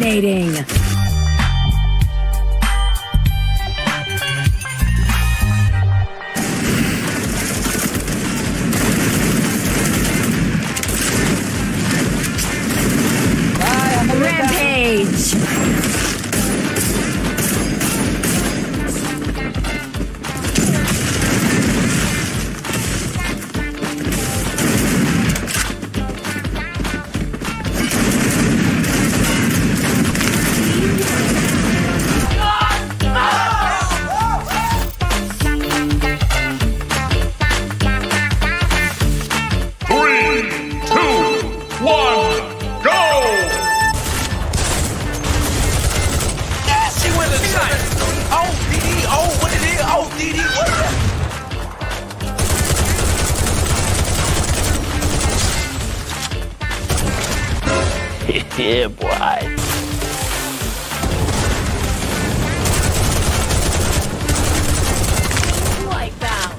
Dominating. Rampage. Yeah, boy. Like that.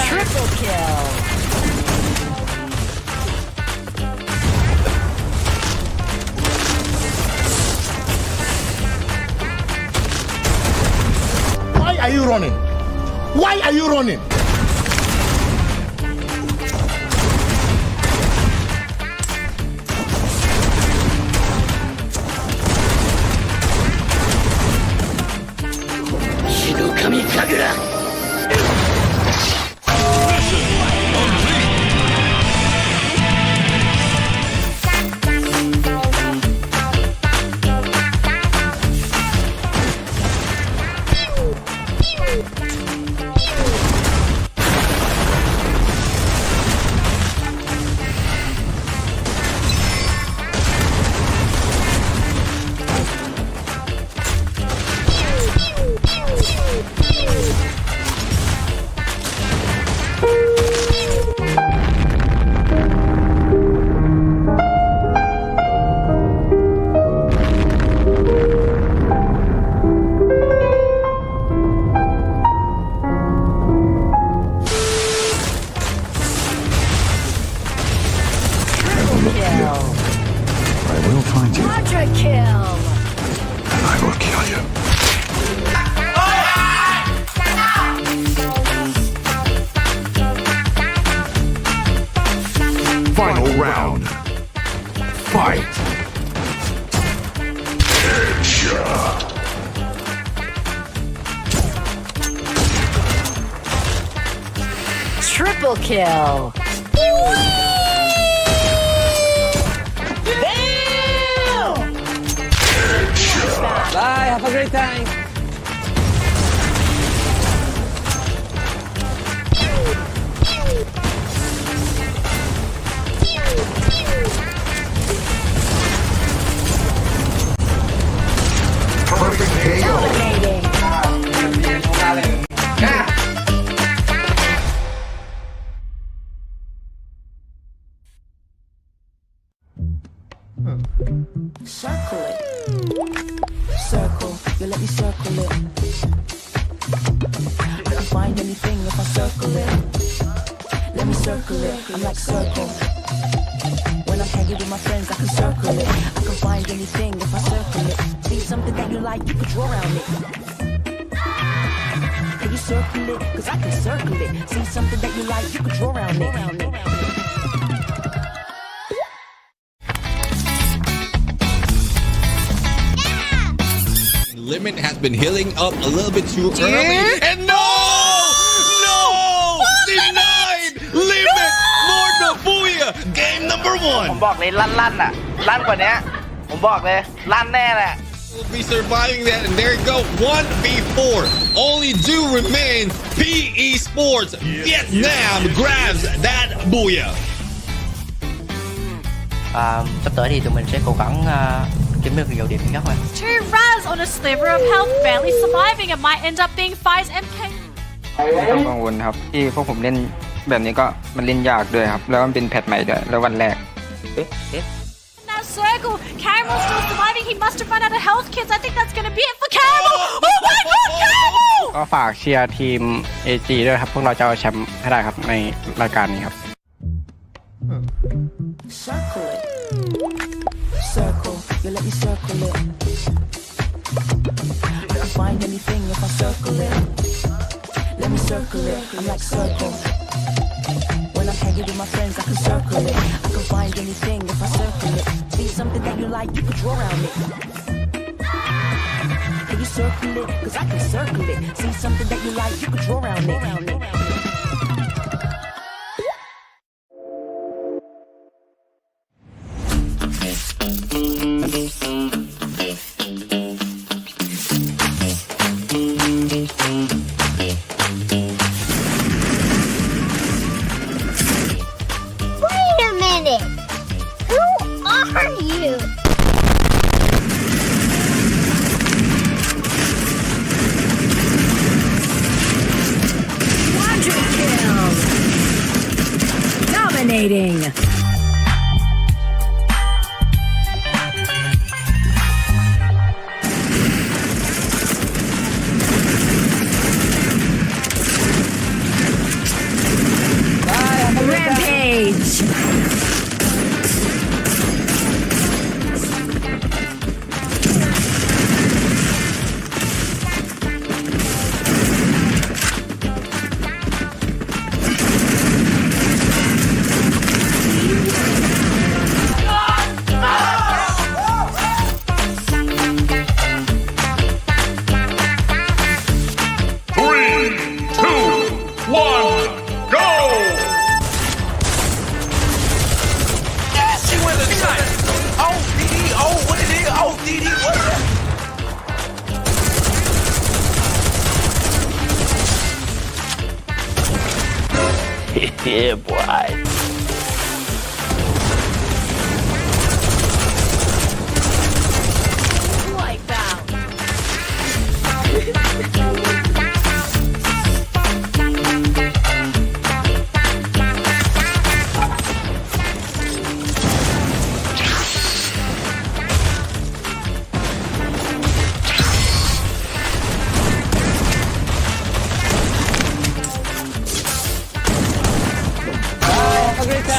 Triple kill. Why are you running? Why are you running? I will find you. Quadra kill. And I will kill you. Final round. Fight. Headshot. Triple kill. Bye, have a great time. Perfect KO. Dominating. Circle it. Circle, you let me circle it. I can find anything if I circle it. Let me circle it. I'm like circle. When I'm hanging with my friends, I can circle it. I can find anything if I circle it. See something that you like, you can draw around it. Can you circle it? Cause I can circle it. See something that you like, you can draw around it. Limit has been healing up a little bit too early. And no! Denied! Limit! Lord Nabuya! Game number 1! ผมบอกเลยลั่นอ่ะลั่นกว่านี้ผมบอกเลยลั่นแน่แหละ Will be surviving that, and there you go, 1v4. Only two remains. PE Sports Vietnam grabs that booyah. Sắp tới thì tụi mình sẽ cố gắng kiếm được nhiều điểm nhất thôi. Two Raz on a sliver of health, barely surviving. It might end up being Fire's MK. ไม่ต้องกังวลครับที่พวกผมเล่นแบบนี้ก็มันเล่นยากด้วยครับแล้วมันเป็นแพทใหม่ด้วยแล้ววันแรก Now circle. Caramel's still surviving. He must have run out of health kits. I think that's gonna be it for Caramel. Oh my God, Caramel! ก็ฝากเชียร์ทีม AG ด้วยครับพวกเราจะเอาแชมป์ให้ได้ครับในรายการนี้ครับ Circle it. Circle, you let me circle it. I can find anything if I circle it. Let me circle it. I'm like circle. When I'm hanging with my friends, I can circle it. I can find anything if I circle it. See something that you like, you can draw around it. Can you circle it? Cause I can circle it. See something that you like, you can draw around it. Wait a minute! Who are you? Quadra kill. Dominating. Rampage. Yeah, boy. Wipeout.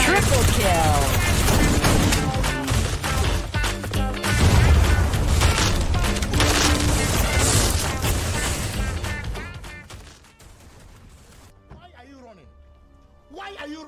Triple kill. Why are you running? Why are you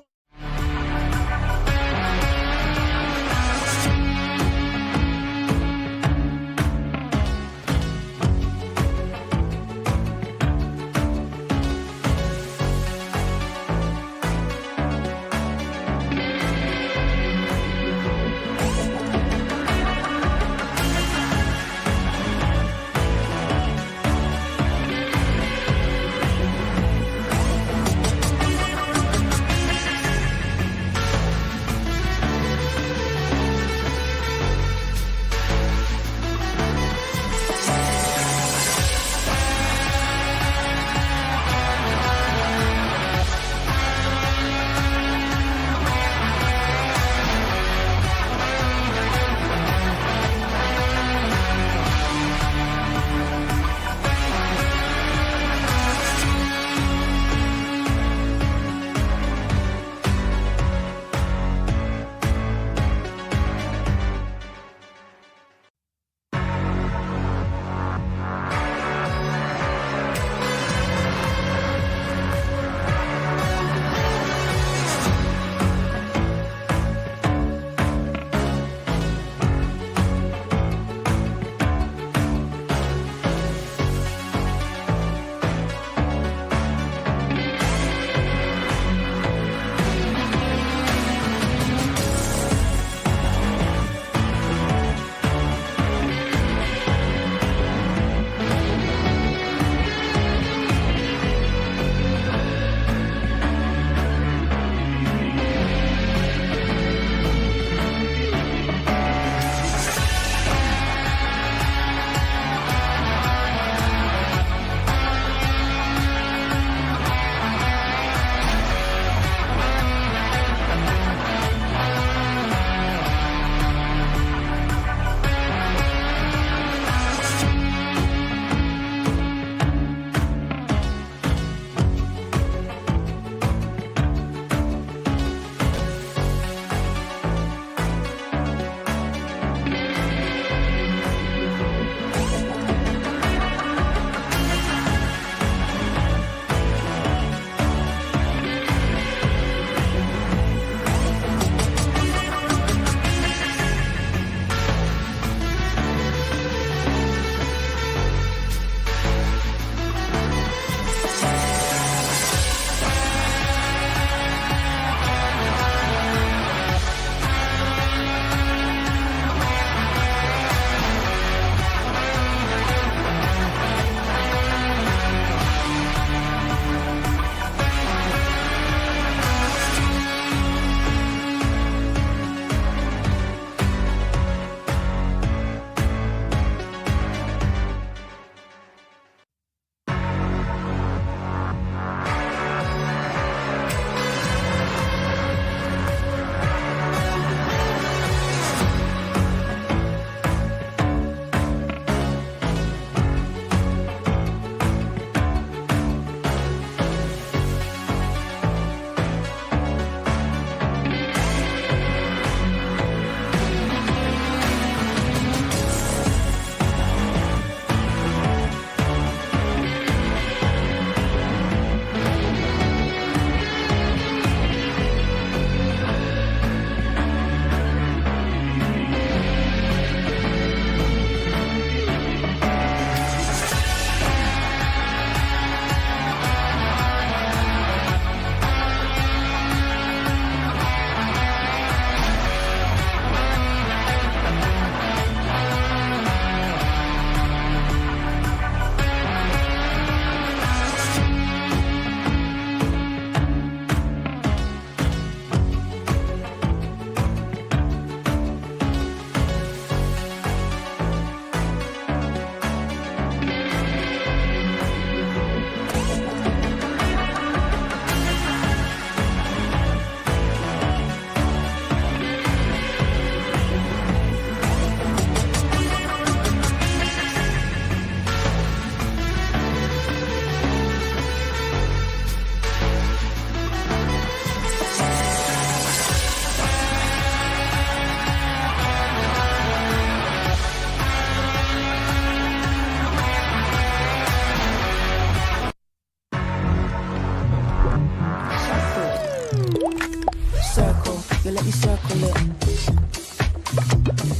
let me circle it.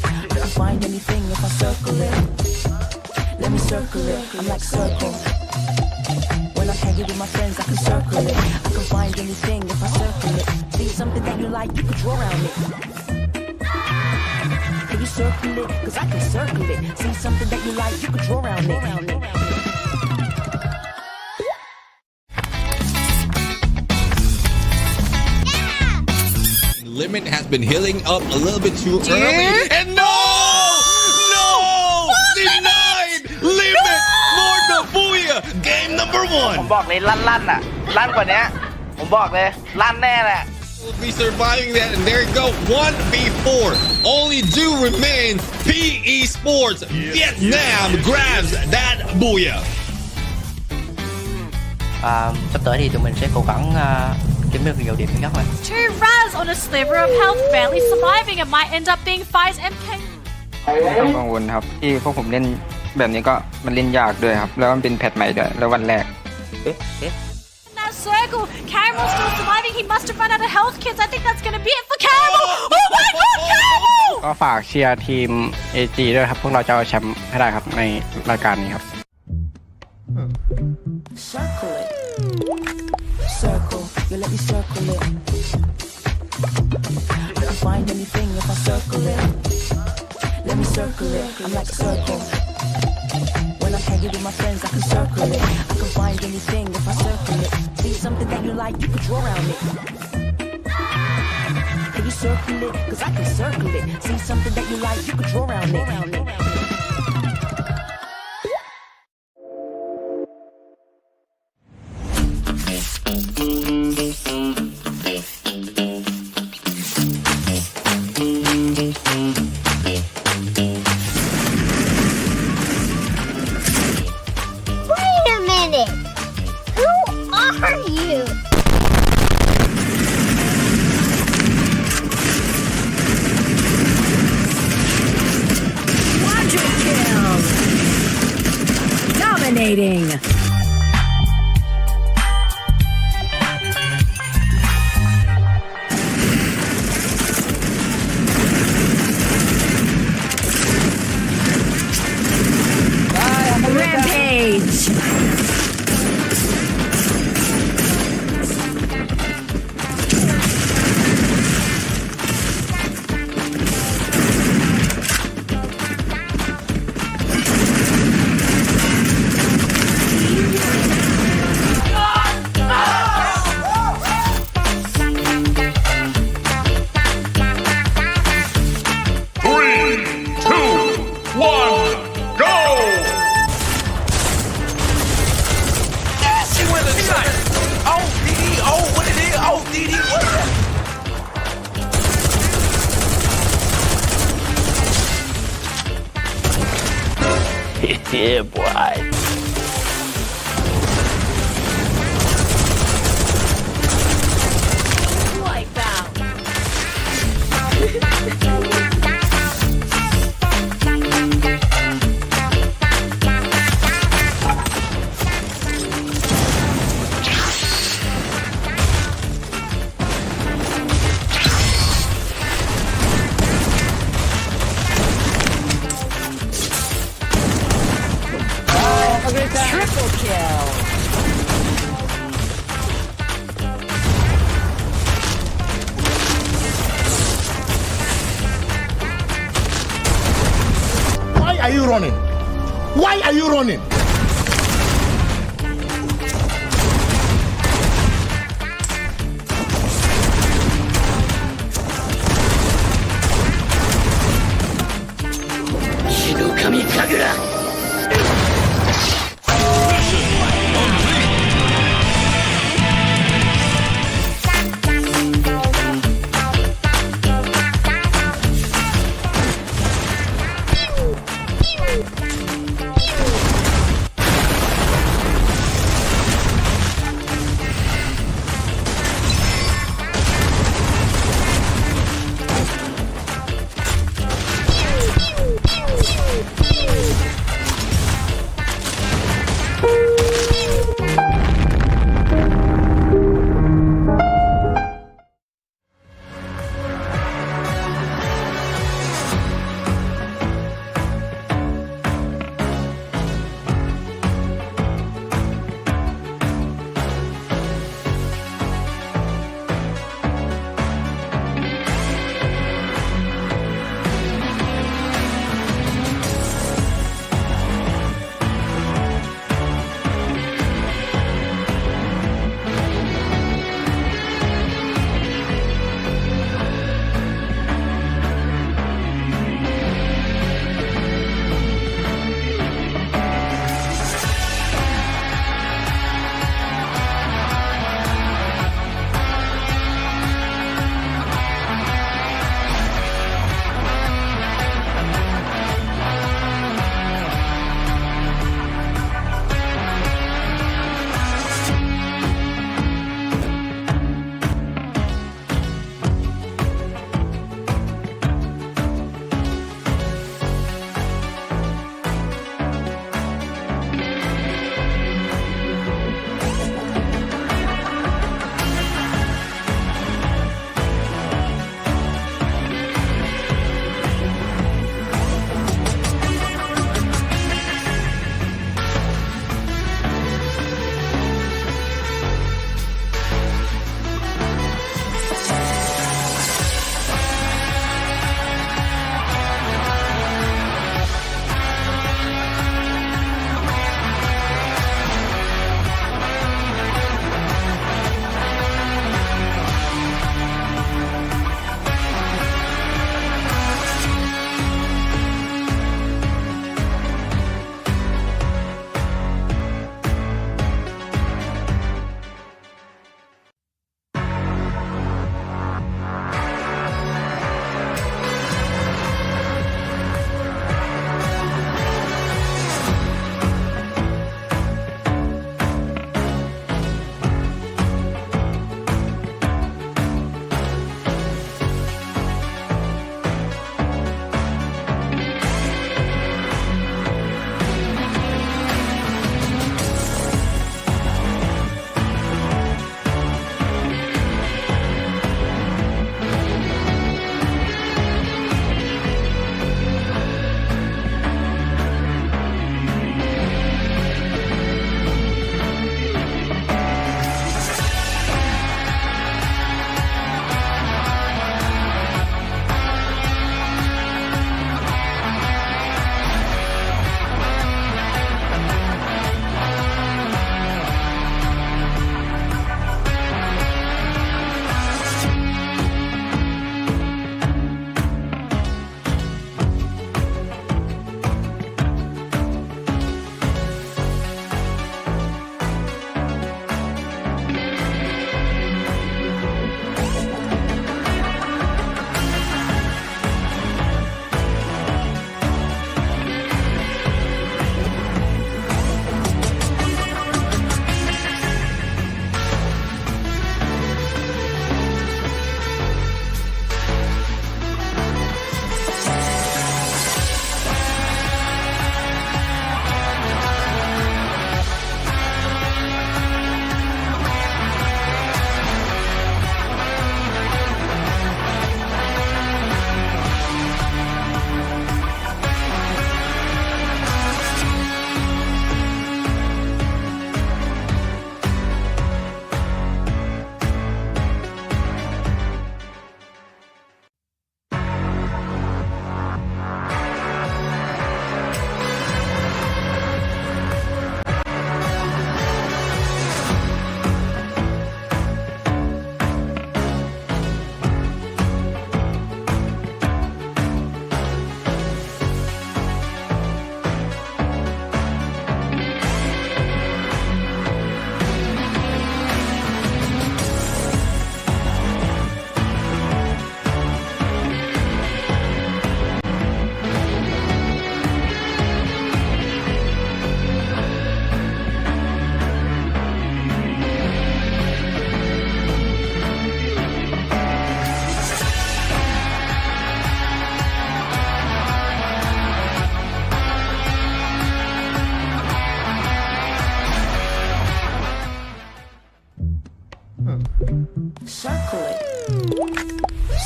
I can find anything if I circle it. Let me circle it. I'm like circle. When I'm hanging with my friends, I can circle it. I can find anything if I circle it. See something that you like, you can draw around it. Can you circle it? Cause I can circle it. See something that you like, you can draw around it. Limit has been healing up a little bit too early. And no! Denied! Limit for the Booyah! Game number ผม 1. บอกเลยลั่นอ่ะลั่นกว่านี้ผมบอกเลยลั่นแน่แหละ Will be surviving that, and there you go. 1v4. Only do remain. PE Sports Vietnam grabs that Booyah. Sắp tới thì tụi mình sẽ cố gắng kiếm được nhiều điểm với các bạn. Two Raz on a sliver of health, barely surviving. It might end up being Fi's MK. ไม่ต้องกังวลครับที่พวกผมเล่นแบบนี้ก็มันเล่นยากด้วยครับแล้วมันเป็นแพทใหม่ด้วยแล้ววันแรก That circle, Caramel's still surviving. He must have run out of health kits. I think that's gonna be it for Caramel. Oh my god, Caramel! ก็ฝากเชียร์ทีม AG ด้วยครับพวกเราจะเอาแชมป์ให้ได้ครับในรายการนี้ครับ Circle it. Circle, you let me circle it. I can find anything if I circle it. Let me circle it. I'm like circle. When I'm hanging with my friends, I can circle it. I can find anything if I circle it. See something that you like, you can draw around it. Can you circle it? Cause I can circle it. See something that you like, you can draw around it. Wait a minute. Who are you? Quadra kill! Dominating! Rampage! Yeah, boy. Like that. Triple kill! Why are you running? Why are you running? Circle it.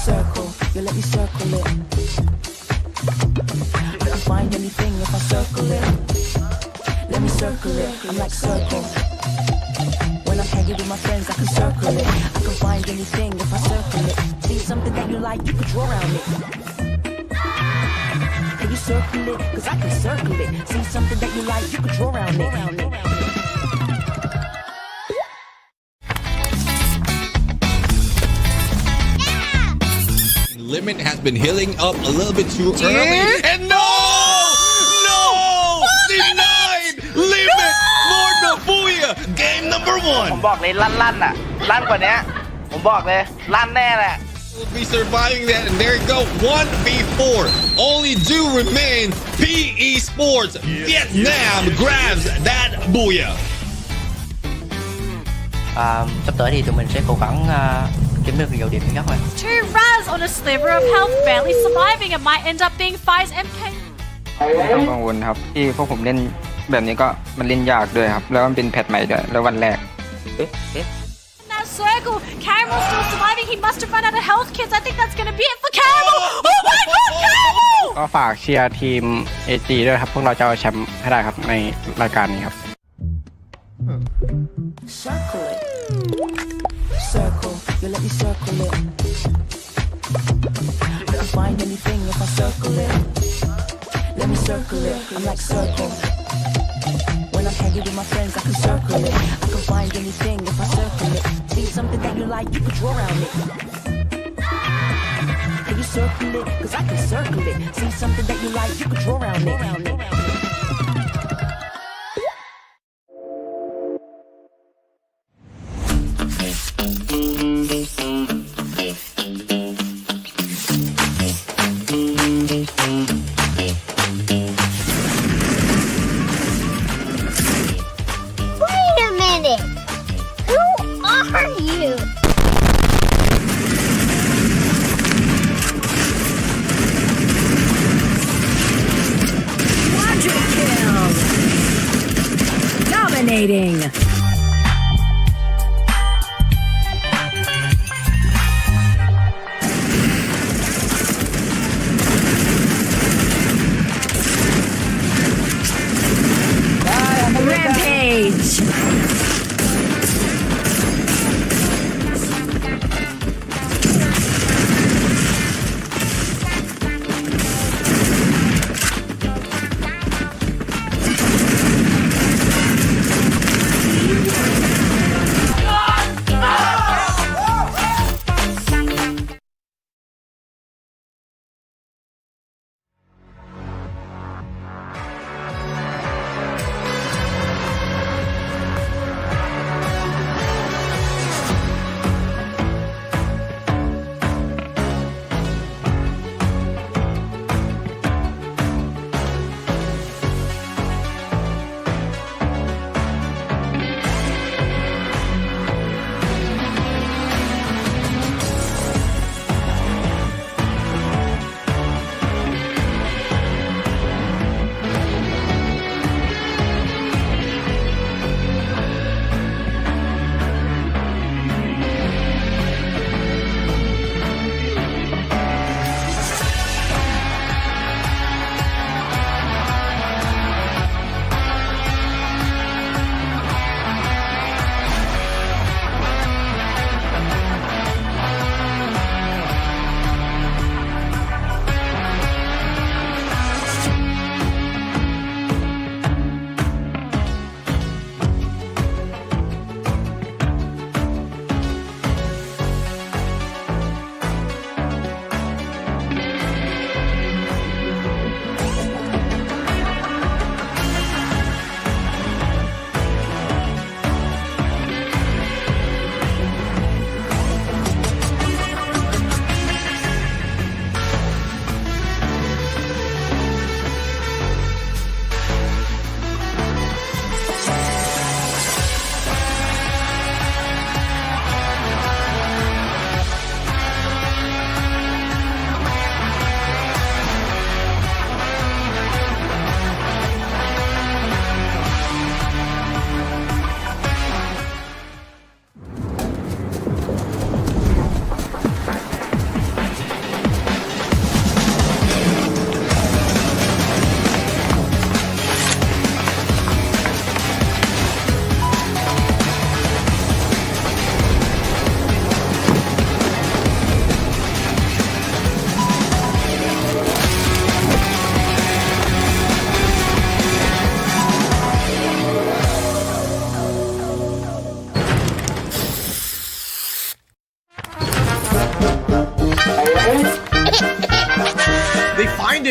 Circle, you let me circle it. I can find anything if I circle it. Let me circle it, I'm like circle. When I'm hanging with my friends, I can circle it. I can find anything if I circle it. See something that you like, you can draw around it. Can you circle it? Cause I can circle it. See something that you like, you can draw around it. Limit has been healing up a little bit too early. And no! Denied! Limit for Nabuya! Game number ผม 1. บอกเลยลั่นอ่ะลั่นกว่านี้ผมบอกเลยลั่นแน่แหละ Will be surviving that, and there you go. 1v4. Only two remain. PE Sports Vietnam grabs that booyah. Sắp tới thì tụi mình sẽ cố gắng kiếm được nhiều điểm nhất rồi. Two Raz on a sliver of health, barely surviving. It might end up being Fi's MK. ไม่ต้องกังวลครับที่พวกผมเล่นแบบนี้ก็มันเล่นยากด้วยครับแล้วมันเป็นแพทใหม่ด้วยแล้ววันแรก In that circle, Caramel's still surviving. He must have run out of health kits. I think that's gonna be it for Caramel. Oh my god, Caramel! ก็ฝากเชียร์ทีม AG ด้วยครับพวกเราจะเอาแชมป์ให้ได้ครับในรายการนี้ครับ Circle it. Circle, you let me circle it. I can find anything if I circle it. Let me circle it, I'm like circle. When I'm hanging with my friends, I can circle it. I can find anything if I circle it. See something that you like, you can draw around it. Can you circle it? Cause I can circle it. See something that you like, you can draw around it. Wait a minute. Who are you? What?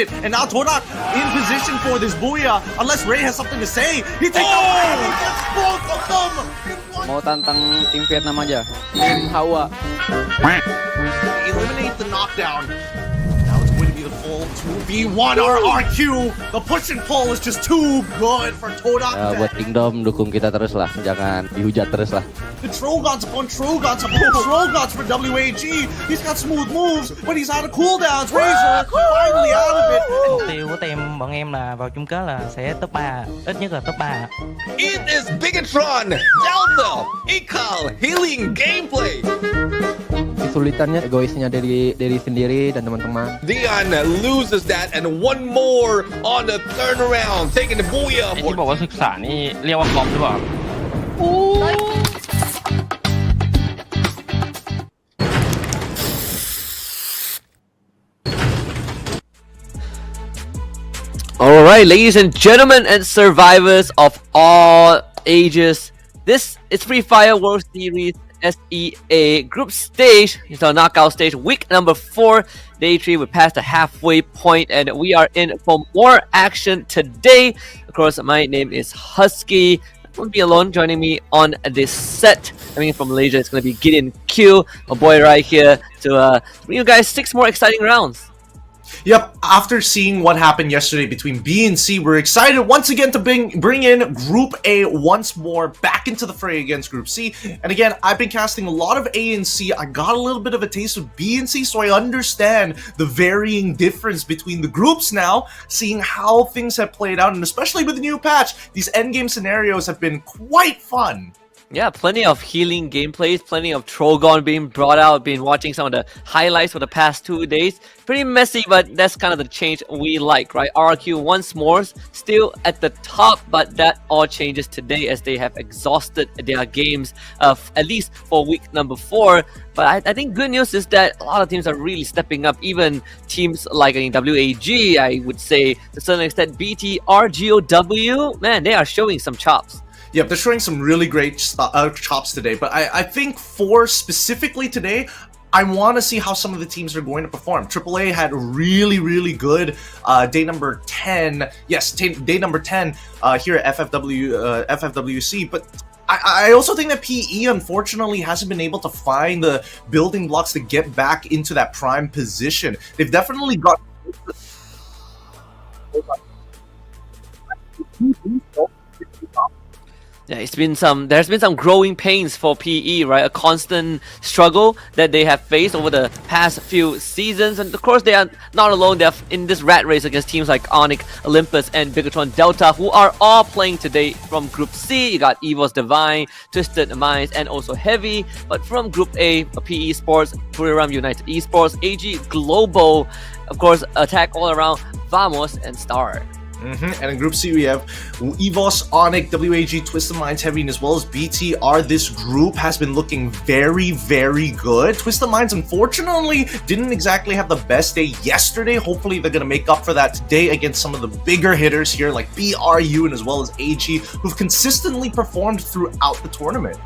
it. And now Todak in position for this booyah. Unless Ray has something to say. He takes out Ray. He gets both of them. Mau tantang tim Vietnam aja. Tim Hawa. Eliminate the knockdown. Now it's going to be the full 2v1 RRQ. The push and pull is just too good for Todak. Buat Kingdom dukung kita terus lah, jangan dihujat terus lah. The Trogons upon Trogons upon Trogons for WAG. He's got smooth moves, but he's out of cooldowns. Razor finally out of it. Mục tiêu của team bọn em là vào chung kết là sẽ top 3, ít nhất là top 3. It is Bigatron, Delta, Ikal, healing gameplay. Kesulitannya egoisnya dari sendiri dan teman-teman. Dion loses that and one more on the turnaround, taking the booyah. ที่บอกว่าศึกษานี่เรียกว่าก๊อปหรือเปล่า Alright, ladies and gentlemen and survivors of all ages, this is Free Fire World Series SEA Group Stage. It's our knockout stage, week number 4, day 3. We're past the halfway point and we are in for more action today. Of course, my name is Husky. I won't be alone. Joining me on this set, coming from Malaysia, it's going to be Gideon Q, my boy right here, to bring you guys 6 more exciting rounds. Yep, after seeing what happened yesterday between B and C, we're excited once again to bring in Group A once more back into the fray against Group C. And again, I've been casting a lot of A and C. I got a little bit of a taste of B and C, so I understand the varying difference between the groups now, seeing how things have played out, and especially with the new patch, these endgame scenarios have been quite fun. Yeah, plenty of healing gameplays, plenty of Trogon being brought out, been watching some of the highlights for the past 2 days. Pretty messy, but that's kind of the change we like, right? RQ once more, still at the top, but that all changes today as they have exhausted their games, at least for week number 4. But I think good news is that a lot of teams are really stepping up, even teams like WAG, I would say, to a certain extent, BT, RGOW, man, they are showing some chops. Yep, they're showing some really great chops today, but I think for specifically today, I want to see how some of the teams are going to perform. AAA had really, really good day number 10. Yes, day number 10 here at FFWC, but I also think that PE unfortunately hasn't been able to find the building blocks to get back into that prime position. They've definitely got... Yeah, there's been some growing pains for PE, right? A constant struggle that they have faced over the past few seasons, and of course they are not alone. They're in this rat race against teams like Onyx, Olympus, and Bigatron Delta, who are all playing today from Group C. You got Evo's Divine, Twisted Minds, and also Heavy. But from Group A, PE Sports, Buriram United Esports, AG Global, of course, Attack All Around, Vamos, and Star. And in Group C, we have EVOS, Onyx, WAG, Twisted Minds, Heavy, and as well as BTR. This group has been looking very, very good. Twisted Minds, unfortunately, didn't exactly have the best day yesterday. Hopefully, they're going to make up for that today against some of the bigger hitters here, like BRU and as well as AG, who've consistently performed throughout the tournament.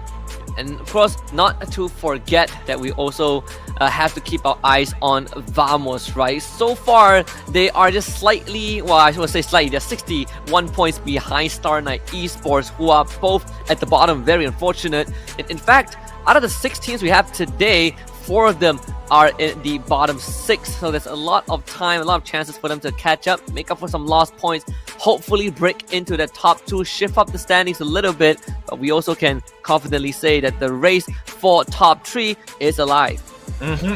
And of course, not to forget that we also have to keep our eyes on Vamos, right? So far, they are just slightly, well, I should say slightly, they're 61 points behind Star Knight Esports, who are both at the bottom, very unfortunate. In fact, out of the 6 teams we have today, 4 of them are in the bottom 6, so there's a lot of time, a lot of chances for them to catch up, make up for some lost points, hopefully break into the top 2, shift up the standings a little bit, but we also can confidently say that the race for top 3 is alive.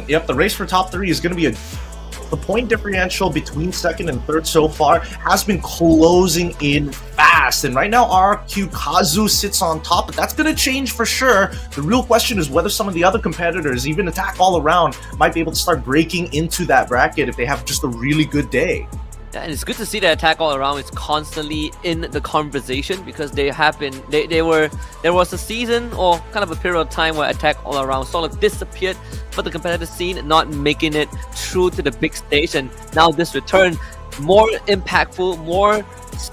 Yep, the race for top 3 is going to be the point differential between second and third so far has been closing in fast. And right now, RQ Kazu sits on top, but that's going to change for sure. The real question is whether some of the other competitors, even Attack All Around, might be able to start breaking into that bracket if they have just a really good day. Yeah, and it's good to see that Attack All Around is constantly in the conversation, because they have been, there was a season or kind of a period of time where Attack All Around sort of disappeared for the competitive scene, not making it through to the big stage, and now this return, more impactful,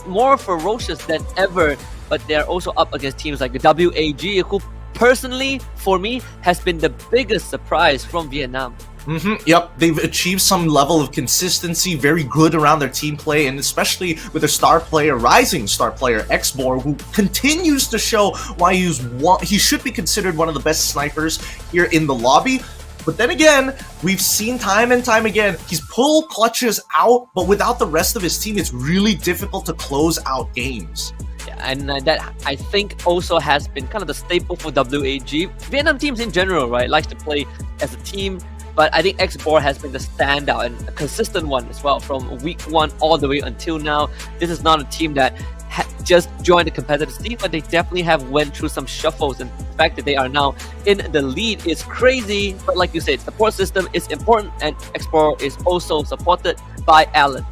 more ferocious than ever. But they're also up against teams like the WAG, who personally, for me, has been the biggest surprise from Vietnam. Yep, they've achieved some level of consistency, very good around their team play, and especially with their star player, rising star player, Xbor, who continues to show why he should be considered one of the best snipers here in the lobby. But then again, we've seen time and time again, he's pulled clutches out, but without the rest of his team, it's really difficult to close out games. And that I think also has been kind of the staple for WAG. Vietnam teams in general, right, likes to play as a team. But I think Xbor has been the standout and a consistent one as well from week 1 all the way until now. This is not a team that just joined the competitive scene, but they definitely have went through some shuffles, and the fact that they are now in the lead is crazy. But like you said, support system is important, and Xbor is also supported by Alan.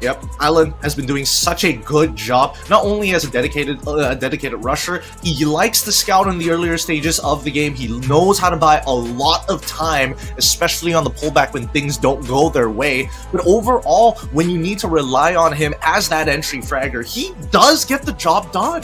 Yep, Alan has been doing such a good job, not only as a dedicated rusher, he likes to scout in the earlier stages of the game, he knows how to buy a lot of time, especially on the pullback when things don't go their way, but overall, when you need to rely on him as that entry fragger, he does get the job done.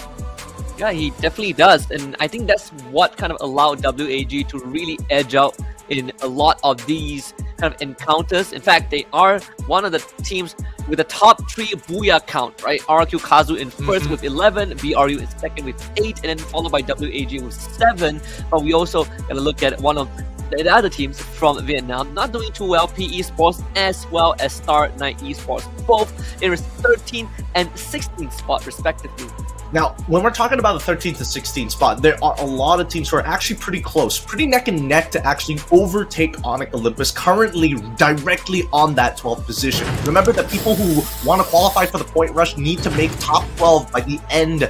Yeah, he definitely does, and I think that's what kind of allowed WAG to really edge out in a lot of these kind of encounters. In fact, they are one of the teams with the top 3 Booyah count, right? RQ Kazu in first with 11, BRU in second with 8, and then followed by WAG with 7. But we also gotta look at one of the other teams from Vietnam not doing too well, PE Sports as well as Star Night Esports, both in 13th and 16th spot respectively. Now, when we're talking about the 13th to 16th spot, there are a lot of teams who are actually pretty close, pretty neck and neck to actually overtake Onyx Olympus, currently directly on that 12th position. Remember that people who want to qualify for the point rush need to make top 12 by the end,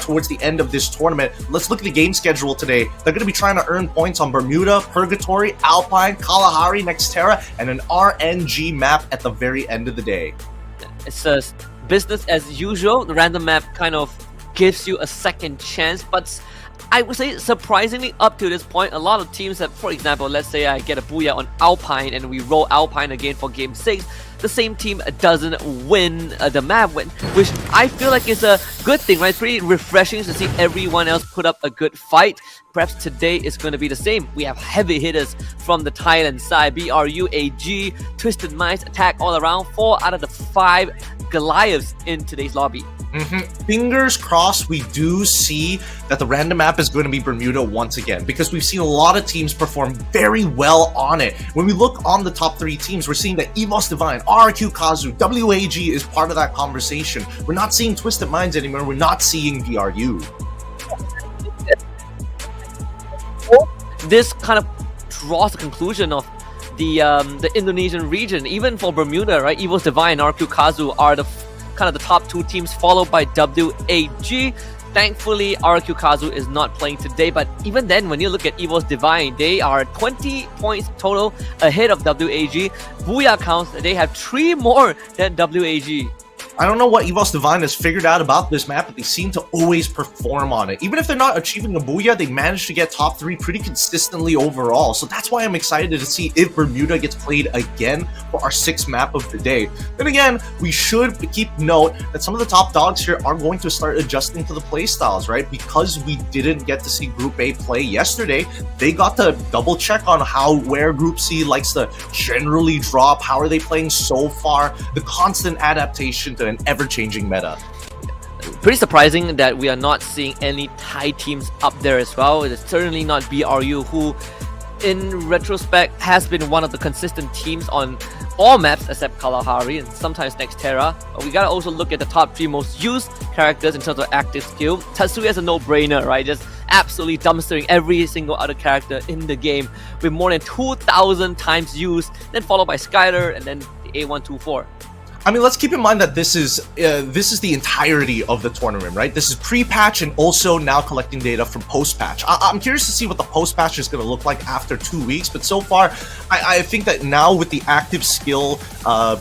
towards the end of this tournament. Let's look at the game schedule today. They're going to be trying to earn points on Bermuda, Purgatory, Alpine, Kalahari, Nextera, and an RNG map at the very end of the day. It's just business as usual. The random map kind of gives you a second chance, but I would say surprisingly up to this point, a lot of teams that, for example, let's say I get a Booyah on Alpine and we roll Alpine again for game 6, the same team doesn't win the map, which I feel like is a good thing, right? It's pretty refreshing to see everyone else put up a good fight. Perhaps today is going to be the same. We have heavy hitters from the Thailand side, BRU, AG, Twisted Minds, attack all around, 4 out of the 5 Goliaths in today's lobby. Fingers crossed we do see that the random map is going to be Bermuda once again, because we've seen a lot of teams perform very well on it. When we look on the top 3 teams, we're seeing that EVOS Divine, RQ Kazu, WAG is part of that conversation. We're not seeing Twisted Minds anymore, we're not seeing BRU. This kind of draws the conclusion of the Indonesian region. Even for Bermuda, right? EVOS Divine and RQ Kazu are the kind of the top 2 teams, followed by WAG. Thankfully, RQ Kazu is not playing today, but even then, when you look at EVOS Divine, they are 20 points total ahead of WAG. Booyah counts, they have 3 more than WAG. I don't know what EVOS Divine has figured out about this map, but they seem to always perform on it. Even if they're not achieving a Booyah, they manage to get top 3 pretty consistently overall. So that's why I'm excited to see if Bermuda gets played again for our 6th map of the day. Then again, we should keep note that some of the top dogs here are going to start adjusting to the playstyles, right? Because we didn't get to see Group A play yesterday, they got to double check on where Group C likes to generally drop, how are they playing so far, the constant adaptation to an ever-changing meta. Pretty surprising that we are not seeing any Thai teams up there as well. It's certainly not BRU, who in retrospect has been one of the consistent teams on all maps except Kalahari and sometimes Nextera. But we gotta also look at the top 3 most used characters in terms of active skill. Tatsuya is a no-brainer, right? Just absolutely dumpstering every single other character in the game with more than 2,000 times used, then followed by Skyler and then the A124. I mean, let's keep in mind that this is the entirety of the tournament, right? This is pre-patch and also now collecting data from post-patch. I'm curious to see what the post-patch is going to look like after 2 weeks, but so far, I think that now with the active skill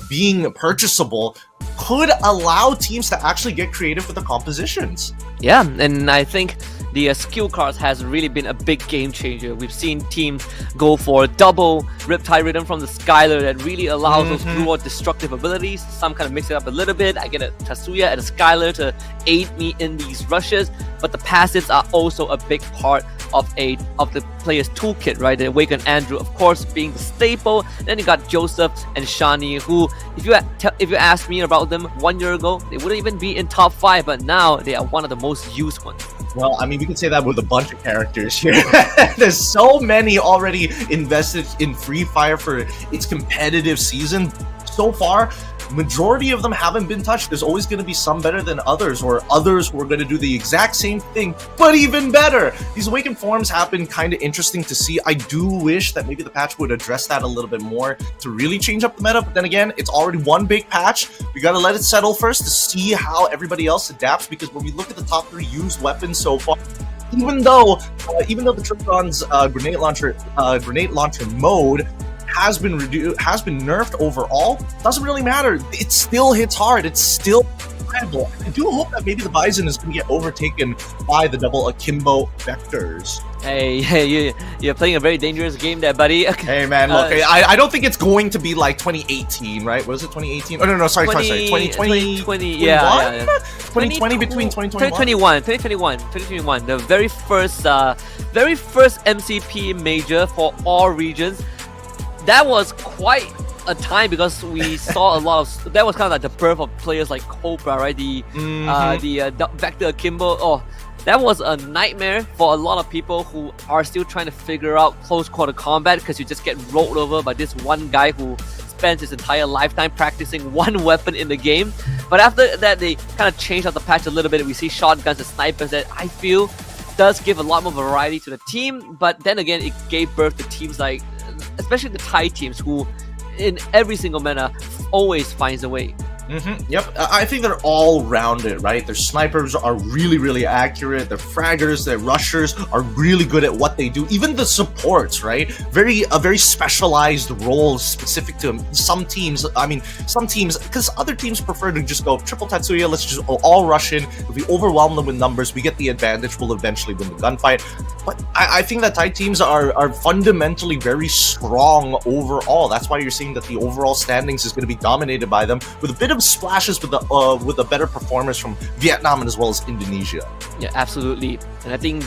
being purchasable, could allow teams to actually get creative with the compositions. Yeah, and I think the skill cards has really been a big game changer. We've seen teams go for double Riptide Rhythm from the Skylar that really allows those broad destructive abilities. Some kind of mix it up a little bit. I get a Tatsuya and a Skylar to aid me in these rushes, but the passives are also a big part of the player's toolkit, right? The Awaken Andrew, of course, being the staple. Then you got Joseph and Shani, who, if you asked me about them 1 year ago, they wouldn't even be in top 5, but now they are one of the most used ones. Well, I mean, we can say that with a bunch of characters here. There's so many already invested in Free Fire for its competitive season. So far, majority of them haven't been touched. There's always going to be some better than others, or others who are going to do the exact same thing, but even better. These Awakened forms have been kind of interesting to see. I do wish that maybe the patch would address that a little bit more to really change up the meta, but then again, it's already one big patch. We got to let it settle first to see how everybody else adapts, because when we look at the top 3 used weapons so far, even though the Tripton's grenade launcher mode has been nerfed overall, doesn't really matter. It still hits hard. It's still incredible. I do hope that maybe the Bison is going to get overtaken by the double akimbo vectors. Hey, you're playing a very dangerous game there, buddy. Hey man, look, I don't think it's going to be like 2018, right? Was it 2018? Oh no, sorry, 2020. 2020, yeah. 2020 between 2021. 2021. The very first MCP major for all regions. That was quite a time, because we saw a lot of, that was kind of like the birth of players like Cobra, right? The Vector Akimbo. Oh, that was a nightmare for a lot of people who are still trying to figure out close quarter combat, because you just get rolled over by this one guy who spends his entire lifetime practicing one weapon in the game. But after that, they kind of changed out the patch a little bit. We see shotguns and snipers that I feel does give a lot more variety to the team. But then again, it gave birth to teams like, especially the Thai teams, who in every single meta always finds a way. Yep, I think they're all rounded, right? Their snipers are really, really accurate. Their fraggers, their rushers are really good at what they do. Even the supports, right? Very specialized roles specific to some teams. I mean, some teams, because other teams prefer to just go triple Tatsuya, let's just all rush in. If we overwhelm them with numbers, we get the advantage, we'll eventually win the gunfight. But I think that Thai teams are fundamentally very strong overall. That's why you're seeing that the overall standings is going to be dominated by them, with a bit of splashes with the better performers from Vietnam and as well as Indonesia. Yeah, absolutely. And I think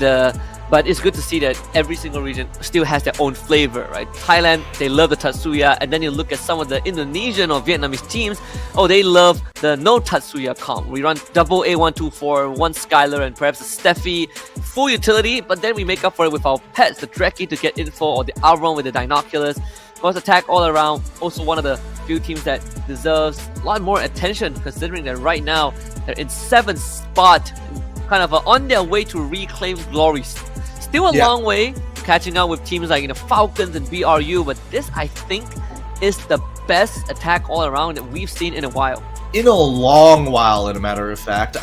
but it's good to see that every single region still has their own flavor, right? Thailand, they love the Tatsuya, and then you look at some of the Indonesian or Vietnamese teams, oh, they love the no Tatsuya comp. We run double A124, one Skylar, and perhaps a Steffi, full utility, but then we make up for it with our pets, the Dreki to get info, or the Alron with the Dinoculus. Of course, attack all around, also one of the few teams that deserves a lot more attention, considering that right now they're in 7th spot, kind of on their way to reclaim glory. Still a long way, catching up with teams like Falcons and BRU, but this, I think, is the best attack all around that we've seen in a while. In a long while, in a matter of fact.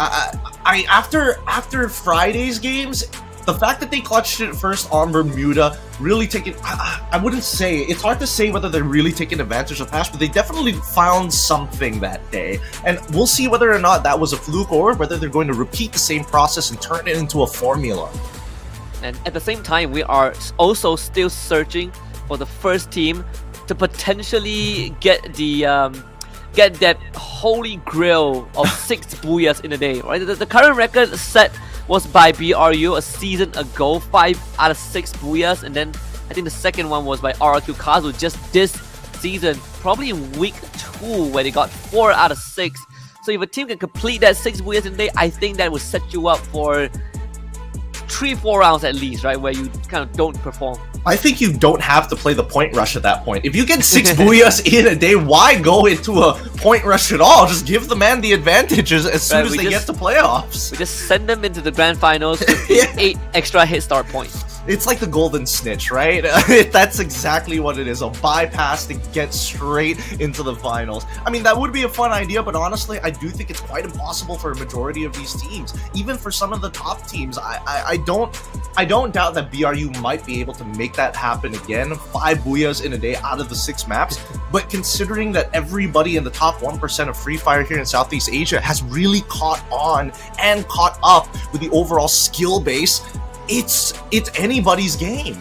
After Friday's games, the fact that they clutched it first on Bermuda, really taking, I wouldn't say, it's hard to say whether they're really taking advantage of the patch, but they definitely found something that day. And we'll see whether or not that was a fluke, or whether they're going to repeat the same process and turn it into a formula. And at the same time, we are also still searching for the first team to potentially get get that holy grail of 6 booyahs in a day, right? The current record set was by BRU a season ago, 5 out of 6 booyahs, and then I think the second one was by RRQ Kazu just this season, probably in week 2, where they got 4 out of 6. So if a team can complete that 6 booyahs in a day, I think that would set you up for 3-4 rounds at least, right, where you kind of don't perform. I think you don't have to play the point rush at that point. If you get 6 booyahs in a day, why go into a point rush at all? Just give the man the advantages as soon as they get to playoffs. We just send them into the grand finals with 8 extra hit start points. It's like the golden snitch, right? That's exactly what it is. A bypass to get straight into the finals. I mean, that would be a fun idea, but honestly, I do think it's quite impossible for a majority of these teams. Even for some of the top teams, I don't doubt that BRU might be able to make that happen again. 5 Booyahs in a day out of the 6 maps. But considering that everybody in the top 1% of Free Fire here in Southeast Asia has really caught on and caught up with the overall skill base, it's anybody's game.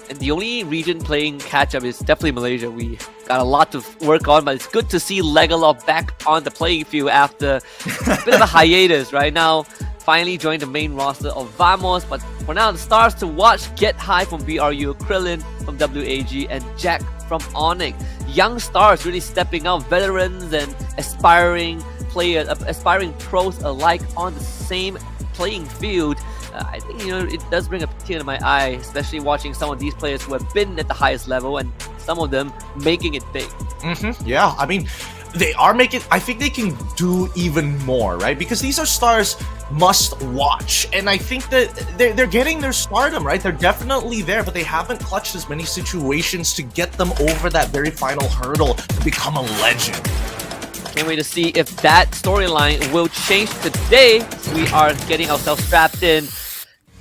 And the only region playing catch-up is definitely Malaysia. We got a lot to work on, but it's good to see Legalov back on the playing field after a bit of a hiatus right now. Finally joined the main roster of Vamos, but for now, the stars to watch: Get High from BRU, Krillin from WAG, and Jack from Onyx. Young stars really stepping out, veterans and aspiring players, aspiring pros alike on the same playing field. I think, it does bring a tear to my eye, especially watching some of these players who have been at the highest level and some of them making it big. Yeah, I mean, they are making. I think they can do even more, right? Because these are stars must watch, and I think that they're getting their stardom, right? They're definitely there, but they haven't clutched as many situations to get them over that very final hurdle to become a legend. Can't wait to see if that storyline will change today. We are getting ourselves strapped in.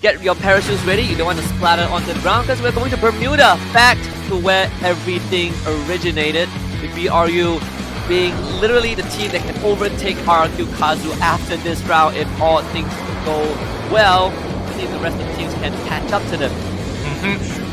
Get your parachutes ready. You don't want to splatter onto the ground because we're going to Bermuda, back to where everything originated. The BRU being literally the team that can overtake RRQ Kazu after this round if all things go well. I think the rest of the teams can catch up to them.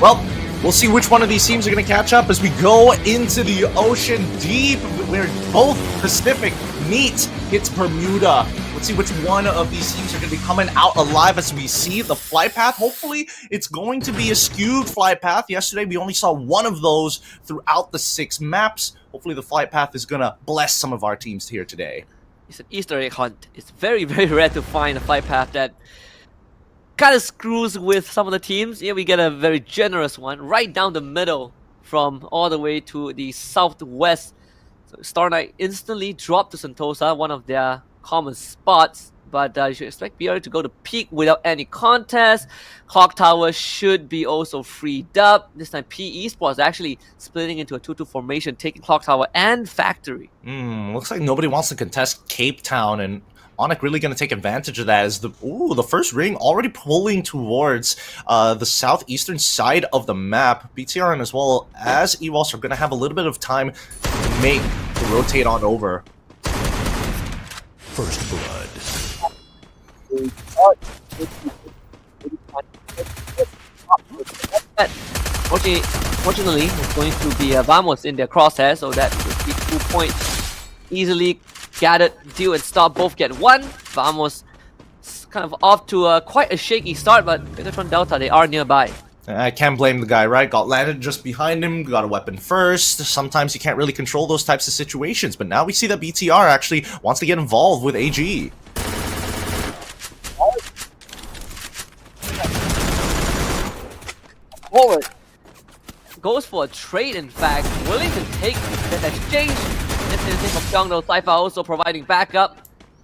Well, we'll see which one of these teams are going to catch up as we go into the ocean deep, where both Pacific meet. It's Bermuda. Let's see which one of these teams are going to be coming out alive as we see the flight path. Hopefully, it's going to be a skewed flight path. Yesterday, we only saw one of those throughout the 6 maps. Hopefully, the flight path is going to bless some of our teams here today. It's an Easter egg hunt. It's very, very rare to find a flight path that kind of screws with some of the teams. Here we get a very generous one right down the middle from all the way to the southwest. So Star Knight instantly dropped to Sentosa, one of their common spots, but you should expect BRU to go to peak without any contest. Clock Tower should be also freed up. This time PE Sports actually splitting into a 2-2 formation, taking Clock Tower and Factory. Looks like nobody wants to contest Cape Town, and Onyx really going to take advantage of that as the first ring already pulling towards the southeastern side of the map. BTR and as well as EWALS are going to have a little bit of time to rotate on over. First blood. Fortunately, it's going to be Vamos in their crosshair, so that would be 2 points easily gathered. Deal and stop both get 1. Vamos kind of off to quite a shaky start, but Megatron Delta, they are nearby. I can't blame the guy, right? Got landed just behind him, got a weapon first. Sometimes you can't really control those types of situations, but now we see that BTR actually wants to get involved with AG. Forward. Goes for a trade, in fact. Willing to take that exchange. This is from Pyongdo. Cypher also providing backup.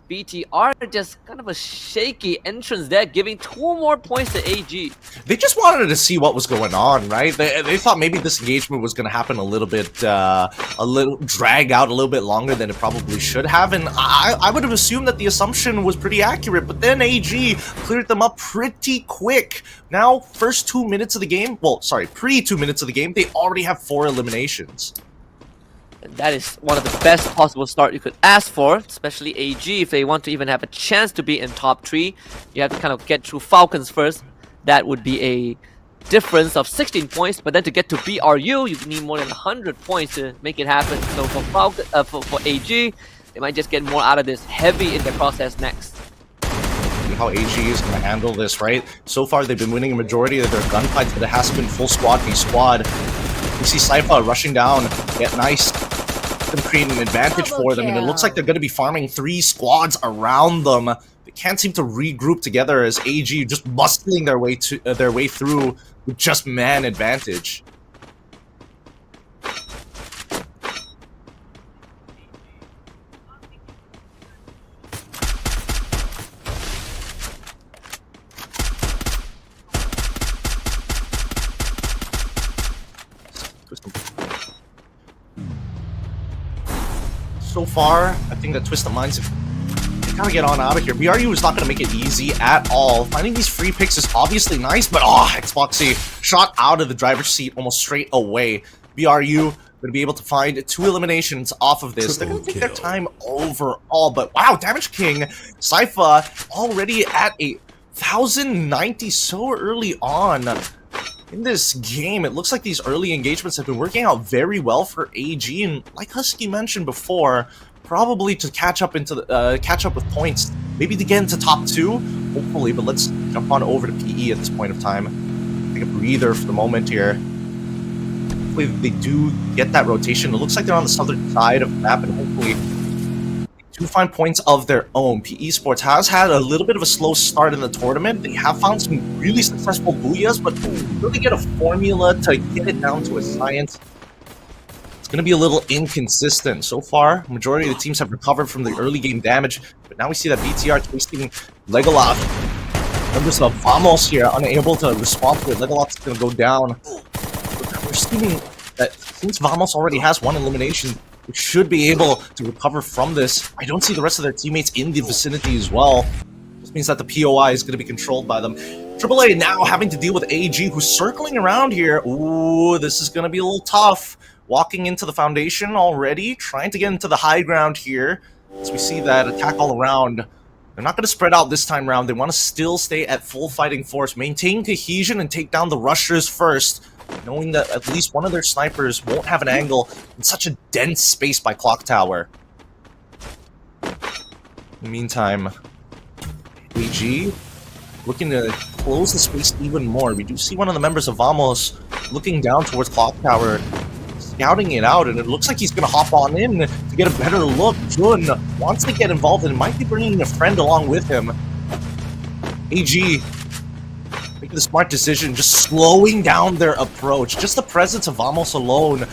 BTR just kind of a shaky entrance there, giving 2 more points to AG. They just wanted to see what was going on, right? They thought maybe this engagement was going to happen a little drag out a little bit longer than it probably should have, and I would have assumed that the assumption was pretty accurate, but then AG cleared them up pretty quick. Now, first 2 minutes of the game, pre-2 minutes of the game, they already have 4 eliminations. And that is one of the best possible start you could ask for, especially AG. If they want to even have a chance to be in top 3, you have to kind of get through Falcons first. That would be a difference of 16 points, but then to get to BRU, you need more than 100 points to make it happen. So for for AG, they might just get more out of this. Heavy in their process next. See how AG is going to handle this, right? So far, they've been winning a majority of their gunfights, but it has been full squad v squad. You see Cypher rushing down, get nice, them creating an advantage for them, and it looks like they're going to be farming 3 squads around them. They can't seem to regroup together as AG just muscling their way through with just man advantage. So far, I think that Twist of Minds gotta get on out of here. BRU is not gonna make it easy at all. Finding these free picks is obviously nice, but Xboxy shot out of the driver's seat almost straight away. BRU gonna be able to find 2 eliminations off of this. They're gonna take their time overall, but wow, Damage King, Sypha already at a 1090 so early on. In this game, it looks like these early engagements have been working out very well for AG, and like Husky mentioned before, probably to catch up into the catch up with points, maybe to get into top 2, hopefully. But let's jump on over to PE at this point of time. Take a breather for the moment here. Hopefully they do get that rotation. It looks like they're on the southern side of the map, and hopefully they do find points of their own. PE Sports has had a little bit of a slow start in the tournament. They have found some really successful booyahs, but really get a formula to get it down to a science. It's going to be a little inconsistent. So far, majority of the teams have recovered from the early game damage, but now we see that BTR tasting Legolas. Members of Vamos here unable to respond to it. Legolas is going to go down. We're seeing that since Vamos already has 1 elimination, we should be able to recover from this. I don't see the rest of their teammates in the vicinity as well. This means that the POI is going to be controlled by them. AAA now having to deal with AG, who's circling around here. Ooh, this is going to be a little tough. Walking into the foundation already, trying to get into the high ground here. As we see that attack all around. They're not going to spread out this time around. They want to still stay at full fighting force, maintain cohesion, and take down the rushers first, knowing that at least one of their snipers won't have an angle in such a dense space by Clock Tower. In the meantime, AG looking to close the space even more. We do see one of the members of Vamos looking down towards Clock Tower, scouting it out, and it looks like he's going to hop on in to get a better look. Jun wants to get involved and might be bringing a friend along with him. AG making the smart decision, just slowing down their approach. Just the presence of Vamos alone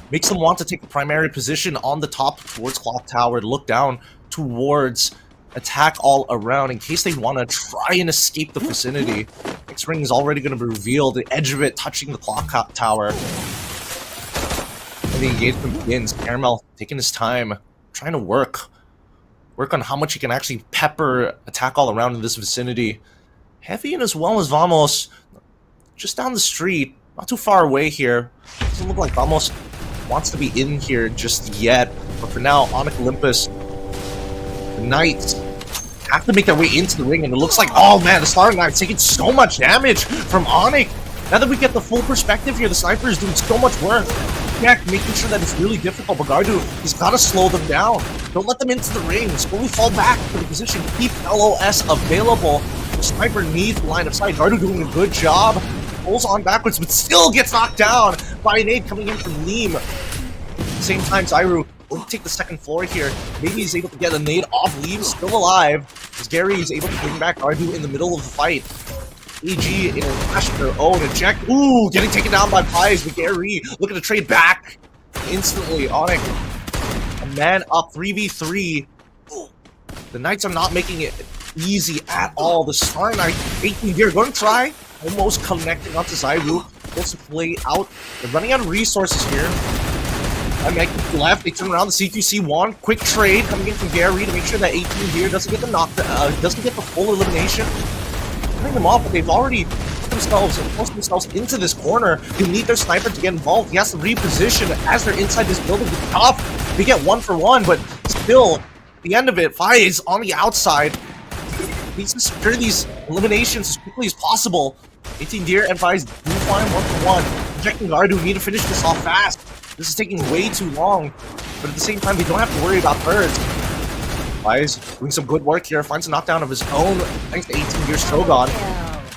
makes them want to take the primary position on the top towards Clock Tower, to look down towards attack all around in case they want to try and escape the vicinity. Next ring is already going to be revealed, the edge of it touching the Clock Tower. And the engagement begins. Caramel taking his time, trying to work on how much he can actually pepper attack all around in this vicinity. Heavy and as well as Vamos, just down the street, not too far away here. Doesn't look like Vamos wants to be in here just yet, but for now, Onyx Olympus, the Knights have to make their way into the ring, and it looks like, oh man, the Star Knight's taking so much damage from Onyx. Now that we get the full perspective here, the sniper is doing so much work. Yeah, making sure that it's really difficult, but Gardu, he's got to slow them down. Don't let them into the ring. Slowly fall back to the position. Keep LOS available. The sniper needs line of sight. Gardu doing a good job. Pulls on backwards, but still gets knocked down by an aid coming in from Neem. At the same time, Zairu will take the second floor here. Maybe he's able to get a nade off Leave, still alive. As Gary is able to bring back Gardu in the middle of the fight. EG in a flash of their own, and check. Ooh, getting taken down by Pies, but Gary looking to trade back instantly. Onyx, a man up 3v3. The Knights are not making it easy at all. The Star Knight 18 here, going to try, almost connecting onto Zairu. Supposed to play out. They're running out of resources here. And left, they turn around the CQC1. Quick trade coming in from Gary to make sure that 18 here doesn't get the doesn't get the full elimination. Them off, but they've already forced themselves into this corner. They need their sniper to get involved. He has to reposition as they're inside this building. It's tough. They get 1 for 1, but still, at the end of it, Fai is on the outside. He needs to secure these eliminations as quickly as possible. 18 Deer and Fai's do find 1 for 1. Projecting Gardu, need to finish this off fast. This is taking way too long, but at the same time, they don't have to worry about birds. Fai's doing some good work here, finds a knockdown of his own thanks to 18 Years Shogun.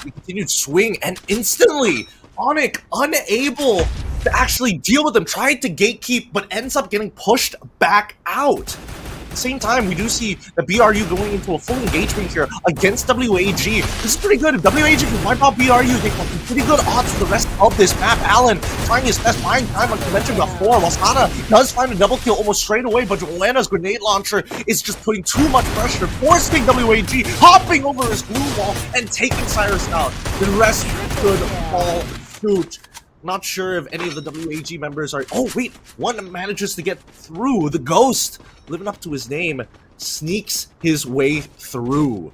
He continued swing, and instantly, Onyx unable to actually deal with him, tried to gatekeep, but ends up getting pushed back out. At the same time, we do see the BRU going into a full engagement here against WAG. This is pretty good. If WAG can wipe out BRU, they have pretty good odds for the rest of this map. Allen trying his best, buying time on convention before. Wasana does find a double kill almost straight away, but Joanna's grenade launcher is just putting too much pressure, forcing WAG, hopping over his blue wall and taking Cyrus out. The rest should fall suit. Not sure if any of the WAG members are... Oh, wait! One manages to get through. The Ghost, living up to his name, sneaks his way through.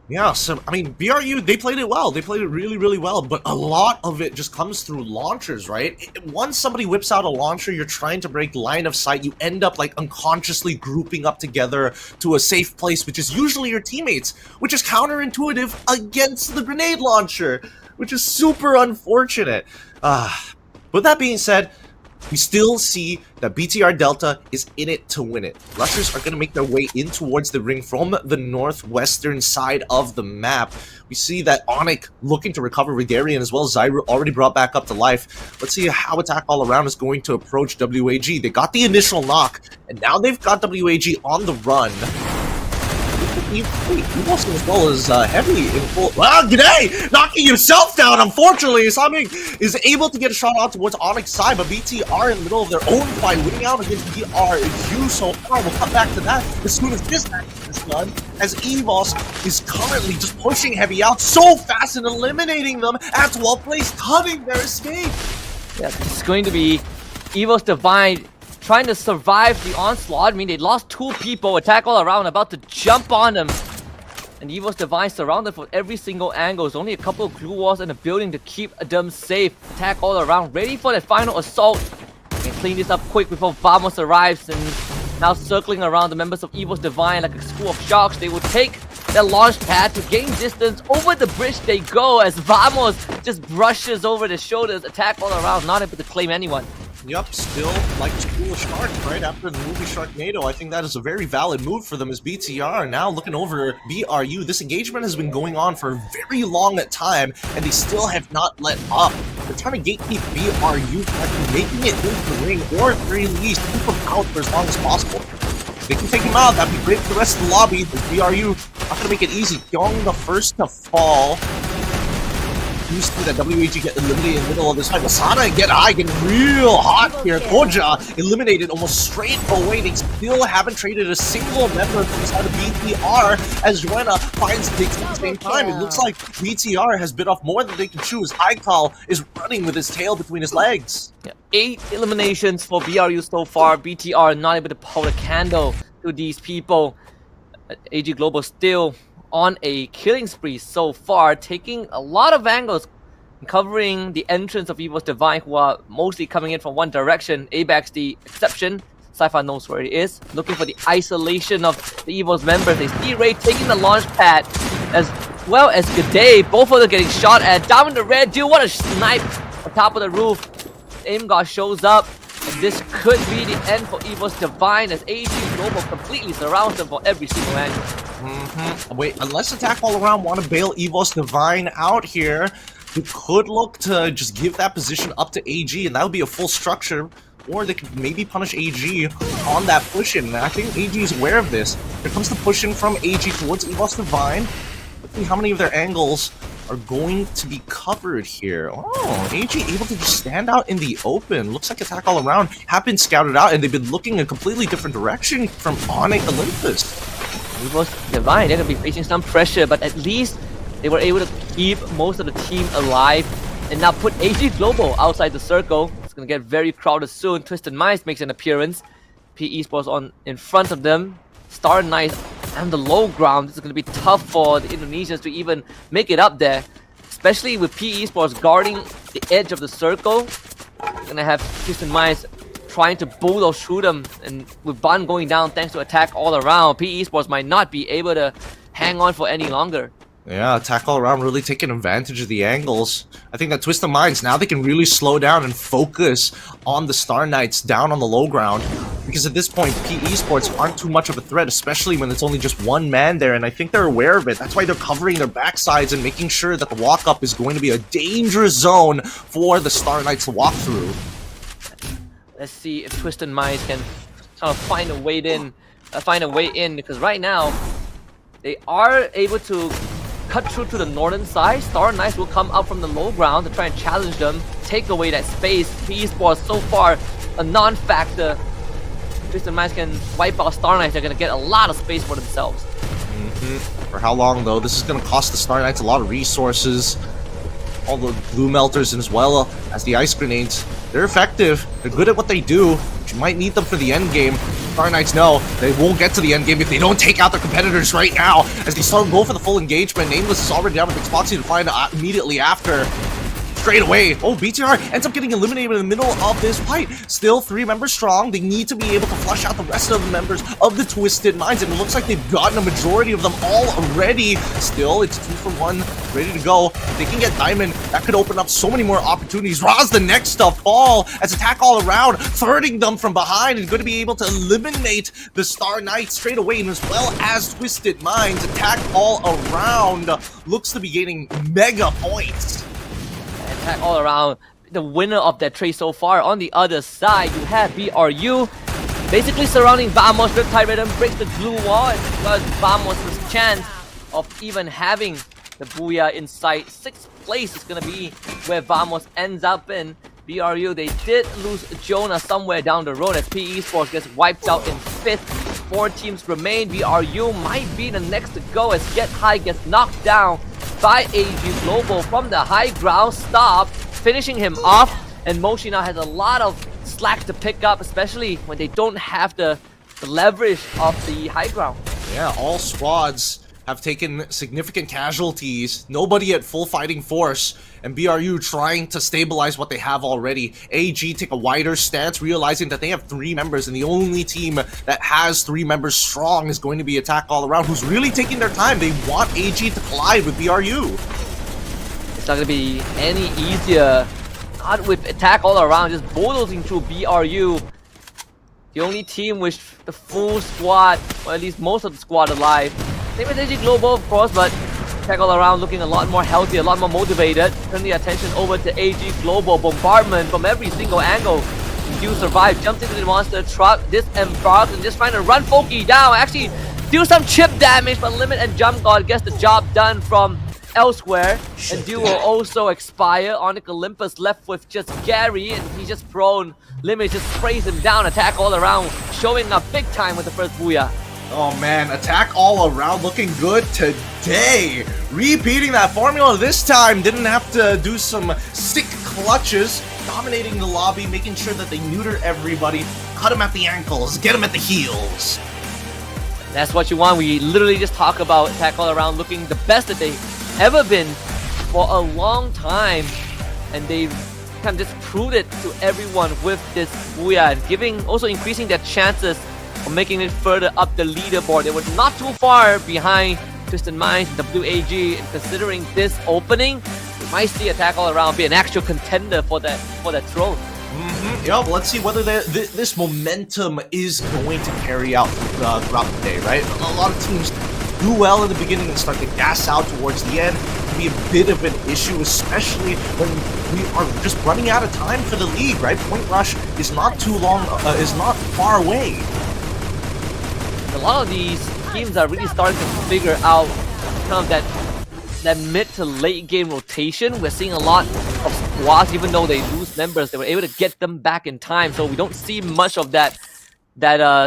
Yeah, so, I mean, BRU, they played it well. They played it really, really well, but a lot of it just comes through launchers, right? Once somebody whips out a launcher, you're trying to break line of sight, you end up, like, unconsciously grouping up together to a safe place, which is usually your teammates, which is counterintuitive against the grenade launcher, which is super unfortunate. With that being said, we still see that BTR Delta is in it to win it. Lushers are going to make their way in towards the ring from the northwestern side of the map. We see that Onyx looking to recover Rigarian as well as Zyru already brought back up to life. Let's see how Attack All Around is going to approach WAG. They got the initial knock, and now they've got WAG on the run. Wilson as well as Heavy in full. Wow, g'day! Knocking himself down, unfortunately. Saming is able to get a shot out towards Onyx's side, but BTR in the middle of their own fight, winning out against BRU so far. We'll come back to that as soon as this action is done, as EVOS is currently just pushing Heavy out so fast and eliminating them at 12th place, cutting their escape. Yeah, this is going to be EVOS Divine trying to survive the onslaught. I mean, they lost 2 people, Attack All Around, about to jump on them. And EVOS Divine surrounded from every single angle. There's only a couple of glue walls in the building to keep them safe. Attack All Around, ready for that final assault. They can clean this up quick before Vamos arrives, and now circling around the members of EVOS Divine like a school of sharks. They will take their launch pad to gain distance. Over the bridge they go as Vamos just brushes over the shoulders. Attack All Around, not able to claim anyone. Yup, still like School of Sharks, right? After the movie Sharknado, I think that is a very valid move for them as BTR. Now looking over BRU, this engagement has been going on for a very long time, and they still have not let up. They're trying to gatekeep BRU from making it into the ring, or at the very least, keep them out for as long as possible. If they can take him out, that'd be great for the rest of the lobby. The BRU not gonna make it easy. Kyung the first to fall. You see that WAG get eliminated in the middle of this fight. Masada and Get Eye getting real hot here. Koja eliminated almost straight away. They still haven't traded a single member from the side of BTR as Joanna finds Diggs at the same time. It looks like BTR has bit off more than they can chew as Aikal is running with his tail between his legs. Yeah, 8 eliminations for BRU so far. BTR not able to hold a candle to these people. AG Global still on a killing spree so far, taking a lot of angles, covering the entrance of EVOS Divine, who are mostly coming in from one direction. ABAC's the exception. Sci-Fi knows where he is, looking for the isolation of the EVOS members. They see Ray taking the launch pad, as well as G'day. Both of them getting shot at. Down in the red, dude, what a snipe on top of the roof. Aimgar shows up, and this could be the end for EVOS Divine, as AG Global completely surrounds them for every single angle. Wait, unless Attack All Around want to bail EVOS Divine out here, we could look to just give that position up to AG, and that would be a full structure. Or they could maybe punish AG on that push-in. And I think AG is aware of this. Here comes the push-in from AG towards EVOS Divine. Let's see how many of their angles are going to be covered here. Oh, AG able to just stand out in the open. Looks like Attack All Around have been scouted out, and they've been looking in a completely different direction from Onyx Olympus. EVOS Divine, they're going to be facing some pressure, but at least they were able to keep most of the team alive and now put AG Global outside the circle. It's going to get very crowded soon. Twisted Minds makes an appearance. PE Sports on in front of them. Star Knights on the low ground. This is going to be tough for the Indonesians to even make it up there, especially with PE Sports guarding the edge of the circle. They're going to have Twisted Minds trying to bulldoze through them, and with Ban going down thanks to Attack All Around, PE Sports might not be able to hang on for any longer. Yeah, Attack All Around really taking advantage of the angles. I think that Twist of Minds, now they can really slow down and focus on the Star Knights down on the low ground. Because at this point, PE Sports aren't too much of a threat, especially when it's only just one man there, and I think they're aware of it. That's why they're covering their backsides and making sure that the walk-up is going to be a dangerous zone for the Star Knights to walk through. Let's see if Twisted Minds can trying to find a way in, because right now they are able to cut through to the northern side. Star Knights will come up from the low ground to try and challenge them, take away that space. PE Sports so far a non-factor. Twisted Minds can wipe out Star Knights. They're gonna get a lot of space for themselves. For how long though? This is gonna cost the Star Knights a lot of resources. All the blue melters as well as the ice grenades. They're effective. They're good at what they do. But you might need them for the end game. Star Knights know they won't get to the end game if they don't take out their competitors right now. As they start go for the full engagement, Nameless is already down with Xboxy to find immediately after. Straight away. Oh, BTR ends up getting eliminated in the middle of this fight. Still 3 members strong. They need to be able to flush out the rest of the members of the Twisted Minds, and it looks like they've gotten a majority of them already. Still, it's 2 for 1, ready to go. If they can get Diamond, that could open up so many more opportunities. Ra's the next to fall as attack all around, thirding them from behind, and going to be able to eliminate the Star Knights straight away, and as well as Twisted Minds. Attack all around looks to be gaining mega points. Attack all around, the winner of that trade so far. On the other side, you have BRU basically surrounding Vamos. Riptide Rhythm breaks the blue wall, and because Vamos' chance of even having the Booyah in sight. 6th place is gonna be where Vamos ends up in. BRU, they did lose Jonah somewhere down the road as PE Sports gets wiped out in 5th. 4 teams remain. BRU might be the next to go as Get High gets knocked down by AG Global from the high ground. Stop, finishing him off, and Moshi now has a lot of slack to pick up, especially when they don't have the leverage of the high ground. Yeah, all squads have taken significant casualties. Nobody at full fighting force, and BRU trying to stabilize what they have already. AG take a wider stance, realizing that they have 3 members, and the only team that has 3 members strong is going to be Attack All Around, who's really taking their time. They want AG to collide with BRU. It's not gonna be any easier. Not with Attack All Around, just bulldozing through BRU. The only team with the full squad, or at least most of the squad alive. Same with AG Global, of course, but Attack All Around looking a lot more healthy, a lot more motivated. Turn the attention over to AG Global. Bombardment from every single angle. You survive, jumps into the monster truck, disembarks, and just trying to run Foki down. Actually, do some chip damage, but Limit and Jump God gets the job done from elsewhere. And Duo will also expire. Onyx Olympus left with just Gary, and he's just prone. Limit just sprays him down. Attack All Around showing up big time with the first Booyah. Oh man, Attack All Around looking good today. Repeating that formula this time. Didn't have to do some sick clutches. Dominating the lobby, making sure that they neuter everybody. Cut them at the ankles, get them at the heels. That's what you want. We literally just talk about Attack All Around looking the best that they've ever been for a long time. And they've kind of just proved it to everyone with this Booyah. And also increasing their chances of making it further up the leaderboard. They were not too far behind Twisted Minds, WAG, and considering this opening, we might see Attack All Around be an actual contender for that throne. Yeah, well, let's see whether this momentum is going to carry out throughout the day, right? A lot of teams do well in the beginning and start to gas out towards the end. It can be a bit of an issue, especially when we are just running out of time for the league, right? Point Rush is not too long, is not far away. A lot of these teams are really starting to figure out kind of that mid to late game rotation. We're seeing a lot of squads, even though they lose members, they were able to get them back in time. So we don't see much of that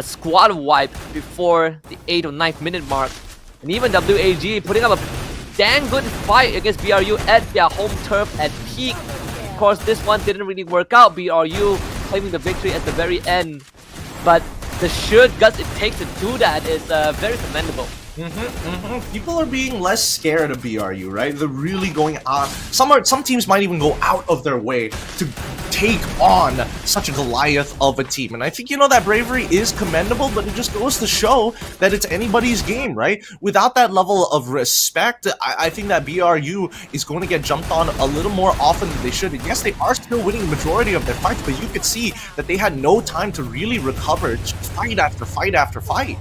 squad wipe before the 8th or 9th minute mark. And even WAG putting up a dang good fight against BRU at their home turf at Peak. Of course, this one didn't really work out. BRU claiming the victory at the very end. But the sheer guts it takes to do that is very commendable. People are being less scared of BRU, right? They're really going on. Some teams might even go out of their way to take on such a Goliath of a team. And I think, that bravery is commendable, but it just goes to show that it's anybody's game, right? Without that level of respect, I think that BRU is going to get jumped on a little more often than they should. And yes, they are still winning the majority of their fights, but you could see that they had no time to really recover, just fight after fight after fight.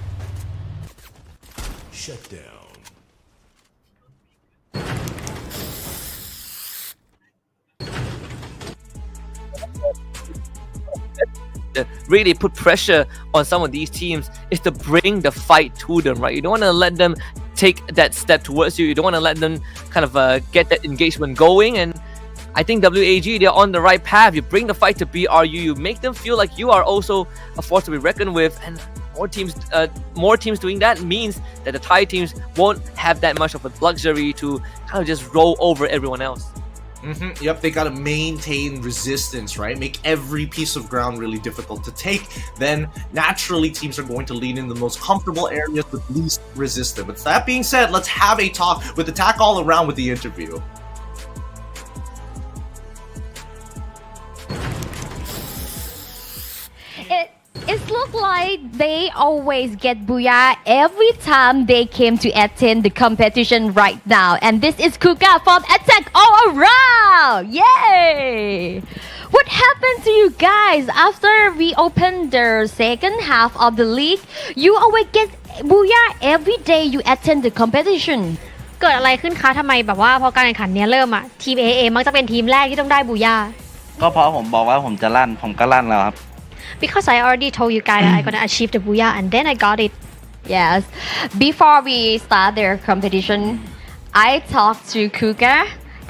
Shut down. to really put pressure on some of these teams is to bring the fight to them, right? You don't want to let them take that step towards you. You don't want to let them kind of get that engagement going. And I think WAG, they're on the right path. You bring the fight to BRU, you make them feel like you are also a force to be reckoned with, and more teams doing that means that the Thai teams won't have that much of a luxury to kind of just roll over everyone else. Yep, they gotta maintain resistance, right? Make every piece of ground really difficult to take. Then naturally teams are going to lean in the most comfortable areas with least resistance. With that being said, let's have a talk with Attack All Around with the interview. It looks like they always get booyah every time they came to attend the competition right now. And this is Kuka from Attack All Around! Yay! What happened to you guys after we opened the second half of the league? You always get booyah every day you attend the competition. เกิดอะไรขึ้นคะทำไมแบบว่าพอการแข่งขันเนี้ยเริ่มอะทีม AA มักจะเป็นทีมแรกที่ต้องได้บูย่า ก็เพราะผมบอกว่าผมจะลั่นผมก็ลั่นแล้วครับ Because I already told you guys that I'm gonna achieve the booyah and then I got it. Yes. Before we start their competition, I talked to Kuka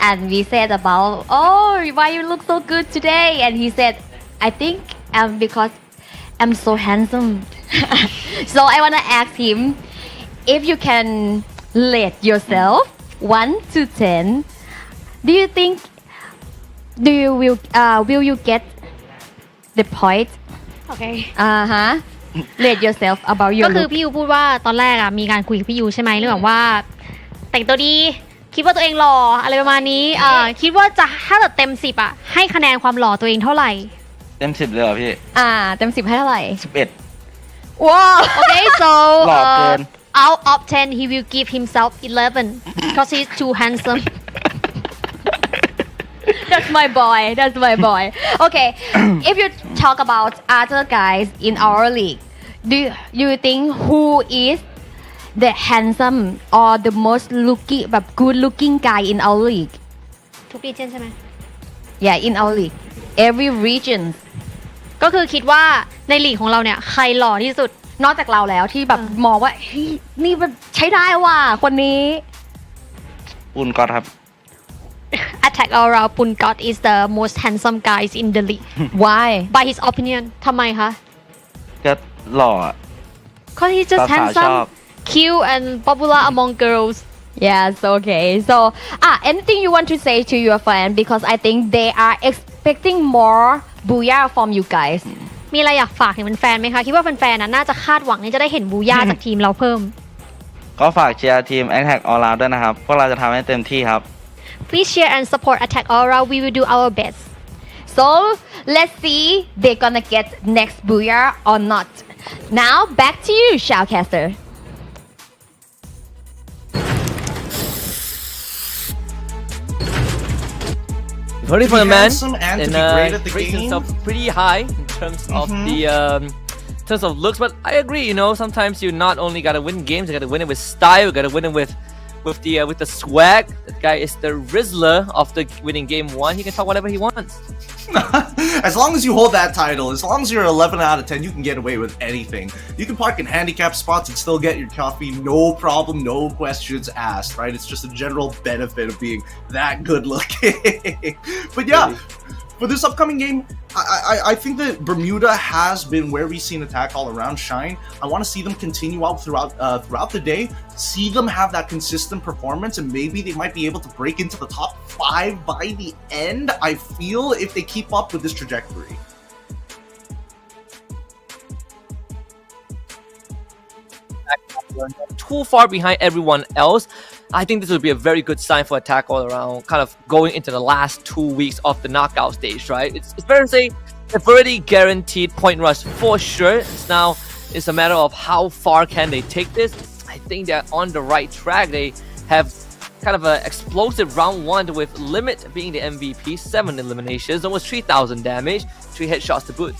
and we said about, oh, why you look so good today? And he said, I think because I'm so handsome. So I want to ask him, if you can rate yourself 1 to 10, do you think will you get the point? Okay. Rate yourself about your ก็คือ look. พี่ยูพูดว่าตอนแรกอะมีการคุยกับพี่ยูใช่ไหมเรื่องแบบว่าแต่งตัวดีคิดว่าตัวเองหล่ออะไรประมาณนี้คิดว่าจะถ้าเกิดเต็ม10อะให้คะแนนความหล่อตัวเองเท่าไหร่ เต็ม10เลยเหรอพี่ เต็ม10ให้เท่าไหร่ 11 Wow. Okay, so หล่อเกิน out of 10 he will give himself 11 because he's too handsome. That's my boy. That's my boy. Okay, if you talk about other guys in our league, do you think who is the handsome or the most good looking guy in our league? ทุก region ใช่ไหม Yeah, in our league, every region. ก็คือคิดว่าในลีกของเราเนี่ยใครหล่อที่สุด นอกจากเราแล้วที่แบบมองว่าเฮ้ยนี่มันใช้ได้ว่ะคนนี้ ปุ่นก่อนครับ Attack All Around Punkat is the most handsome guys in the league. Why? By his opinion ทำไมคะ ก็หล่ออะ Cause he's just สาวๆชอบ handsome, cute and popular among girls. Yes, okay. So, anything you want to say to your fan because I think they are expecting more booyah from you guys. มีอะไรอยากฝากถึงแฟนๆไหมคะคิดว่าแฟนๆน่าจะคาดหวังที่จะได้เห็นบูย่าจากทีมเราเพิ่ม ก็ฝากเชียร์ทีม Attack All Round ด้วยนะครับ พวกเราจะทำให้เต็มที่ครับ Please share and support Attack All Around. We will do our best. So let's see they're gonna get next booyah or not. Now back to you, Shoutcaster. Ready for the man, Handsome and to be great at the rates game. himself pretty high in terms of the terms of looks. But I agree, you know, sometimes you not only gotta win games, you gotta win it with style, you gotta win it with the swag. That guy is the Rizzler of the winning game 1. He can talk whatever he wants. As long as you hold that title, as long as you're 11 out of 10, you can get away with anything. You can park in handicap spots and still get your coffee, no problem, no questions asked, right? It's just a general benefit of being that good looking. But yeah, for this upcoming game, I think that Bermuda has been where we've seen Attack All Around shine. I want to see them continue out throughout the day, see them have that consistent performance, and maybe they might be able to break into the top 5 by the end, I feel, if they keep up with this trajectory. Too far behind everyone else. I think this would be a very good sign for Attack All Around, kind of going into the last 2 weeks of the knockout stage, right? It's fair to say they've already guaranteed point rush for sure. It's a matter of how far can they take this. I think they're on the right track. They have kind of an explosive round 1 with Limit being the MVP, 7 eliminations, almost 3,000 damage, 3 headshots to boot.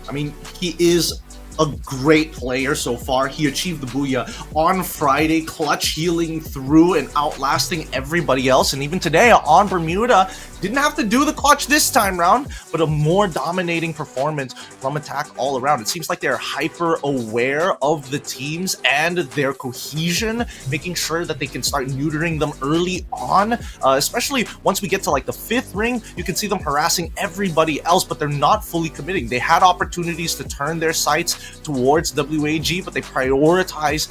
I mean, he is a great player so far. He achieved the booyah on Friday, clutch healing through and outlasting everybody else. And even today on Bermuda, Didn't have to do the clutch this time round, but a more dominating performance from Attack all around. It seems like they're hyper aware of the teams and their cohesion, making sure that they can start neutering them early on, especially once we get to like the 5th ring. You can see them harassing everybody else, but they're not fully committing. They had opportunities to turn their sights towards WAG, but they prioritize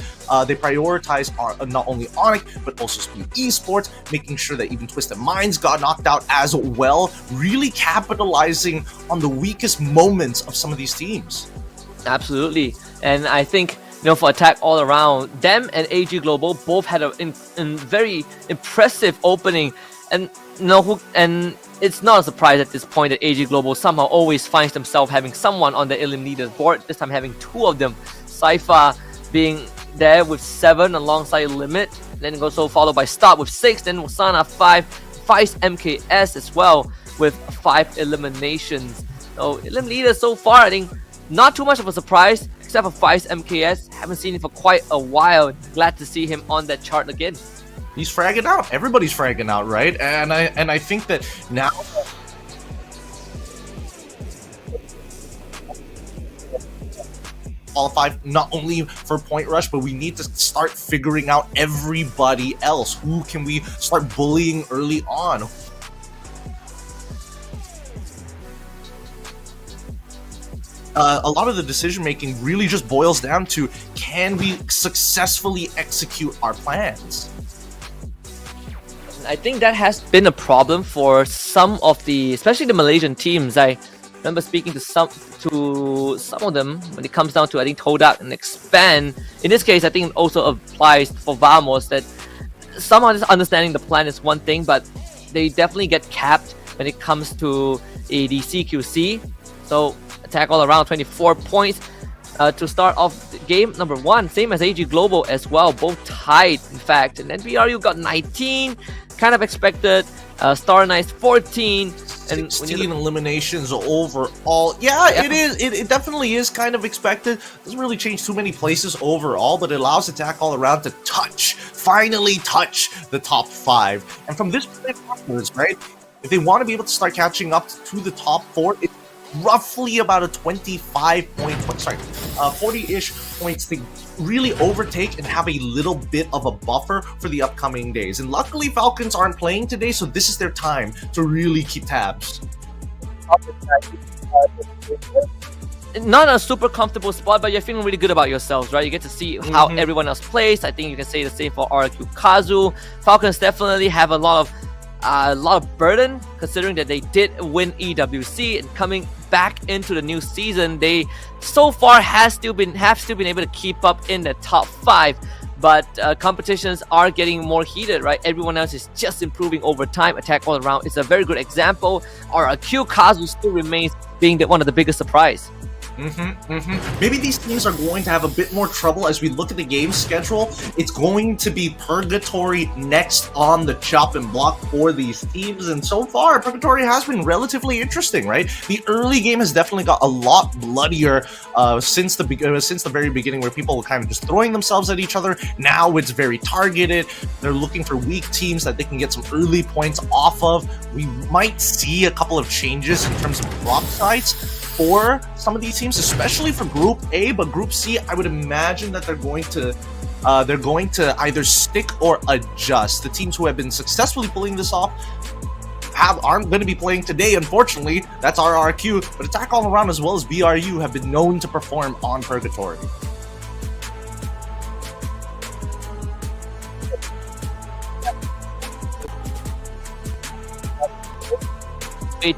not only Onyx but also Speed Esports, making sure that even Twisted Minds got knocked out as well, really capitalizing on the weakest moments of some of these teams. Absolutely. And I think, for Attack all around, them and AG Global both had a very impressive opening. And and it's not a surprise at this point that AG Global somehow always finds themselves having someone on the elim leaderboard, this time having 2 of them. Sypha being there with 7 alongside Limit, then also followed by Start with 6, then Wasana 5, Vice MKS as well with 5 eliminations. So elim leader so far, I think not too much of a surprise, except for Vice MKS. Haven't seen him for quite a while. Glad to see him on that chart again. He's fragging out. Everybody's fragging out, right? And I think that now qualified not only for Point Rush, but we need to start figuring out everybody else. Who can we start bullying early on? A lot of the decision making really just boils down to, can we successfully execute our plans? I think that has been a problem for some of the, especially the Malaysian teams. I remember speaking to some of them when it comes down to, I think, Todak and Expand. In this case, I think it also applies for Vamos, that somehow just understanding the plan is one thing, but they definitely get capped when it comes to the CQC. So Attack all around 24 points to start off game number 1, same as AG Global as well, both tied in fact. And then BRU got 19, kind of expected. Star Knights 14, and 16 eliminations overall. Yeah, it is. It definitely is kind of expected. Doesn't really change too many places overall, but it allows Attack all around to finally touch the top 5. And from this point onwards, right, if they want to be able to start catching up to the top 4, it's roughly about a 40-ish points to really overtake and have a little bit of a buffer for the upcoming days. And luckily Falcons aren't playing today, so this is their time to really keep tabs. Not a super comfortable spot, but you're feeling really good about yourselves, right? You get to see how everyone else plays. I think you can say the same for RQ Kazu. Falcons definitely have a lot of burden, considering that they did win EWC, and coming back into the new season, they so far have still been able to keep up in the top 5. But competitions are getting more heated, right? Everyone else is just improving over time. Attack all around is a very good example. RQ Kazu still remains being one of the biggest surprise. Maybe these teams are going to have a bit more trouble as we look at the game schedule. It's going to be Purgatory next on the chopping block for these teams, and so far Purgatory has been relatively interesting, right? The early game has definitely got a lot bloodier since the very beginning, where people were kind of just throwing themselves at each other. Now it's very targeted. They're looking for weak teams that they can get some early points off of. We might see a couple of changes in terms of drop sites for some of these teams, especially for Group A, but Group C, I would imagine that they're going to either stick or adjust. The teams who have been successfully pulling this off aren't going to be playing today, unfortunately. That's RRQ, but Attack all around as well as BRU have been known to perform on Purgatory.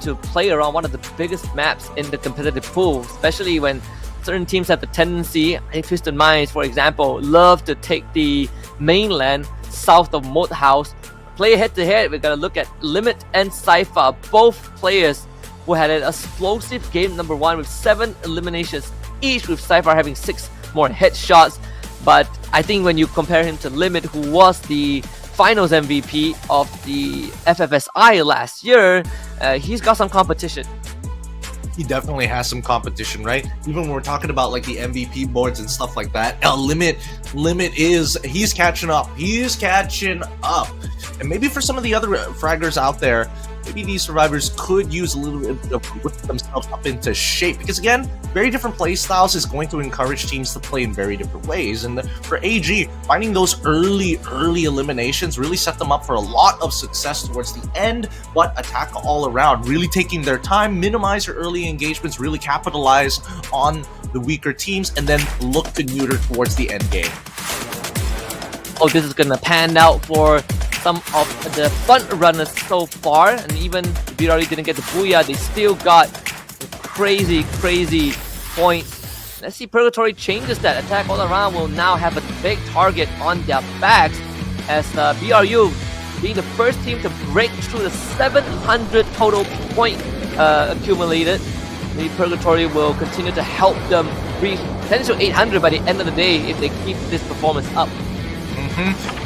To play around one of the biggest maps in the competitive pool, especially when certain teams have the tendency, I think Twisted Minds, for example, love to take the mainland south of Moat House. Play head-to-head, we're going to look at Limit and Sypha, both players who had an explosive game number 1 with 7 eliminations each, with Sypha having 6 more headshots. But I think when you compare him to Limit, who was the finals MVP of the FFSI last year, he's got some competition. He definitely has some competition, right? Even when we're talking about like the MVP boards and stuff like that, he's catching up. He's catching up. And maybe for some of the other fraggers out there, maybe these survivors could use a little bit of whip themselves up into shape. Because again, very different play styles is going to encourage teams to play in very different ways. And for AG, finding those early eliminations really set them up for a lot of success towards the end, but attack all around, really taking their time, minimize their early engagements, really capitalize on the weaker teams, and then look to neuter towards the end game. Oh, this is gonna pan out for some of the front runners so far, and even if BRU didn't get the booyah, they still got crazy points. Let's see, Purgatory changes that. Attack all around will now have a big target on their backs, as BRU being the first team to break through the 700 total point accumulated. The Purgatory will continue to help them reach potential 800 by the end of the day if they keep this performance up.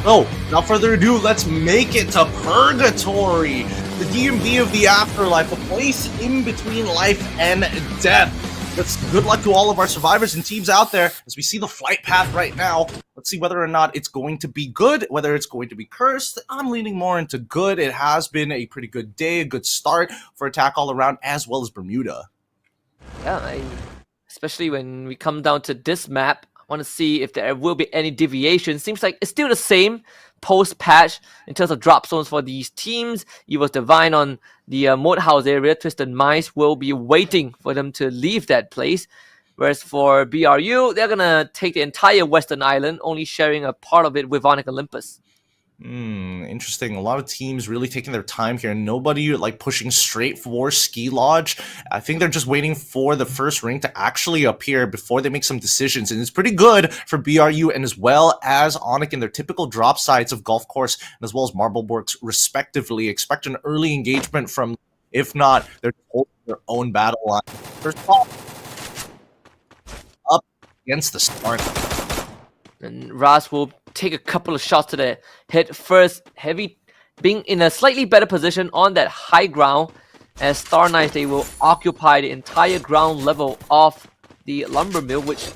So, without further ado, let's make it to Purgatory, the DMV of the afterlife, a place in between life and death. Good luck to all of our survivors and teams out there as we see the flight path right now. Let's see whether or not it's going to be good, whether it's going to be cursed. I'm leaning more into good. It has been a pretty good day, a good start for attack all around, as well as Bermuda. Yeah, especially when we come down to this map, I want to see if there will be any deviation. Seems like it's still the same post-patch in terms of drop zones for these teams. Evil's Divine on the Moat House area. Twisted Mice will be waiting for them to leave that place. Whereas for BRU, they're going to take the entire Western Island, only sharing a part of it with Onyx Olympus. Interesting. A lot of teams really taking their time here. Nobody like pushing straight for Ski Lodge. I think they're just waiting for the first ring to actually appear before they make some decisions. And it's pretty good for BRU and as well as Onyx in their typical drop sites of Golf Course and as well as Marble Works respectively. Expect an early engagement from, if not, they're holding their own battle line. First of all, up against the start. And Raz will take a couple of shots to the head first. Heavy being in a slightly better position on that high ground. As Star Knights, they will occupy the entire ground level of the lumber mill, which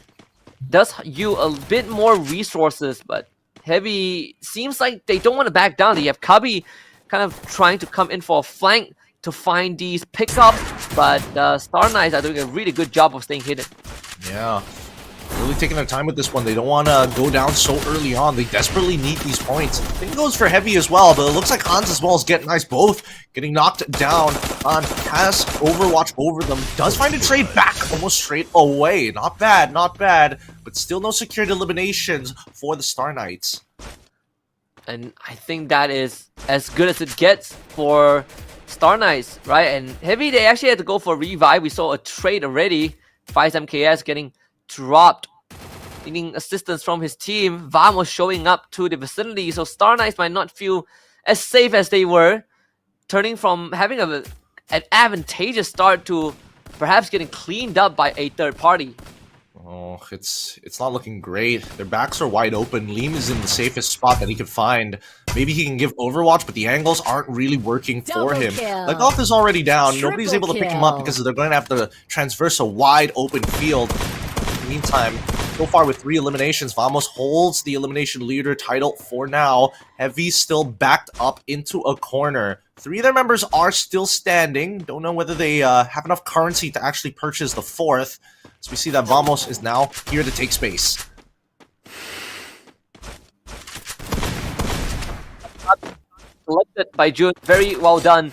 does yield a bit more resources. But Heavy seems like they don't want to back down. They have Kabi kind of trying to come in for a flank to find these pickups. But Star Knights are doing a really good job of staying hidden. Yeah. Really taking their time with this one. They don't want to go down so early on. They desperately need these points. I think it goes for Heavy as well, but it looks like Hans as well as Get Nice both getting knocked down. Has Overwatch over them. Does find a trade back almost straight away. Not bad, but still no secured eliminations for the Star Knights. And I think that is as good as it gets for Star Knights, right? And Heavy, they actually had to go for a revive. We saw a trade already. 5MKS getting dropped, needing assistance from his team. Vamos showing up to the vicinity, so Star Knights might not feel as safe as they were, turning from having an advantageous start to perhaps getting cleaned up by a third party. Oh, it's not looking great. Their backs are wide open. Liam is in the safest spot that he could find. Maybe he can give Overwatch, but the angles aren't really working for him. Legoth is already down. Nobody's able to pick him up because they're going to have to transverse a wide open field. In the meantime, so far with 3 eliminations, Vamos holds the elimination leader title for now. Heavy's still backed up into a corner. 3 of their members are still standing. Don't know whether they have enough currency to actually purchase the 4th. So we see that Vamos is now here to take space. Selected by June, very well done.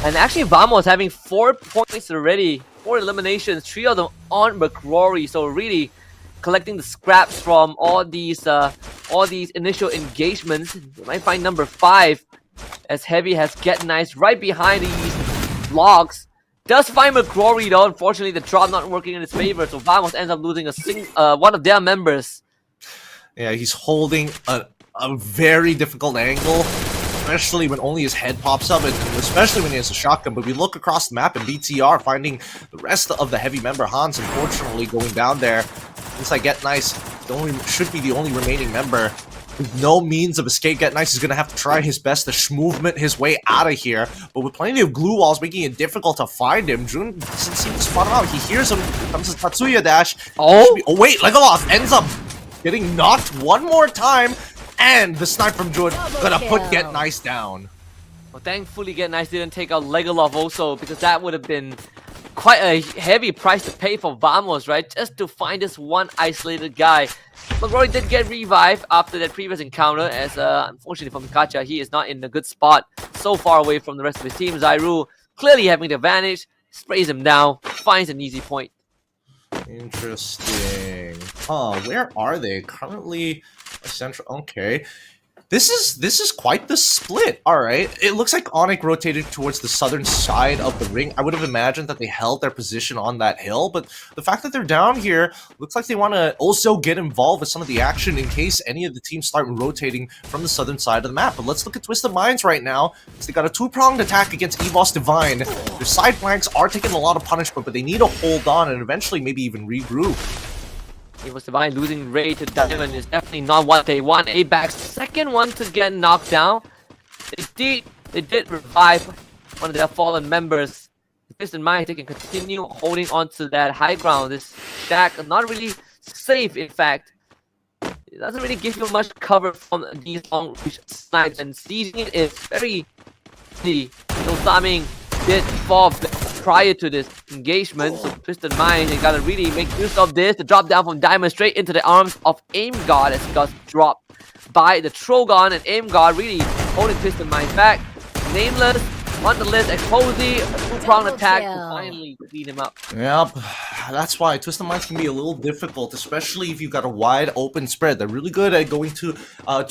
And actually Vamos having 4 points already. 4 eliminations, 3 of them on McRory. So really collecting the scraps from all these initial engagements. You might find number 5 as Heavy has Get Nice right behind these blocks. Does find McRory though. Unfortunately, the drop not working in his favor, so Vamos ends up losing one of their members. Yeah, he's holding a very difficult angle, especially when only his head pops up, and especially when he has a shotgun. But we look across the map in BTR, finding the rest of the Heavy member, Hans, unfortunately going down there. Since I Get Nice should be the only remaining member. With no means of escape, Get Nice is going to have to try his best to schmovement his way out of here. But with plenty of glue walls making it difficult to find him, Jun doesn't seem to spot him out. He hears him, comes his Tatsuya dash. Oh wait, Legolas ends up getting knocked one more time. And the snipe from Jun gonna put Get Nice down. Well, thankfully, Get Nice didn't take out Legolas also, because that would have been quite a heavy price to pay for Vamos, right? Just to find this one isolated guy. But Rory did get revived after that previous encounter, as unfortunately for Mikacha, he is not in a good spot, so far away from the rest of his team. Zairu clearly having the advantage, sprays him down, finds an easy point. Interesting. Where are they? Currently central. Okay. This is quite the split. All right. It looks like Onyx rotated towards the southern side of the ring. I would have imagined that they held their position on that hill, but the fact that they're down here looks like they want to also get involved with some of the action in case any of the teams start rotating from the southern side of the map. But let's look at Twisted Minds right now. They got a two-pronged attack against Evos Divine. Their side flanks are taking a lot of punishment, but they need to hold on and eventually maybe even regroup. Evos Divine losing Ray to Diamond is definitely not what they want. A-Back's second one to get knocked down. They did revive one of their fallen members. Twisted Mind, they can continue holding on to that high ground. This stack not really safe, in fact. It doesn't really give you much cover from these long reach snipes, and seizing it is very easy. So Saming did fall prior to this engagement, so Twisted Mind, they gotta really make use of this to drop down from Diamond straight into the arms of Aim God, as he got dropped by the Trogon, and Aim God really holding Twisted Mind back. Nameless on the list, Exposy, a two-pronged attack to finally clean him up. Yep, that's why Twisted Minds can be a little difficult, especially if you've got a wide open spread. They're really good at going to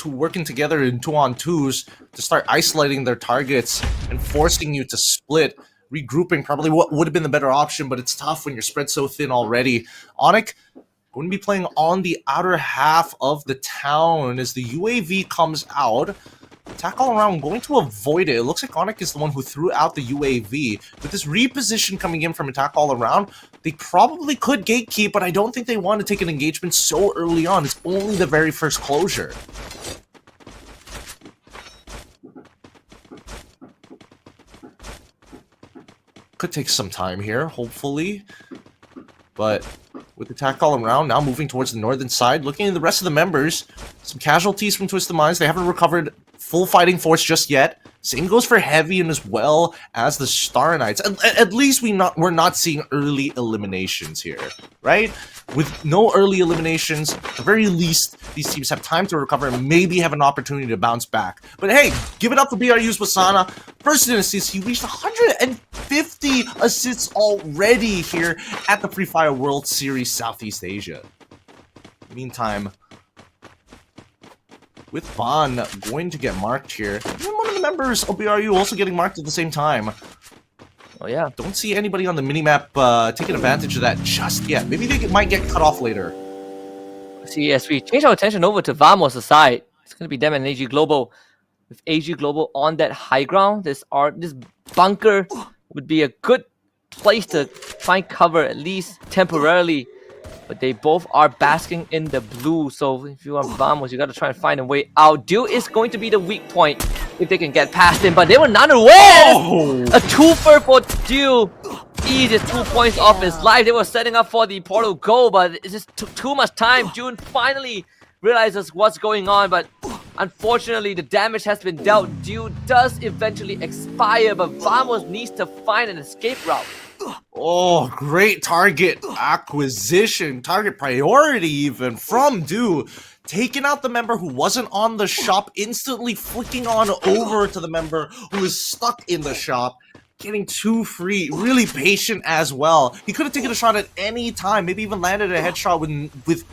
working together in 2-on-2s to start isolating their targets and forcing you to split. Regrouping probably what would have been the better option, but it's tough when you're spread so thin already. Onyx going to be playing on the outer half of the town as the UAV comes out. Attack all around, going to avoid it. It looks like Onyx is the one who threw out the UAV. With this reposition coming in from attack all around, they probably could gatekeep, but I don't think they want to take an engagement so early on. It's only the very first closure. Could take some time here, hopefully. But with attack all around, now moving towards the northern side, looking at the rest of the members, some casualties from Twisted Minds. They haven't recovered full fighting force just yet. Same goes for Heavy and as well as the Star Knights. At least we're not seeing early eliminations here, right? With no early eliminations, at the very least, these teams have time to recover and maybe have an opportunity to bounce back. But hey, give it up for BRU's Wasana. First in assists, he reached 150 assists already here at the Free Fire World Series Southeast Asia. Meantime, with Vaughn going to get marked here, and one of the members of BRU also getting marked at the same time. Oh yeah, don't see anybody on the minimap taking advantage of that just yet. Maybe they might get cut off later. See, as we change our attention over to Vamos' side, it's going to be them and AG Global. With AG Global on that high ground, this bunker would be a good place to find cover, at least temporarily. But they both are basking in the blue, so if you are Vamos, you gotta try and find a way out. Dew is going to be the weak point if they can get past him, but they were not aware! Oh. A twofer for Dew. Easy 2 points off his life. They were setting up for the portal go, but it just took too much time. June finally realizes what's going on, but unfortunately the damage has been dealt. Dew does eventually expire, but Vamos needs to find an escape route. Oh, great target acquisition, target priority even from Dew. Taking out the member who wasn't on the shop, instantly flicking on over to the member who is stuck in the shop. Getting 2 free, really patient as well. He could have taken a shot at any time, maybe even landed a headshot with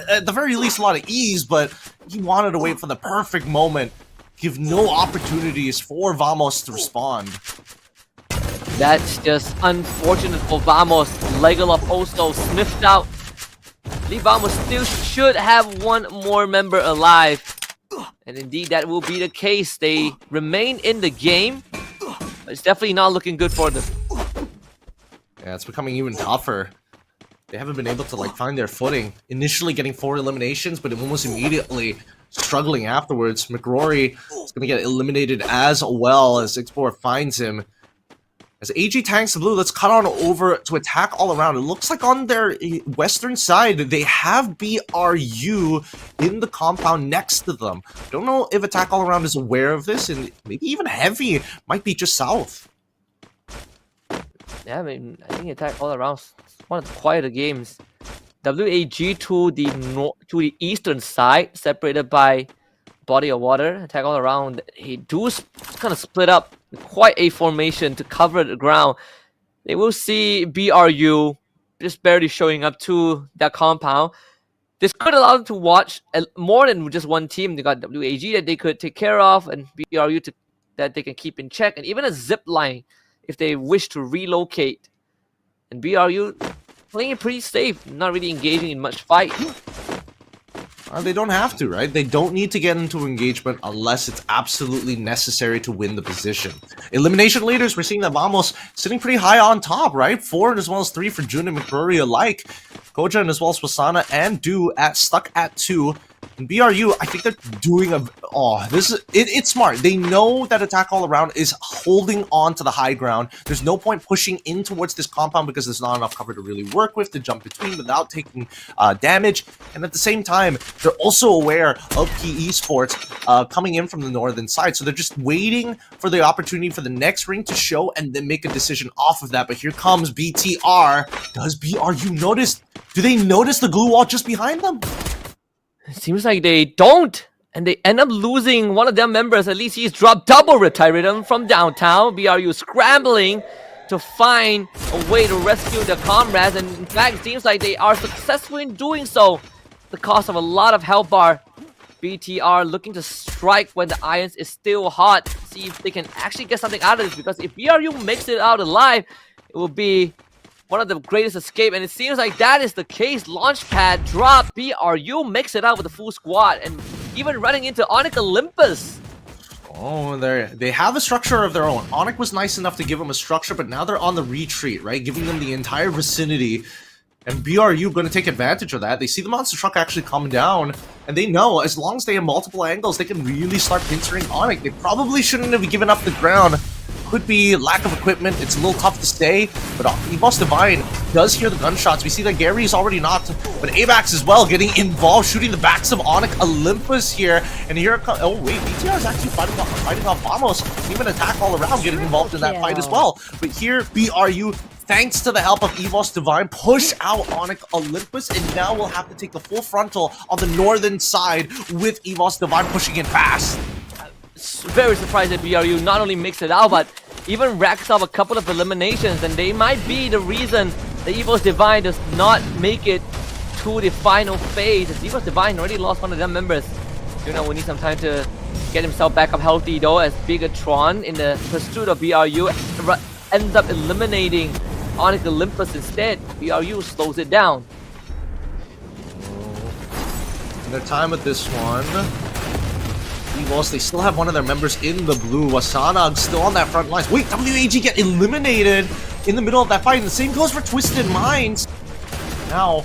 at the very least a lot of ease, but he wanted to wait for the perfect moment. Give no opportunities for Vamos to respond. That's just unfortunate for Vamos. Legolas also sniffed out. I believe Vamos still should have one more member alive. And indeed, that will be the case. They remain in the game. But it's definitely not looking good for them. Yeah, it's becoming even tougher. They haven't been able to find their footing. Initially getting 4 eliminations, but almost immediately struggling afterwards. McRory is going to get eliminated as well as Explorer finds him. As AG tanks the blue, let's cut on over to attack all around. It looks like on their western side, they have BRU in the compound next to them. Don't know if attack all around is aware of this, and maybe even Heavy might be just south. Yeah, I mean, I think attack all around. It's one of the quieter games. WAG to the eastern side, separated by body of water. Attack all around. He do kind of split up quite a formation to cover the ground. They will see BRU just barely showing up to that compound. This could allow them to watch more than just one team. They got WAG that they could take care of, and BRU that they can keep in check, and even a zip line if they wish to relocate. And BRU playing it pretty safe, not really engaging in much fight. They don't have to, right? They don't need to get into engagement unless it's absolutely necessary to win the position. Elimination leaders, we're seeing that Vamos sitting pretty high on top, right? 4 as well as 3 for Jun and McCrory alike. Kojan as well as Wasana and Do stuck at 2. And BRU, I think they're doing it's smart. They know that attack all around is holding on to the high ground. There's no point pushing in towards this compound because there's not enough cover to really work with to jump between without taking damage. And at the same time, they're also aware of PE Sports coming in from the northern side. So they're just waiting for the opportunity for the next ring to show and then make a decision off of that. But here comes BTR. Does BRU notice? Do they notice the glue wall just behind them? It seems like they don't, and they end up losing one of their members. At least he's dropped double Riptide Rhythm from downtown. BRU scrambling to find a way to rescue their comrades, and in fact, it seems like they are successful in doing so. The cost of a lot of health bar. BTR looking to strike when the irons is still hot. See if they can actually get something out of this, because if BRU makes it out alive, it will be one of the greatest escape, and it seems like that is the case. Launchpad drop, BRU makes it out with a full squad, and even running into Onyx Olympus. Oh, they have a structure of their own. Onyx was nice enough to give them a structure, but now they're on the retreat, right? Giving them the entire vicinity, and BRU going to take advantage of that. They see the monster truck actually come down, and they know as long as they have multiple angles, they can really start pincering Onyx. They probably shouldn't have given up the ground. Could be lack of equipment. It's a little tough to stay, but EVOS Divine does hear the gunshots. We see that Gary is already knocked, but AVAX as well getting involved, shooting the backs of Onyx Olympus here. And here it comes. Oh wait, BTR is actually fighting off Vamos. Even attack all around, getting involved in that fight as well. But here, BRU, thanks to the help of EVOS Divine, push out Onyx Olympus, and now we'll have to take the full frontal on the northern side with EVOS Divine pushing in fast. Very surprised that BRU not only makes it out, but even racks up a couple of eliminations, and they might be the reason the EVOS Divine does not make it to the final phase. As EVOS Divine already lost one of their members. You know, we need some time to get himself back up healthy though, as Bigatron in the pursuit of BRU ends up eliminating Onyx Olympus instead. BRU slows it down. Their time with this one. EVOS, they still have one of their members in the blue. Wasanag still on that front line. Wait, WAG get eliminated in the middle of that fight. And the same goes for Twisted Minds. Now,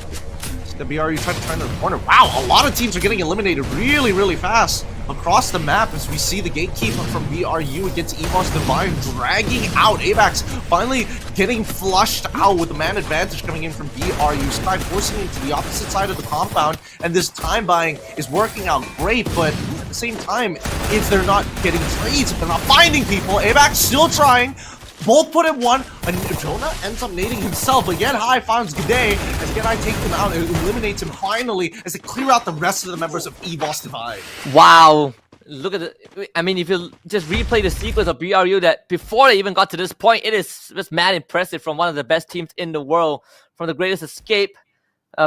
the BRU trying to turn the corner. Wow, a lot of teams are getting eliminated really, really fast across the map as we see the gatekeeper from BRU against EVOS Divine dragging out. AVAX finally getting flushed out with the man advantage coming in from BRU. Sky forcing him to the opposite side of the compound, and this time buying is working out great, but at the same time, if they're not getting trades, if they're not finding people, AVAX still trying. Both put in one, and Jonah ends up nading himself, but Get High finds G'day as Get High takes him out and eliminates him finally as they clear out the rest of the members of EVOS Divine. Wow. Look at it. I mean, if you just replay the sequence of BRU that before they even got to this point, it is just mad impressive from one of the best teams in the world. From the greatest escape,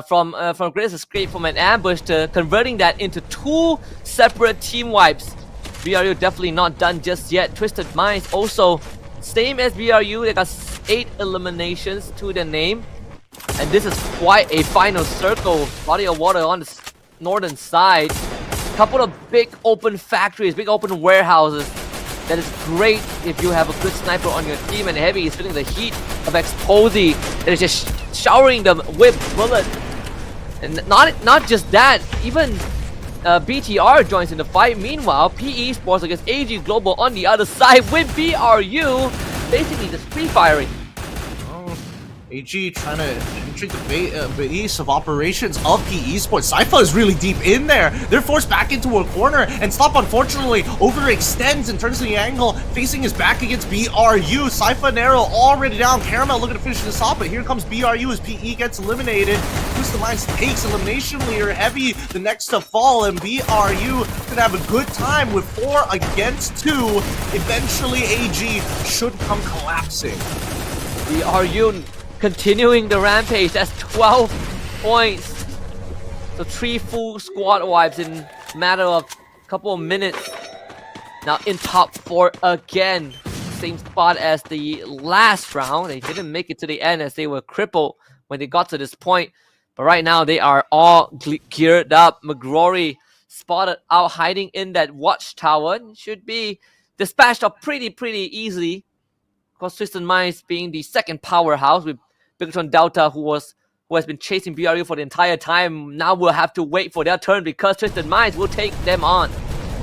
from an ambush to converting that into 2 separate team wipes. BRU definitely not done just yet. Twisted Minds also, same as BRU, they got 8 eliminations to their name. And this is quite a final circle. Body of water on the northern side. Couple of big open factories, big open warehouses. That is great if you have a good sniper on your team, and Heavy is feeling the heat of Exposy that is just showering them with bullets. And not just that, even BTR joins in the fight. Meanwhile, PE Sports against AG Global on the other side with BRU basically just free firing. AG trying to penetrate the base of operations of PE Sports. Sypha is really deep in there. They're forced back into a corner, and Stop unfortunately overextends and turns the angle, facing his back against BRU. Sypha Nero already down. Caramel looking to finish this off, but here comes BRU as PE gets eliminated. Twisted Minds takes elimination leader. Heavy the next to fall, and BRU gonna have a good time with 4 against 2. Eventually, AG should come collapsing. BRU continuing the rampage. That's 12 points. So 3 full squad wipes in a matter of a couple of minutes. Now in top 4 again. Same spot as the last round. They didn't make it to the end as they were crippled when they got to this point. But right now they are all geared up. McGrory spotted out hiding in that watchtower. Should be dispatched up pretty easily. Of course, Twisted Minds being the second powerhouse with Bigtron Delta, who has been chasing BRU for the entire time, now will have to wait for their turn because Twisted Minds will take them on.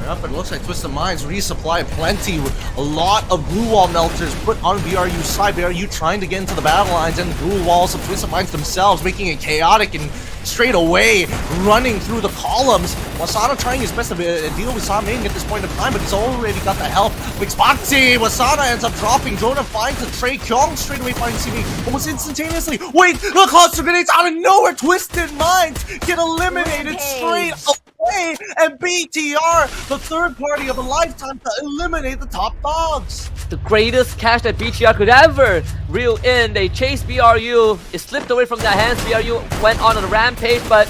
Yep, it looks like Twisted Minds resupply plenty with a lot of blue wall melters put on BRU's side. BRU trying to get into the battle lines and the blue walls of Twisted Minds themselves, making it chaotic and straight away running through the columns. Wasana trying his best to deal with Saming at this point in time, but he's already got the help. Mixboxy, Wasana ends up dropping. Jonah finds a Trey Kyung straight away finds CB almost instantaneously. Wait, the cluster grenades out of nowhere. Twisted Minds get eliminated straight away, and BTR, the third party of a lifetime, to eliminate the top dogs. The greatest cash that BTR could ever reel in. They chased BRU. It slipped away from their hands. BRU went on a rampage, but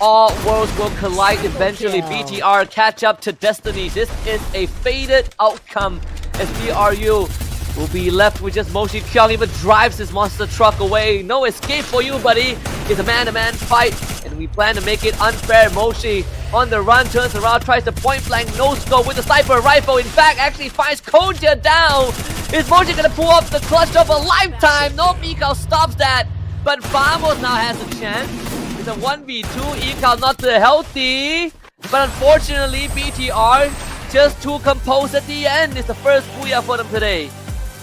all worlds will collide eventually. BTR catch up to Destiny. This is a fated outcome as BRU will be left with just Moshi. Kyung even drives his monster truck away. No escape for you, buddy. It's a man-to-man fight, and we plan to make it unfair. Moshi on the run, turns around, tries to point blank, no scope with the sniper rifle. In fact, actually finds Koja down. Is Moshi gonna pull off the clutch of a lifetime? No, Mikal stops that, but Vamos now has a chance. It's a 1v2, Ikal not too healthy, but unfortunately BTR just too composed at the end. It's the first booyah for them today.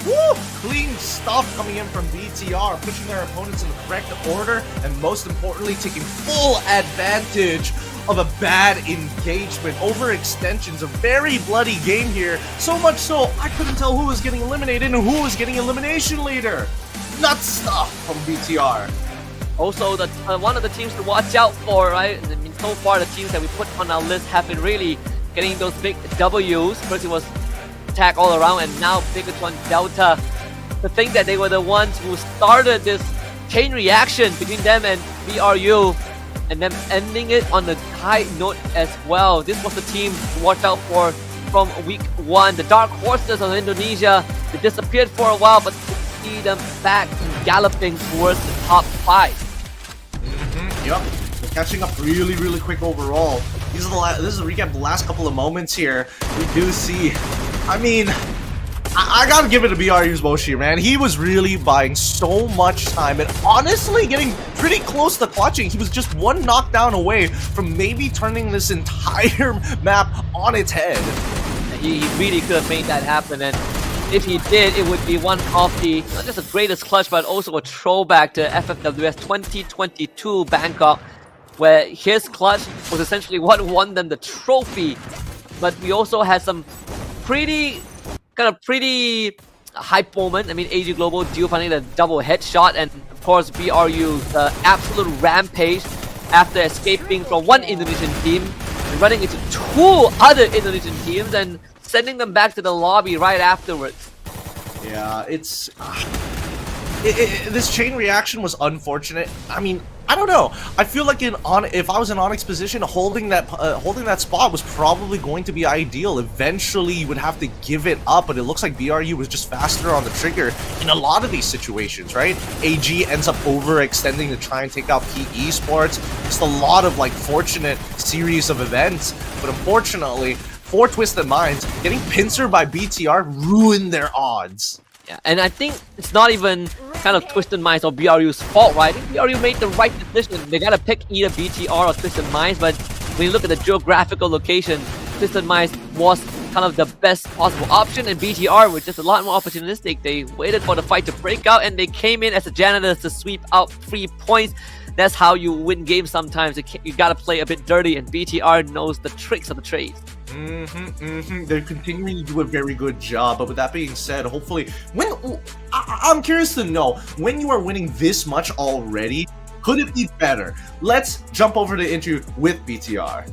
Woo! Clean stuff coming in from BTR, pushing their opponents in the correct order, and most importantly, taking full advantage of a bad engagement. Overextensions, a very bloody game here. So much so, I couldn't tell who was getting eliminated and who was getting elimination leader. Nuts stuff from BTR. Also, one of the teams to watch out for, right? I mean, so far the teams that we put on our list have been really getting those big W's. First it was attack all around, and now Bigotron Delta. To think that they were the ones who started this chain reaction between them and BRU, and them ending it on a high note as well. This was the team to watch out for from week 1. The Dark Horses of Indonesia, they disappeared for a while, but you see them back and galloping towards the top 5. Yep, they're catching up really quick overall. This is a recap of the last couple of moments here. We do see, I mean, I gotta give it to BRU's Moshi, man. He was really buying so much time and honestly getting pretty close to clutching. He was just one knockdown away from maybe turning this entire map on its head. He really could have made that happen, and if he did, it would be one of the, not just the greatest clutch, but also a throwback to FFWS 2022 Bangkok, where his clutch was essentially what won them the trophy. But we also had some pretty hype moment. I mean, AG Global Duo finding the double headshot, and of course BRU, the absolute rampage after escaping from one Indonesian team and running into 2 other Indonesian teams and sending them back to the lobby right afterwards. Yeah, it's this chain reaction was unfortunate. I mean, I don't know. I feel like if I was in Onyx position, holding that spot was probably going to be ideal. Eventually, you would have to give it up, but it looks like BRU was just faster on the trigger in a lot of these situations, right? AG ends up overextending to try and take out PE Sports. Just a lot of like fortunate series of events, but unfortunately, for Twisted Minds, getting pincered by BTR ruined their odds. Yeah, and I think it's not even kind of Twisted Minds or BRU's fault, right? I think BRU made the right decision. They gotta pick either BTR or Twisted Minds, but when you look at the geographical location, Twisted Minds was kind of the best possible option, and BTR were just a lot more opportunistic. They waited for the fight to break out, and they came in as the janitors to sweep out 3 points. That's how you win games sometimes. You gotta play a bit dirty, and BTR knows the tricks of the trade. They're continuing to do a very good job. But with that being said, hopefully, I'm curious to know, when you are winning this much already, could it be better? Let's jump over to the interview with BTR.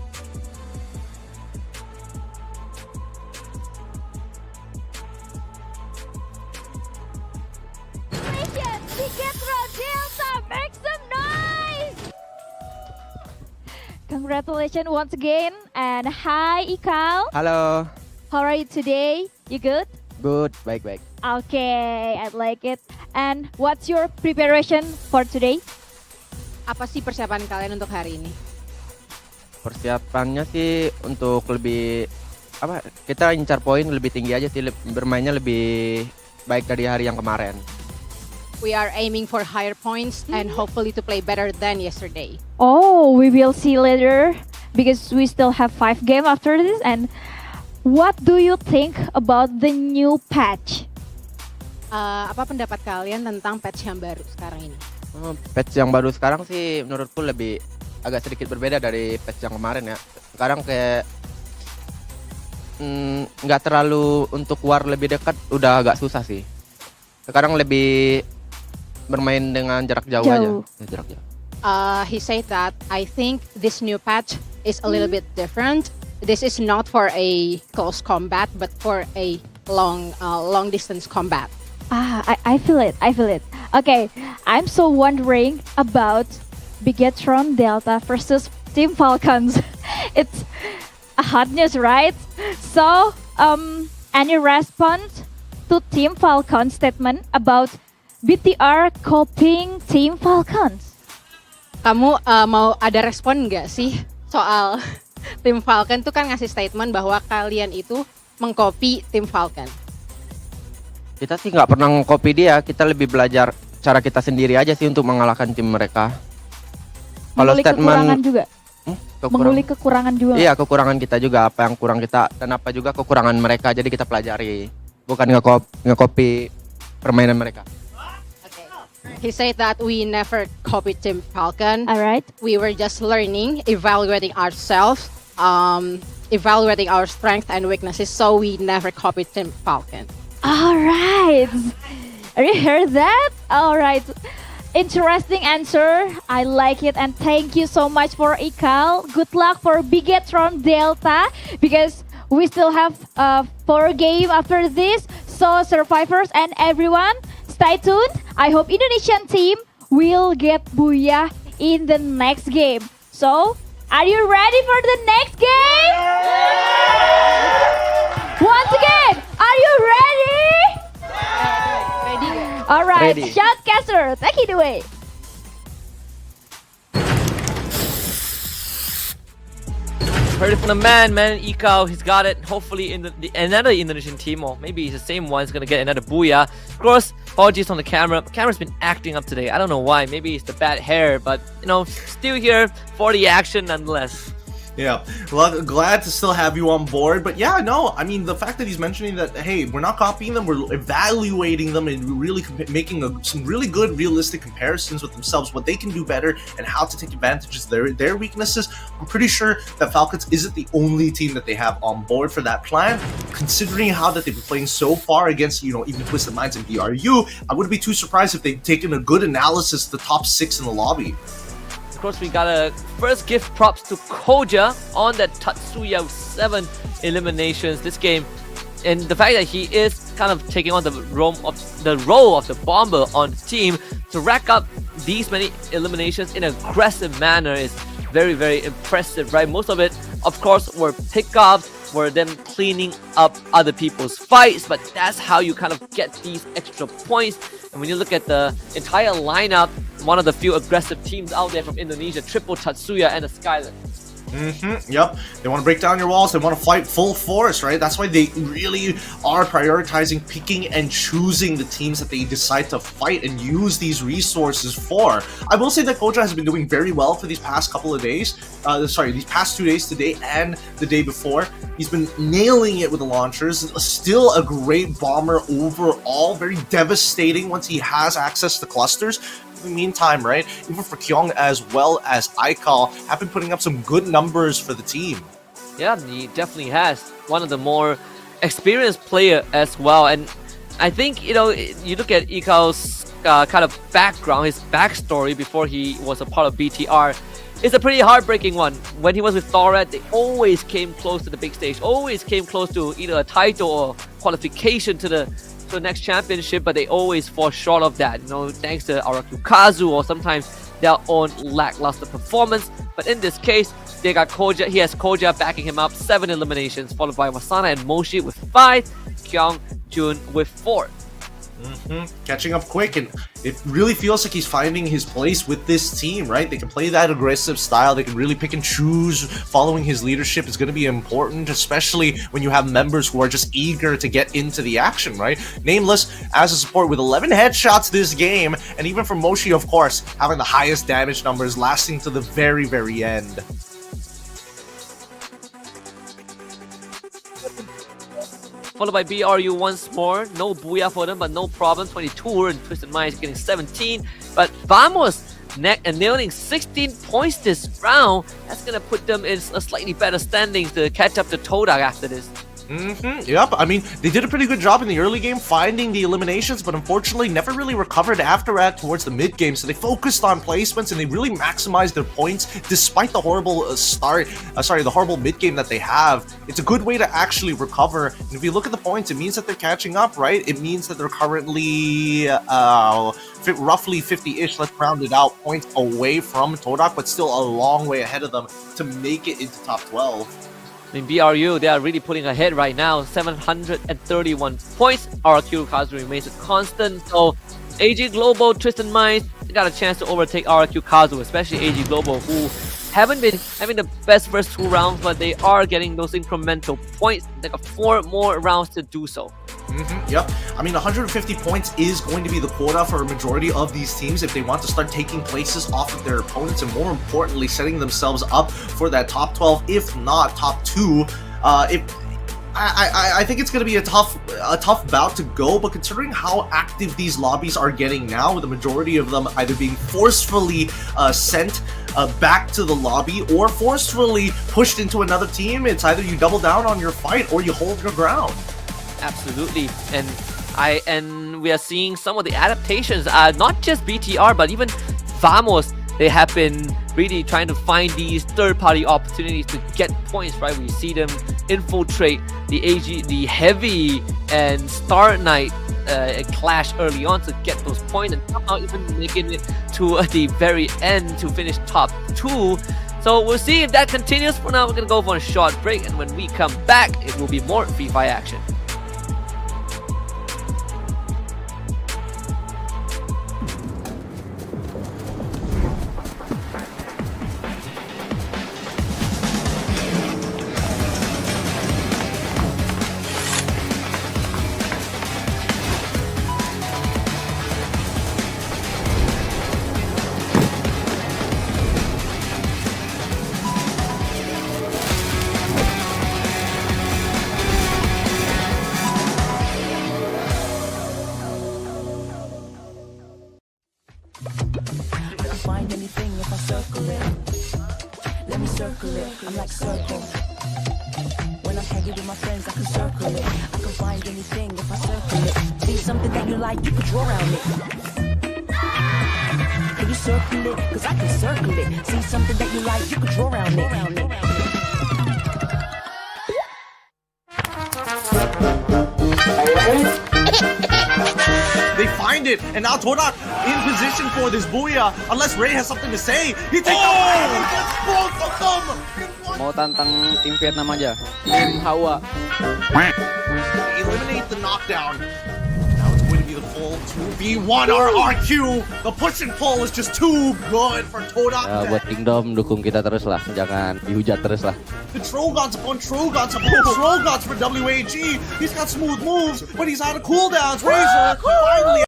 Congratulations once again, and hi Ikal. Halo, How are you today? You good? good, baik-baik. Okay, I like it. And what's your preparation for today? Apa sih persiapan kalian untuk hari ini? Persiapannya sih untuk lebih kita incar poin lebih tinggi aja sih, bermainnya lebih baik dari hari yang kemarin. We are aiming for higher points and hopefully to play better than yesterday. Oh, we will see later because we still have 5 games after this. And what do you think about the new patch? Apa pendapat kalian tentang patch yang baru sekarang ini? Patch yang baru sekarang sih menurutku lebih agak sedikit berbeda dari patch yang kemarin ya. Sekarang kayak nggak terlalu untuk war lebih dekat, udah agak susah sih. Sekarang lebih bermain dengan jarak jauh aja. Jarak jauh. He said that I think this new patch is a little bit different. This is not for a close combat, but for a long distance combat. I feel it. Okay, I'm so wondering about Bigetron Delta versus Team Falcons. It's a hot news, right? So, any response to Team Falcons statement about BTR copying Team Falcons? Kamu mau ada respon nggak sih soal Tim Falcon tuh kan ngasih statement bahwa kalian itu mengcopy Tim Falcon? Kita sih nggak pernah copy dia, kita lebih belajar cara kita sendiri aja sih untuk mengalahkan tim mereka. Kalau kekurangan juga. Mengulik kekurangan juga. Iya, kekurangan kita juga, apa yang kurang kita dan apa juga kekurangan mereka, jadi kita pelajari, bukan nge-copy permainan mereka. He said that we never copied Team Falcon. Alright. We were just learning, evaluating ourselves, evaluating our strengths and weaknesses, so we never copied Team Falcon. Alright. Are you heard that? Alright. Interesting answer. I like it, and thank you so much for Ikal. Good luck for Bigetron Delta because we still have 4 games after this. So survivors and everyone, stay tuned. I hope Indonesian team will get booyah in the next game. So, are you ready for the next game? Once again, are you ready? Ready. Alright, Ready. Shoutcaster, take it away. Heard it from the man Ikao, he's got it. Hopefully another Indonesian team, or maybe it's the same one, is gonna get another booyah. Of course, apologies on the camera. The camera's been acting up today. I don't know why. Maybe it's the bad hair, but you know, still here for the action nonetheless. Yeah, well, glad to still have you on board. But yeah, no, I mean, the fact that he's mentioning that, hey, we're not copying them, we're evaluating them and really making some really good, realistic comparisons with themselves, what they can do better and how to take advantages of their weaknesses. I'm pretty sure that Falcons isn't the only team that they have on board for that plan. Considering how that they've been playing so far against, you know, even Twisted Minds and BRU, I wouldn't be too surprised if they've taken a good analysis to the top 6 in the lobby. Of course, we gotta first give props to Koja on that Tatsuya 7 eliminations this game, and the fact that he is kind of taking on the role of the bomber on the team to rack up these many eliminations in an aggressive manner is very, very impressive, right? Most of it, of course, were pickups, were them cleaning up other people's fights, but that's how you kind of get these extra points. And when you look at the entire lineup, one of the few aggressive teams out there from Indonesia, triple Tatsuya and a Skyland. Yep. They want to break down your walls. They want to fight full force, right? That's why they really are prioritizing picking and choosing the teams that they decide to fight and use these resources for. I will say that Koja has been doing very well for these past couple of days. These past 2 days, today and the day before. He's been nailing it with the launchers. Still a great bomber overall. Very devastating once he has access to clusters. In the meantime, right, even for Kyung as well as Aikal have been putting up some good numbers for the team. Yeah, he definitely has. One of the more experienced player as well. And I think, you look at Ikal's kind of background, his backstory before he was a part of BTR. It's a pretty heartbreaking one. When he was with Thorat, they always came close to the big stage, always came close to either a title or qualification to the next championship, but they always fall short of that, thanks to Arakukazu or sometimes their own lackluster performance. But in this case, they got Koja. He has Koja backing him up, 7 eliminations, followed by Wasana and Moshi with 5, Kyung Jun with 4. Catching up quick, and it really feels like he's finding his place with this team, right? They can play that aggressive style. They can really pick and choose. Following his leadership is going to be important, especially when you have members who are just eager to get into the action, right? Nameless as a support with 11 headshots this game, and even for Moshi, of course, having the highest damage numbers lasting to the very, very end. Followed by BRU once more. No Booyah for them, but no problem. 22, and Twisted Minds getting 17. But Vamos nailing 16 points this round. That's going to put them in a slightly better standing to catch up to Todak after this. Yep, I mean, they did a pretty good job in the early game finding the eliminations, but unfortunately never really recovered after that towards the mid game. So they focused on placements and they really maximized their points despite the horrible the horrible mid game that they have. It's a good way to actually recover. And if you look at the points, it means that they're catching up, right? It means that they're currently roughly 50-ish, let's round it out, points away from Todak, but still a long way ahead of them to make it into top 12. In BRU, they are really putting ahead right now, 731 points. Arakukazu remains a constant. So AG Global, Tristan Minds got a chance to overtake Arakukazu, especially AG Global, who haven't been having the best first 2 rounds, but they are getting those incremental points. They got 4 more rounds to do so. Yep. I mean, 150 points is going to be the quota for a majority of these teams if they want to start taking places off of their opponents and, more importantly, setting themselves up for that top 12, if not top 2. I think it's going to be a tough bout to go, but considering how active these lobbies are getting now, with the majority of them either being forcefully sent back to the lobby or forcefully pushed into another team, it's either you double down on your fight or you hold your ground. Absolutely, and we are seeing some of the adaptations, not just BTR, but even Vamos. They have been really trying to find these third-party opportunities to get points, right? We see them infiltrate the Heavy and Star Knight clash early on to get those points, and somehow even making it to the very end to finish top 2. So we'll see if that continues. For now, we're going to go for a short break, and when we come back, it will be more Free Fire action. Find anything if I circle it. Let me circle it. I'm like circle. When I'm hanging with my friends, I can circle it. I can find anything if I circle it. See something that you like, you can draw around it. Can you circle it? Cause I can circle it. See something that you like, you can draw around it. They find it, and now Todak in position for this Booyah. Unless Ray has something to say, he takes out both of them. Mau tantang tim Vietnam aja, tim Hawa. Eliminate the knockdown. Now it's going to be be the full 2v1 RRQ. The push and pull is just too good for Todak. Buat Kingdom dukung kita terus lah, jangan dihujat terus lah. The Trogons upon Trogons upon Trogons for WAG. He's got smooth moves, but he's out of cooldowns. Razor finally.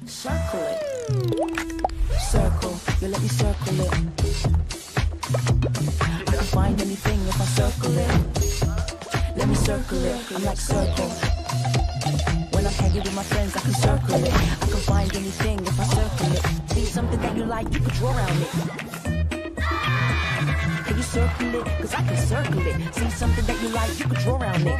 Circle it. Circle, you let me circle it. I can find anything if I circle it. Let me circle it. I'm like circle. When I'm hanging with my friends, I can circle it. I can find anything if I circle it. See something that you like, you can draw around it. Can you circle it? Cause I can circle it. See something that you like, you can draw around it.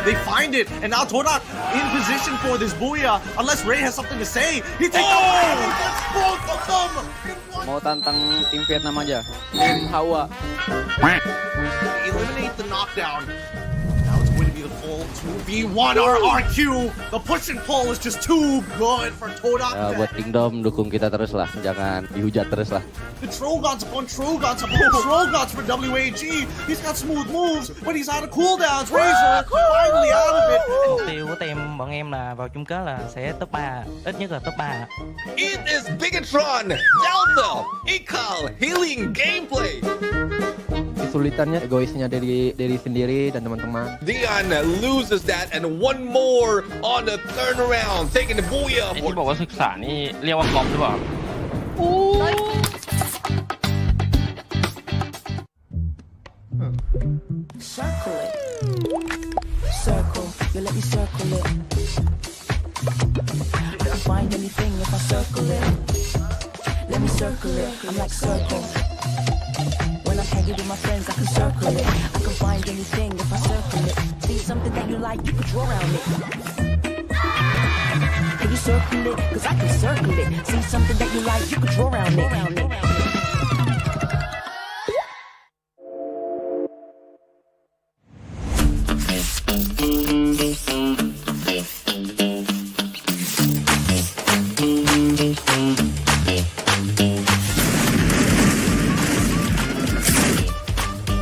They find it, and now Todak in position for this booyah. Unless Ray has something to say, he takes out both of them. Mau tantang tim Vietnam aja. Tim Hawa. Eliminate the knockdown. Now it's going to be the full 2v1 RRQ. The push and pull is just too good for Todak. Buat Kingdom dukung kita terus lah, jangan dihujat terus lah. The Trogons upon Trogons upon Trogons for WAG. He's got smooth moves, but he's out of cooldowns. Razor finally out of it. Mục tiêu của team bọn em là vào chung kết là sẽ top 3, ít nhất là top 3. It is Bigatron, Delta, Ikal, Healing Gameplay. Kesulitannya egoisnya dari sendiri dan teman-teman. Dion loses that and one more on the turnaround, taking the booyah. ที่บอกว่าศึกษานี่เรียกว่าฟลอปหรือเปล่า Circle it. Circle, you let me circle it. I can find anything if I circle it. Let me circle it. I'm like circle. When I'm hanging with my friends, I can circle it. I can find anything if I circle it. See something that you like, you can draw around it. Can you circle it? Cause I can circle it. See something that you like, you can draw around it.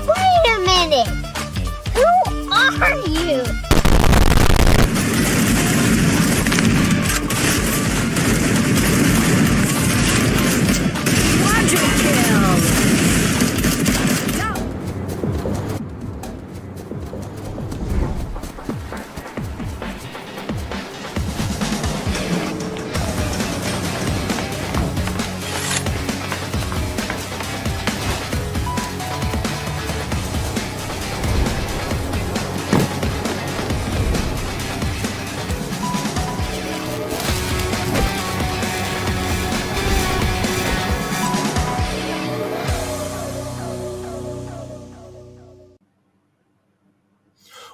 Wait a minute! Who are you?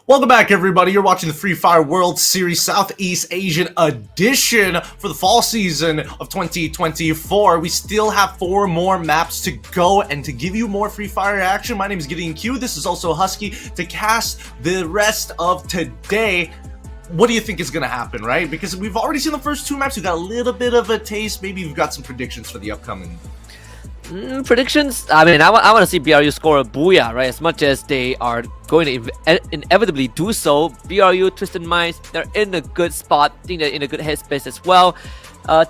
Welcome back, everybody. You're watching the Free Fire World Series Southeast Asian Edition for the fall season of 2024. We still have 4 more maps to go, and to give you more Free Fire action, my name is Gideon Q. This is also Husky to cast the rest of today. What do you think is going to happen, right? Because we've already seen the first 2 maps. We've got a little bit of a taste. Maybe you've got some predictions for the upcoming. Predictions? I mean, I want to see BRU score a booyah, right? As much as they are going to inevitably do so. BRU, Twisted Minds, they're in a good spot. I think they're in a good headspace as well.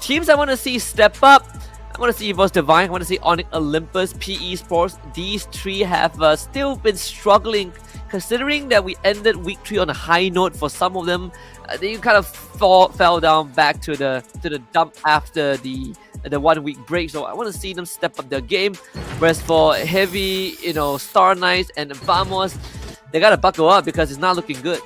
Teams I want to see step up. I want to see Evos Divine. I want to see Onyx Olympus, PE Sports. These 3 have still been struggling, considering that we ended week 3 on a high note for some of them. They kind of fell down back to the dump after the 1 week break, so I want to see them step up their game. Whereas for Heavy, Star Knights and Vamos, they gotta buckle up because it's not looking good.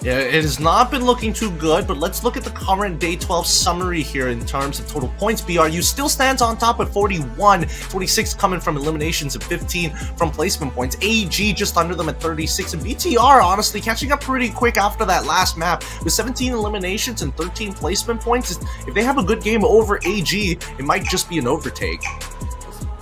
Yeah, it has not been looking too good, but let's look at the current Day 12 summary here in terms of total points. BRU still stands on top at 41, 26 coming from eliminations and 15 from placement points. AG just under them at 36, and BTR honestly catching up pretty quick after that last map with 17 eliminations and 13 placement points. If they have a good game over AG, it might just be an overtake.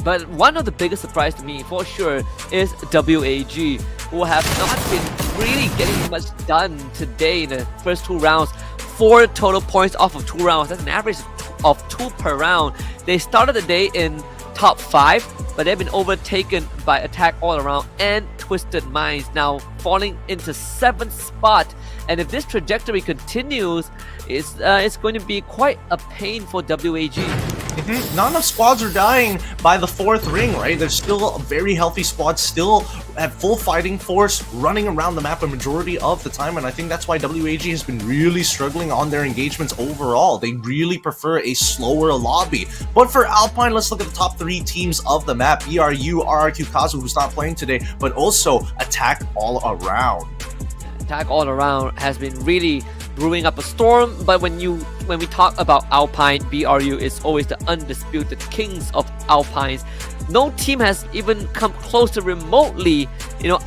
But one of the biggest surprise to me, for sure, is WAG, who have not been really getting much done today in the first 2 rounds. 4 total points off of 2 rounds. That's an average of 2 per round. They started the day in top 5, but they've been overtaken by Attack All Around and Twisted Minds, now falling into 7th spot. And if this trajectory continues, it's going to be quite a pain for WAG. Not enough squads are dying by the 4th ring, right? There's still a very healthy squad, still at full fighting force, running around the map a majority of the time, and I think that's why WAG has been really struggling on their engagements overall. They really prefer a slower lobby. But for Alpine, let's look at the top 3 teams of the map. BRU, RRQ Kazu, who's not playing today, but also Attack All Around. Attack All Around has been really brewing up a storm, but when we talk about Alpine, BRU is always the undisputed kings of Alpines. No team has even come close to remotely,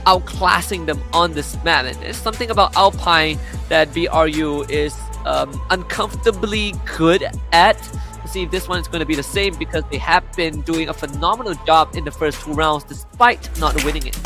outclassing them on this map. And there's something about Alpine that BRU is uncomfortably good at. Let's see if this one is going to be the same, because they have been doing a phenomenal job in the first 2 rounds despite not winning it.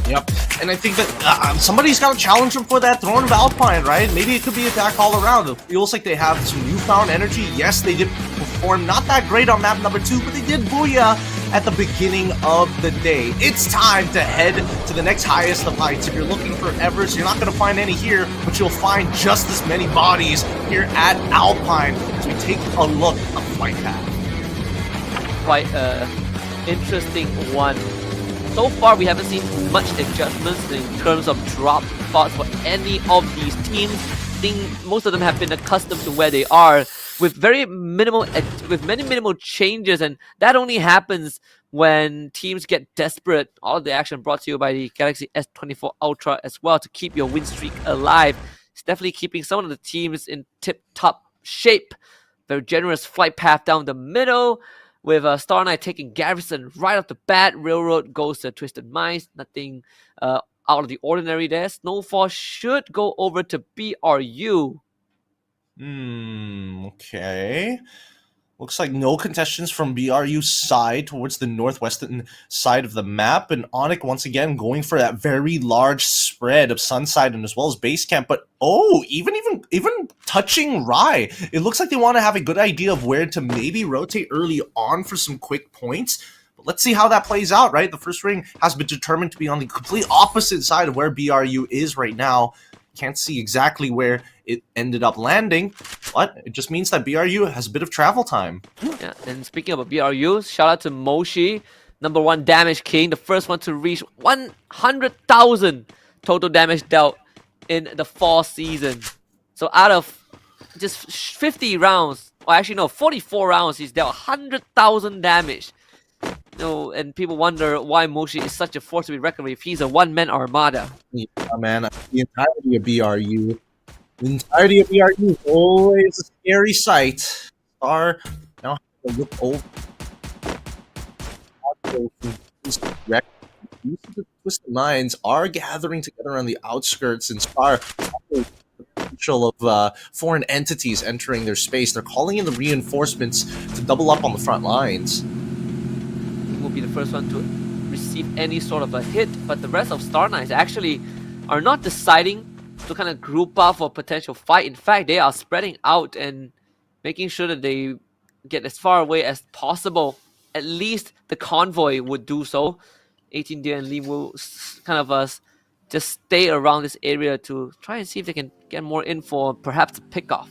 Yep, and I think that somebody's got to challenge them for that throne of Alpine, right? Maybe it could be Attack All Around. It feels like they have some newfound energy. Yes, they did perform not that great on map number 2, but they did booyah at the beginning of the day. It's time to head to the next highest of heights. If you're looking for Evers, you're not going to find any here, but you'll find just as many bodies here at Alpine as we take a look at Flight Path. Quite interesting one. So far, we haven't seen much adjustments in terms of drop spots for any of these teams. I think most of them have been accustomed to where they are with many minimal changes, and that only happens when teams get desperate. All of the action brought to you by the Galaxy S24 Ultra as well to keep your win streak alive. It's definitely keeping some of the teams in tip-top shape. Very generous flight path down the middle, with Star Knight taking Garrison right off the bat. Railroad goes to Twisted Minds. Nothing out of the ordinary there. Snowfall should go over to BRU. Okay. Looks like no contestants from BRU's side towards the northwestern side of the map. And Onyx once again going for that very large spread of Sunside and as well as base camp. But even touching Rye. It looks like they want to have a good idea of where to maybe rotate early on for some quick points. But let's see how that plays out, right? The first ring has been determined to be on the complete opposite side of where BRU is right now. Can't see exactly where it ended up landing, but it just means that BRU has a bit of travel time. Yeah, and speaking about BRU, shout out to Moshi, #1 damage king, the first one to reach 100,000 total damage dealt in the fall season. So out of just 50 rounds, or actually no, 44 rounds, he's dealt 100,000 damage. And people wonder why Moshi is such a force to be reckoned with if he's a one-man armada. Yeah, man, the entirety of BRU. The entirety of BRU is always a scary sight. Star now has to look over. The Twisted Minds are gathering together on the outskirts and Spar the potential of foreign entities entering their space. They're calling in the reinforcements to double up on the front lines. He will be the first one to receive any sort of a hit, but the rest of Star Knights actually are not deciding to kind of group up for a potential fight. In fact, they are spreading out and making sure that they get as far away as possible. At least the convoy would do so. 18 Deer and Lee will kind of just stay around this area to try and see if they can get more info, perhaps a pick off.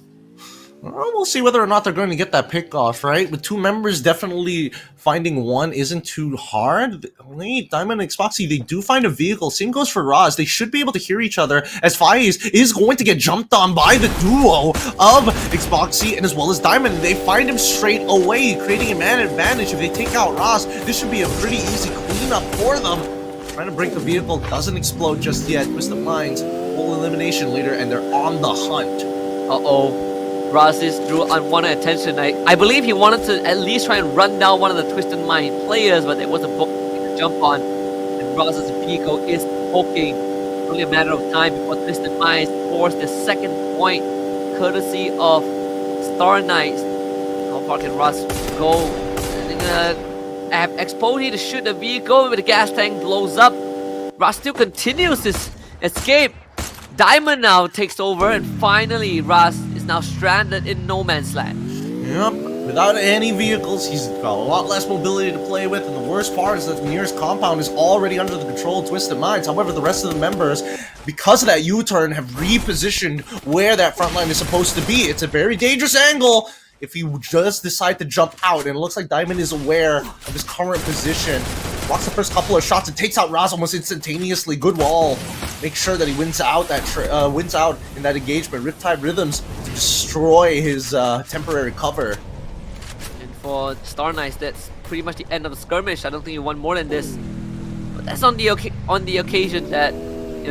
Well, we'll see whether or not they're going to get that pick off, right? With two members, definitely finding one isn't too hard. Wait, Diamond and Xboxy, they do find a vehicle. Same goes for Roz. They should be able to hear each other as Faiz is going to get jumped on by the duo of Xboxy and as well as Diamond. They find him straight away, creating a man advantage. If they take out Roz, this should be a pretty easy cleanup for them. Trying to break the vehicle, doesn't explode just yet. Twisted Minds, full elimination later, and they're on the hunt. Uh-oh. Razis drew unwanted attention. I believe he wanted to at least try and run down one of the Twisted Mind players, but there was a book to jump on. And Razis' vehicle is poking. Only a matter of time before Twisted Minds scores the second point, courtesy of Star Knights. How far can Raz go? They're gonna have Exposure to shoot the vehicle, but the gas tank blows up. Raz still continues his escape. Diamond now takes over, and finally Raz is now stranded in no man's land. Yep, without any vehicles, he's got a lot less mobility to play with, and the worst part is that the nearest compound is already under the control of Twisted Minds. However, the rest of the members, because of that U-turn, have repositioned where that front line is supposed to be. It's a very dangerous angle if you just decide to jump out, and it looks like Diamond is aware of his current position. Blocks the first couple of shots and takes out Raz almost instantaneously. Good wall. Make sure that he wins out in that engagement. Riptide Rhythms to destroy his temporary cover. And for Star Knights, that's pretty much the end of the skirmish. I don't think you want more than this. But that's on the occasion that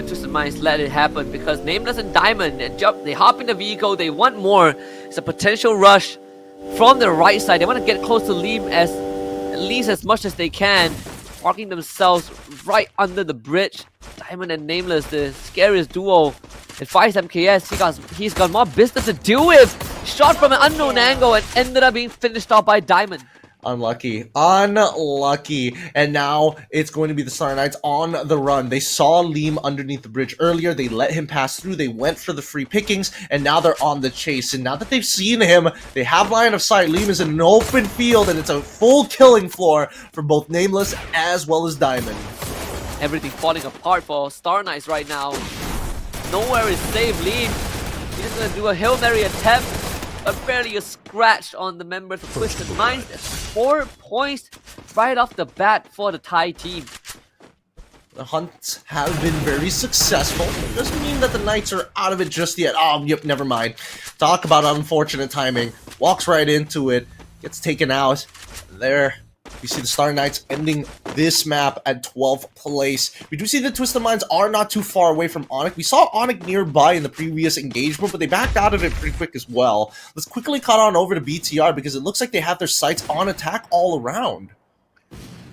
Twisted Minds let it happen, because Nameless and Diamond they hop in the vehicle. They want more. It's a potential rush from the right side. They want to get close to Liam at least as much as they can, parking themselves right under the bridge. Diamond and Nameless, the scariest duo. At 5 MKS, he's got more business to deal with. Shot from an unknown angle and ended up being finished off by Diamond. Unlucky. And now it's going to be the Star Knights on the run. They saw Liam underneath the bridge earlier. They let him pass through. They went for the free pickings, and now they're on the chase. And now that they've seen him, they have line of sight. Liam is in an open field, and it's a full killing floor for both Nameless as well as Diamond. Everything falling apart for Star Knights right now. Nowhere is safe. Liam, he's just gonna do a Hail Mary attempt, but barely a scratch on the members of Twisted Minds. That's 4 points right off the bat for the Thai team. The hunts have been very successful. It doesn't mean that the Knights are out of it just yet. Oh, yep, never mind. Talk about unfortunate timing. Walks right into it, gets taken out. There. We see the Star Knights ending this map at 12th place. We do see the Twisted Minds are not too far away from Onyx. We saw Onyx nearby in the previous engagement, but they backed out of it pretty quick as well. Let's quickly cut on over to BTR because it looks like they have their sights on attack all around.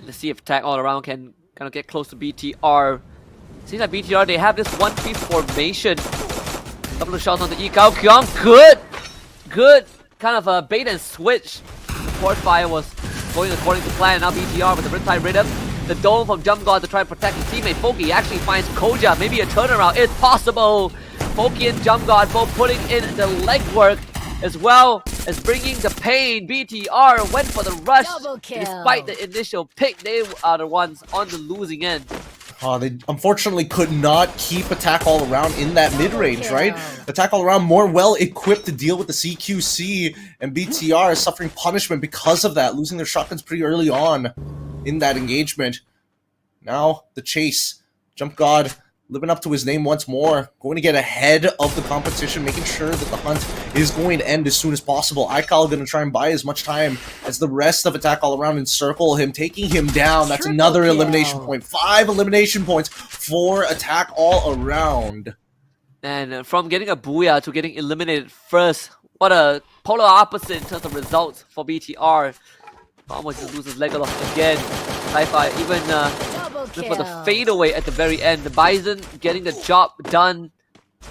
Let's see if attack all around can kind of get close to BTR. Seems like BTR, they have this 1-3 formation. Couple of shots on the Ikao Kyong. Good kind of a bait and switch. Port fire was going according to plan. Now BTR with the Riptide Rhythm. The dome from Jump God to try and protect his teammate. Foki actually finds Koja. Maybe a turnaround is possible. Foki and Jump God both putting in the legwork as well as bringing the pain. BTR went for the rush. Despite the initial pick, they are the ones on the losing end. They unfortunately could not keep attack all around in that mid-range, right? Attack all around more well equipped to deal with the CQC, and BTR is suffering punishment because of that, losing their shotguns pretty early on in that engagement. Now, the chase. Jump God living up to his name once more, going to get ahead of the competition, making sure that the hunt is going to end as soon as possible. Aikal going to try and buy as much time as the rest of attack all around and circle him, taking him down. That's another elimination point. 5 elimination points for attack all around. And from getting a booyah to getting eliminated first, what a polar opposite in terms of results for BTR. Almost just loses Legolas again. Sci-Fi even Look for the fadeaway at the very end. The Bison getting the job done.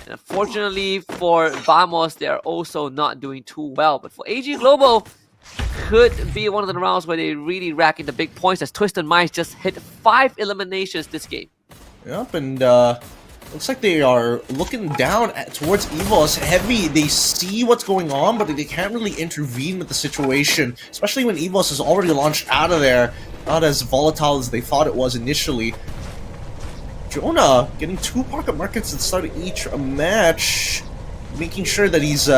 And unfortunately for Vamos, they are also not doing too well. But for AG Global, could be one of the rounds where they really rack in the big points, as Twisted Minds just hit 5 eliminations this game. Yep, and looks like they are looking down towards EVOS heavy. They see what's going on, but they can't really intervene with the situation, especially when EVOS is already launched out of there. Not as volatile as they thought it was initially. Jonah getting 2 pocket markets at the start of each match, making sure that he's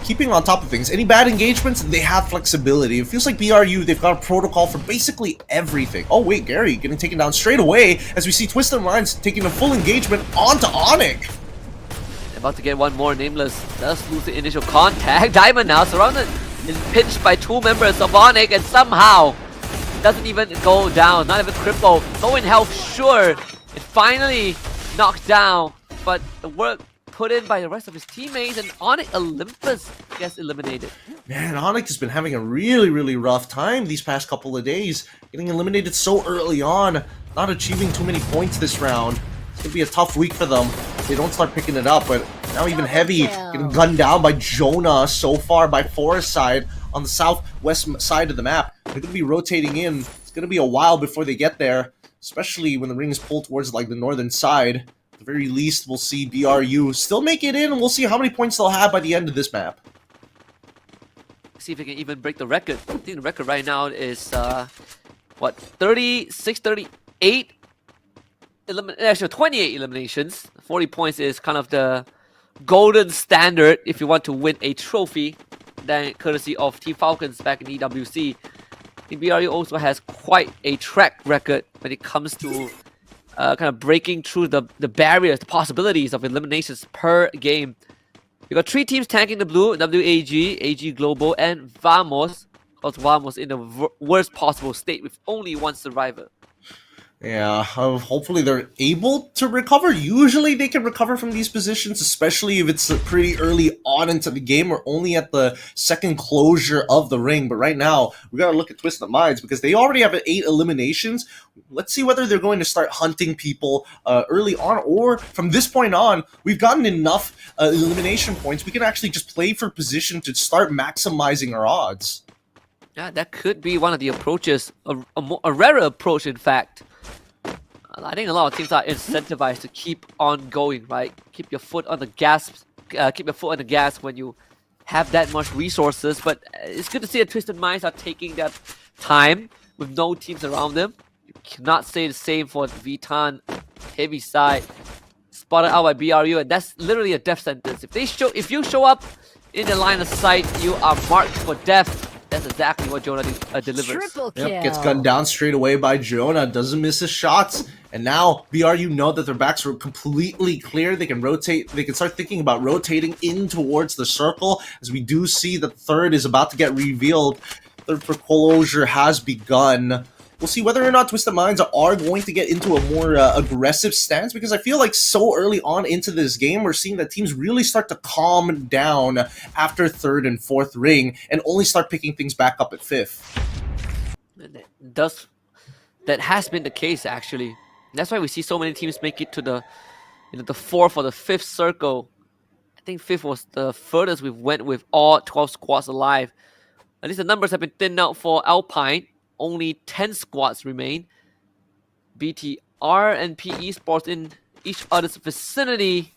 keeping on top of things. Any bad engagements, they have flexibility. It feels like BRU, they've got a protocol for basically everything. Oh wait, Gary getting taken down straight away as we see Twisted Minds taking a full engagement onto Onyx. About to get one more. Nameless does lose the initial contact. Diamond now surrounded and pinched by 2 members of Onyx, and somehow doesn't even go down. Not even crippled. Low in health, sure. It finally knocked down, but the work put in by the rest of his teammates, and Onyx Olympus gets eliminated. Man, Onyx has been having a really rough time these past couple of days. Getting eliminated so early on, not achieving too many points this round. It's gonna be a tough week for them if they don't start picking it up, but now even Heavy getting gunned down by Jonah so far by Forest side on the southwest side of the map. They're gonna be rotating in. It's gonna be a while before they get there, especially when the rings pull towards like the northern side. At the very least, we'll see BRU still make it in, and we'll see how many points they'll have by the end of this map. See if they can even break the record. I think the record right now is what, 36, 38? Actually, 28 eliminations. 40 points is kind of the golden standard if you want to win a trophy. Then, courtesy of Team Falcons back in EWC. The BRU also has quite a track record when it comes to kind of breaking through the barriers, the possibilities of eliminations per game. We got 3 teams tanking the blue: WAG, AG Global, and Vamos. Because Vamos in the worst possible state with only 1 survivor. Yeah, hopefully they're able to recover. Usually they can recover from these positions, especially if it's pretty early on into the game or only at the second closure of the ring. But right now, we gotta look at Twisted Minds because they already have 8 eliminations. Let's see whether they're going to start hunting people early on, or from this point on, we've gotten enough elimination points. We can actually just play for position to start maximizing our odds. Yeah, that could be one of the approaches, a rarer approach, in fact. I think a lot of teams are incentivized to keep on going, right? Keep your foot on the gas. Keep your foot on the gas when you have that much resources. But it's good to see that Twisted Minds are taking that time with no teams around them. You cannot say the same for the Vitan heavy side. Spotted out by BRU, and that's literally a death sentence. If you show up in the line of sight, you are marked for death. That's exactly what Jonah delivers. Yep, gets gunned down straight away by Jonah. Doesn't miss his shots. And now BRU know that their backs are completely clear. They can rotate. They can start thinking about rotating in towards the circle, as we do see that third is about to get revealed. Third for closure has begun. We'll see whether or not Twisted Minds are going to get into a more aggressive stance, because I feel like so early on into this game, we're seeing that teams really start to calm down after 3rd and 4th ring and only start picking things back up at 5th. That has been the case, actually. That's why we see so many teams make it to the 4th or the 5th circle. I think 5th was the furthest we've went with all 12 squads alive. At least the numbers have been thinned out for Alpine. Only 10 squads remain. BTR and PE Sports in each other's vicinity.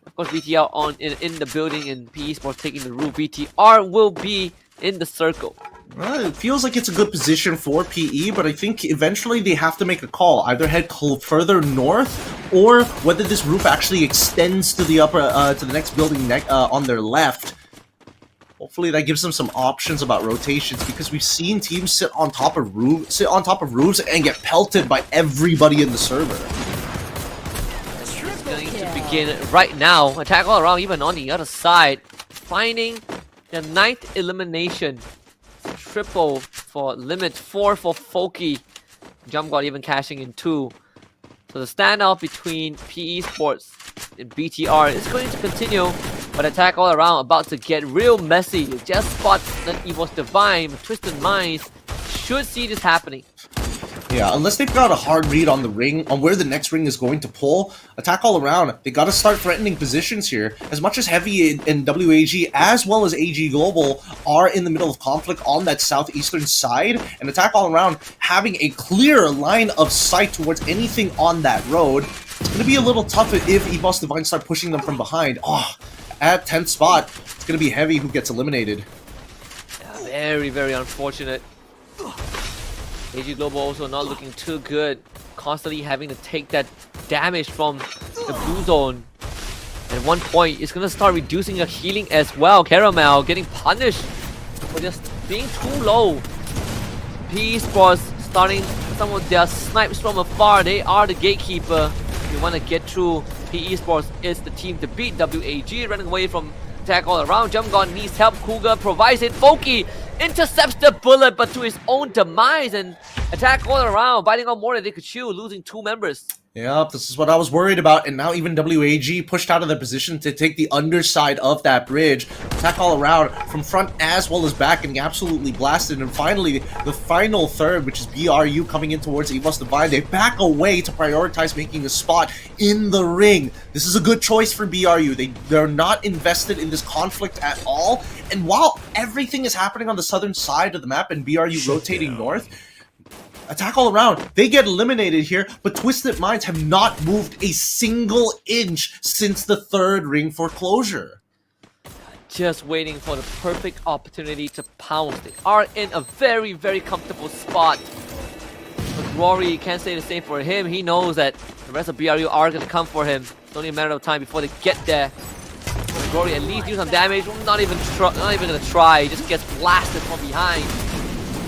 Of course, BTR in the building and PE Sports taking the roof. BTR will be in the circle. Well, it feels like it's a good position for PE, but I think eventually they have to make a call. Either head further north, or whether this roof actually extends to the upper, to the next building on their left. Hopefully that gives them some options about rotations, because we've seen teams sit on top of roofs and get pelted by everybody in the server. It's going to begin right now. Attack all around, even on the other side. Finding the 9th elimination. Triple for Limit, 4 for Folky. Jump God even cashing in 2. So the standoff between PE Sports and BTR is going to continue. But Attack all around about to get real messy. You just spot that EVOS Divine, Twisted Minds should see this happening. Yeah, unless they've got a hard read on the ring, on where the next ring is going to pull, attack all around, they got to start threatening positions here. As much as Heavy and WAG, as well as AG Global, are in the middle of conflict on that southeastern side, and attack all around having a clear line of sight towards anything on that road, it's going to be a little tough if EVOS Divine start pushing them from behind. Oh, at 10th spot, it's going to be Heavy who gets eliminated. Yeah, very, very unfortunate. AG Global also not looking too good, constantly having to take that damage from the blue zone. At one point, it's gonna start reducing your healing as well. Caramel getting punished for just being too low. PE Sports starting some of their snipes from afar. They are the gatekeeper. If you want to get through, PE Sports is the team to beat. WAG running away from attack all around. Jump Gun needs help. Cougar provides it. Foki intercepts the bullet, but to his own demise, and attack all around, biting on more than they could chew, losing 2 members. Yep, this is what I was worried about, and now even WAG pushed out of their position to take the underside of that bridge. Attack all around, from front as well as back, getting absolutely blasted, and finally, the final third, which is BRU coming in towards EVOS Divine, they back away to prioritize making a spot in the ring. This is a good choice for BRU. They're not invested in this conflict at all, and while everything is happening on the southern side of the map and BRU rotating north, attack all around, they get eliminated here, but Twisted Minds have not moved a single inch since the 3rd ring foreclosure. Just waiting for the perfect opportunity to pounce. They are in a very, very comfortable spot. But Rory can't say the same for him. He knows that the rest of BRU are going to come for him. It's only a matter of time before they get there. But Rory at least do some damage. Not even going to try. He just gets blasted from behind.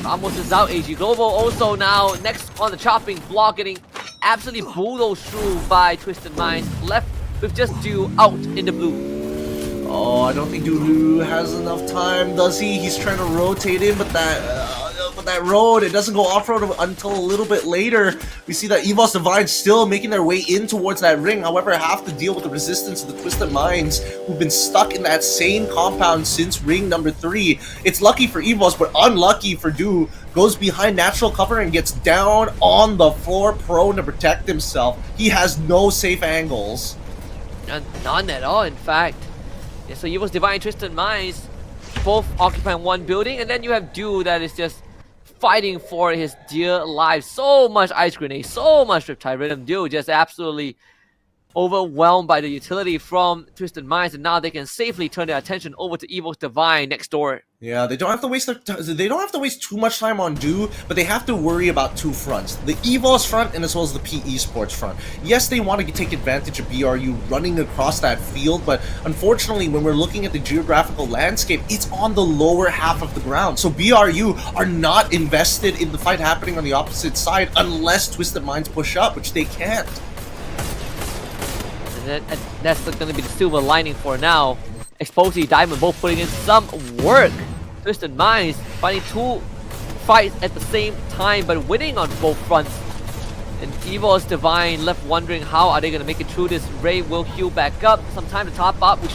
Almost is out. AG Global also now next on the chopping block, getting absolutely bulldozed through by Twisted Minds. Left with just Dew out in the blue. Oh, I don't think Dulu has enough time, does he? He's trying to rotate in, but that road, it doesn't go off-road until a little bit later. We see that EVOS Divine still making their way in towards that ring, however, have to deal with the resistance of the Twisted Minds, who've been stuck in that same compound since ring number 3. It's lucky for EVOS, but unlucky for Du. Goes behind natural cover and gets down on the floor, prone to protect himself. He has no safe angles. None at all, in fact. Yeah, so EVOS Divine, Twisted Minds, both occupying one building, and then you have Du that is just fighting for his dear life. So much Ice Grenade, so much Riptide Rhythm. Du just absolutely overwhelmed by the utility from Twisted Minds, and now they can safely turn their attention over to EVOS Divine next door. Yeah, they don't have to waste too much time on Du, but they have to worry about 2 fronts. The EVOS front and as well as the PE Sports front. Yes, they want to take advantage of BRU running across that field, but unfortunately, when we're looking at the geographical landscape, it's on the lower half of the ground. So BRU are not invested in the fight happening on the opposite side unless Twisted Minds push up, which they can't. And that's going to be the silver lining for now. Exposy, Diamond both putting in some work. Twisted Minds fighting 2 fights at the same time, but winning on both fronts. And EVOS Divine left wondering how are they going to make it through this. Ray will heal back up, some time to top up, which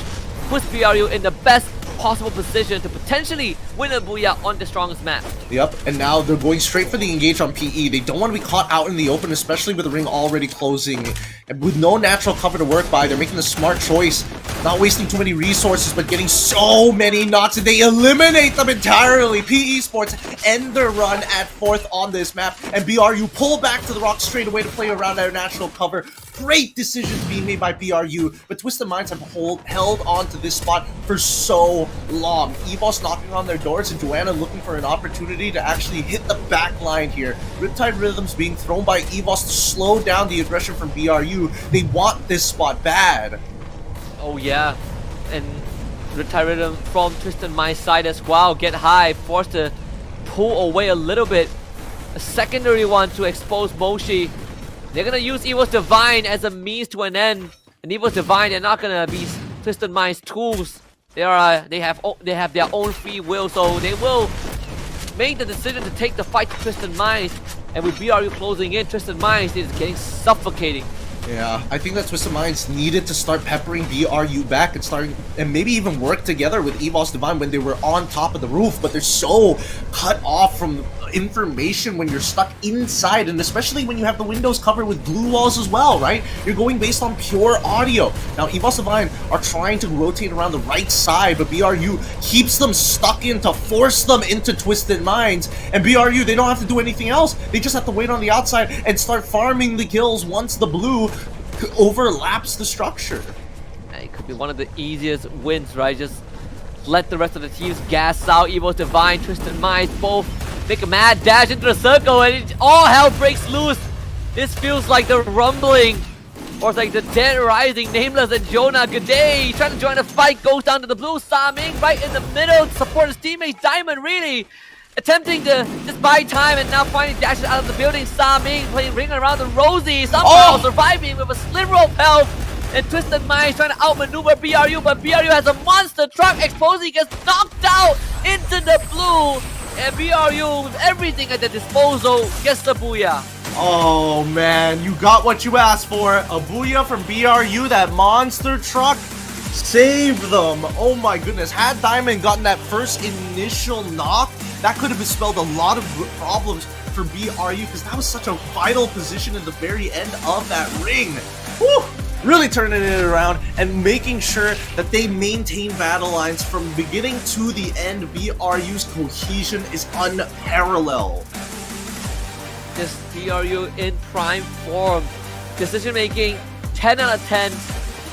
puts BRU in the best possible position to potentially win a Booyah on the strongest map. Yep, and now they're going straight for the engage on PE. They don't want to be caught out in the open, especially with the ring already closing. And with no natural cover to work by, they're making a smart choice. Not wasting too many resources, but getting so many knocks, and they eliminate them entirely. PE Sports end their run at 4th on this map, and BRU pull back to the rocks straight away to play around their natural cover. Great decisions being made by BRU, but Twisted Minds have held on to this spot for so long. EVOS knocking on their doors, and Joanna looking for an opportunity to actually hit the back line here. Riptide Rhythms being thrown by EVOS to slow down the aggression from BRU. They want this spot bad. Oh yeah, and Riptide Rhythm from Twisted Minds side as well. Get high, forced to pull away a little bit. A secondary one to expose Moshi. They're gonna use EVOS Divine as a means to an end. And EVOS Divine, they're not gonna be Twisted Minds tools. They have their own free will, so they will make the decision to take the fight to Twisted Minds. And with BRU closing in, Twisted Minds is getting suffocating. Yeah, I think that Twisted Minds needed to start peppering BRU back and maybe even work together with EVOS Divine when they were on top of the roof, but they're so cut off from information when you're stuck inside, and especially when you have the windows covered with glue walls as well, right? You're going based on pure audio. Now, EVOS Divine are trying to rotate around the right side, but BRU keeps them stuck in to force them into Twisted Minds. And BRU, they don't have to do anything else. They just have to wait on the outside and start farming the kills once the blue overlaps the structure. It could be one of the easiest wins, right? Just let the rest of the teams gas out. EVOS Divine, Twisted Minds both make a mad dash into the circle, and all hell breaks loose. This feels like the rumbling, or it's like the dead rising. Nameless and Jonah, good day, trying to join the fight, goes down to the blue. Saming right in the middle to support his teammates. Diamond really attempting to just buy time, and now finally dashes out of the building. Saming playing ring around the Rosie, somehow surviving with a slim rope health. And Twisted Minds trying to outmaneuver BRU, but BRU has a monster truck. Exposing gets knocked out into the blue, and BRU with everything at their disposal gets the booyah. Oh man, you got what you asked for. A booyah from BRU, that monster truck saved them. Oh my goodness, had Diamond gotten that first initial knock, that could have spelled a lot of problems for BRU, because that was such a vital position in the very end of that ring. Whew! Really turning it around and making sure that they maintain battle lines from beginning to the end. BRU's cohesion is unparalleled. This BRU in prime form. Decision making, 10 out of 10.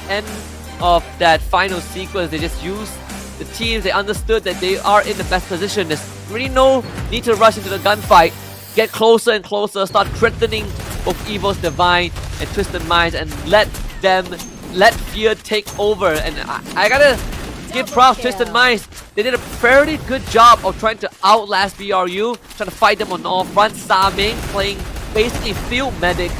End of that final sequence, they just used the teams. They understood that they are in the best position. There's really no need to rush into the gunfight. Get closer and closer, start threatening both EVOS Divine and Twisted Minds, and let fear take over. And I gotta give props to Twisted Minds. They did a fairly good job of trying to outlast BRU, trying to fight them on all fronts. Saming playing basically field medic,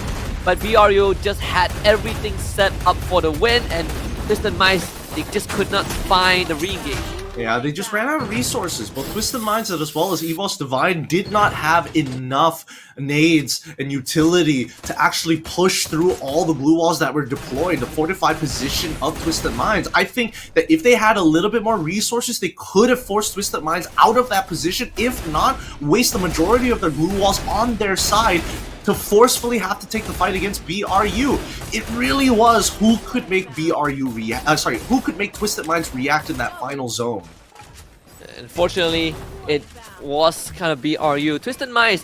but BRU just had everything set up for the win, and Twisted Minds, they just could not find the re-engage. Yeah, they just ran out of resources. Both Twisted Minds as well as EVOS Divine did not have enough nades and utility to actually push through all the blue walls that were deployed, the fortified position of Twisted Minds. I think that if they had a little bit more resources, they could have forced Twisted Minds out of that position. If not, waste the majority of their blue walls on their side to forcefully have to take the fight against BRU. It really was who could make who could make Twisted Minds react in that final zone. Unfortunately, it was kind of BRU. Twisted Minds,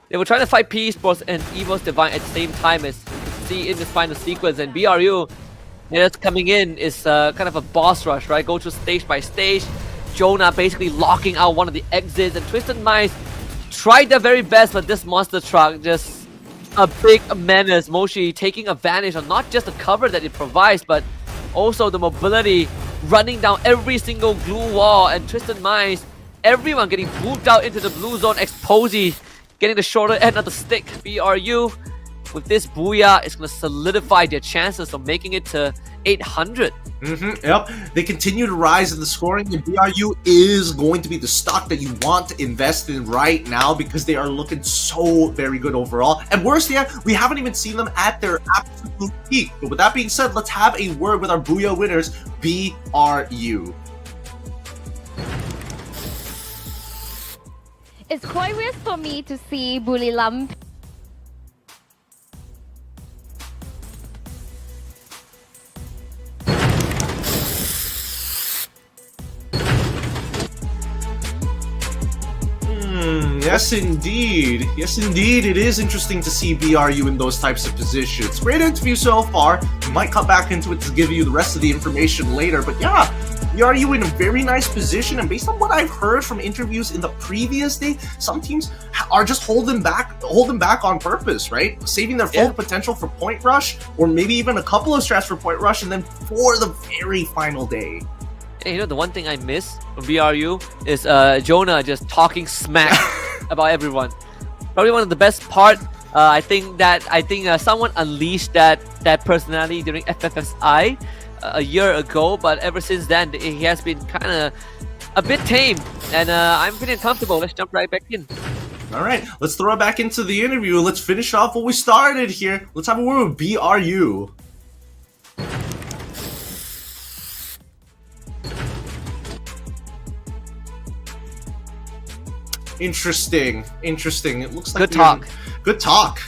they were trying to fight PE Sports and EVOS Divine at the same time, as you can see in this final sequence, and BRU, that's coming in, is kind of a boss rush, right? Go through stage by stage. Jonah basically locking out one of the exits, and Twisted Minds tried their very best, but this monster truck just a big menace. Moshi taking advantage of not just the cover that it provides, but also the mobility, running down every single blue wall, and Twisted Minds, everyone getting moved out into the blue zone. Exposy getting the shorter end of the stick. BRU, with this booyah, it's going to solidify their chances of making it to 800. Yep, they continue to rise in the scoring, and BRU is going to be the stock that you want to invest in right now, because they are looking so very good overall. And worse yet, we haven't even seen them at their absolute peak. But with that being said, let's have a word with our booyah winners, BRU. It's quite weird for me to see Bully Lump. Yes, indeed. Yes, indeed. It is interesting to see BRU in those types of positions. Great interview so far. We might come back into it to give you the rest of the information later. But yeah, BRU in a very nice position. And based on what I've heard from interviews in the previous day, some teams are just holding back on purpose, right? Saving their full potential for point rush, or maybe even a couple of strats for point rush, and then for the very final day. Hey, you know, the one thing I miss from BRU is Jonah just talking smack about everyone. Probably one of the best part. I think someone unleashed that personality during FFWS a year ago, but ever since then he has been kind of a bit tame, and I'm feeling comfortable. Let's jump right back in. All right, let's throw it back into the interview. Let's finish off what we started here. Let's have a word with BRU. Interesting. It looks like Good talk.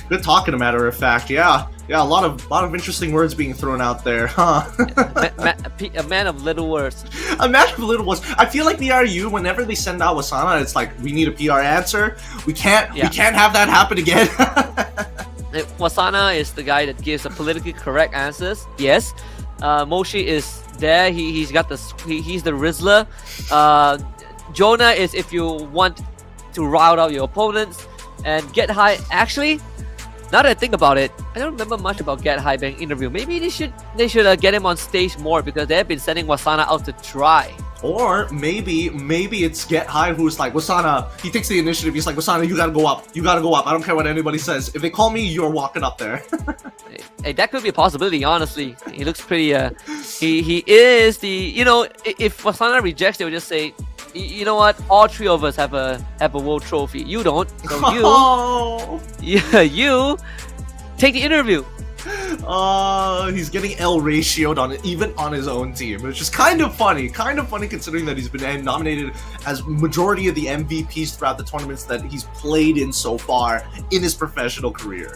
Good talk. In a matter of fact, yeah. A lot of interesting words being thrown out there, huh? A man of little words. A man of little words. I feel like BRU, whenever they send out Wasana, it's like we need a PR answer. We can't have that happen again. Wasana is the guy that gives the politically correct answers. Yes. Moshi is there. He's got he's the Rizzler. Jonah is if you want to rile out your opponents. And Get High, actually, now that I think about it, I don't remember much about Get High being interviewed. Maybe they should get him on stage more because they have been sending Wasana out to dry. Or maybe it's Get High who's like, Wasana, he takes the initiative. He's like, Wasana, you gotta go up. I don't care what anybody says. If they call me, you're walking up there. Hey, that could be a possibility, honestly. He looks pretty, he is the, you know, if Wasana rejects, they would just say, you know what, all three of us have a world trophy. You don't. So you take the interview. He's getting L ratioed on it, even on his own team, which is kind of funny considering that he's been nominated as majority of the MVPs throughout the tournaments that he's played in so far in his professional career.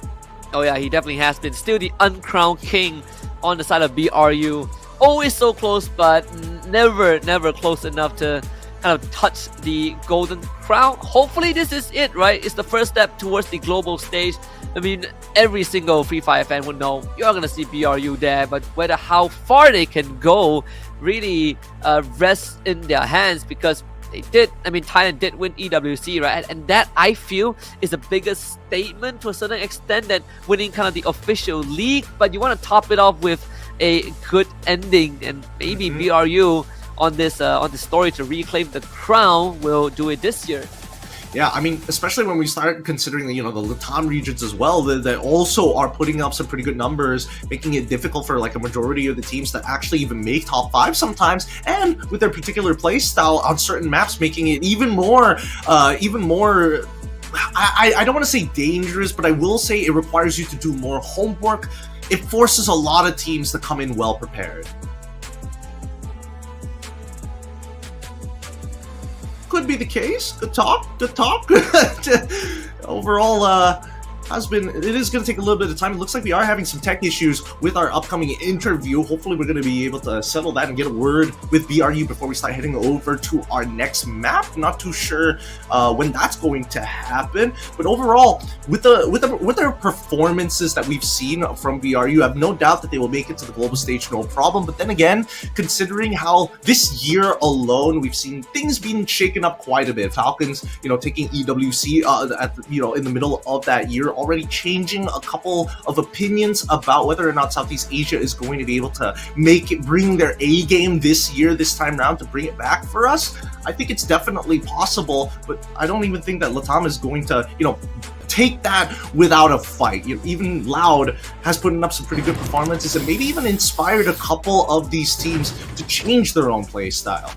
Oh yeah, he definitely has been. Still the uncrowned king on the side of BRU. Always so close, but never close enough to kind of touch the golden crown. Hopefully this is it, right? It's the first step towards the global stage. I mean, every single Free Fire fan would know you're gonna see BRU there, but whether how far they can go really rests in their hands because they did. I mean, Thailand did win EWC, right? And that I feel is the biggest statement to a certain extent, that winning kind of the official league, but you want to top it off with a good ending, and maybe BRU on this story to reclaim the crown will do it this year. Yeah, I mean, especially when we start considering the Latam regions as well, that also are putting up some pretty good numbers, making it difficult for like a majority of the teams that actually even make top 5 sometimes, and with their particular play style on certain maps, making it even more. I don't want to say dangerous, but I will say it requires you to do more homework. It forces a lot of teams to come in well prepared. Could be the case. Good talk. Overall, it is going to take a little bit of time. It looks like we are having some tech issues with our upcoming interview. Hopefully we're going to be able to settle that and get a word with BRU before we start heading over to our next map. Not too sure when that's going to happen, but overall, with their performances that we've seen from BRU, I have no doubt that they will make it to the global stage, no problem. But then again, considering how this year alone we've seen things being shaken up quite a bit. Falcons, taking EWC in the middle of that year, already changing a couple of opinions about whether or not Southeast Asia is going to be able to bring their A game this time around to bring it back for us. I think it's definitely possible, but I don't even think that Latam is going to, take that without a fight. Even Loud has put up some pretty good performances and maybe even inspired a couple of these teams to change their own play style.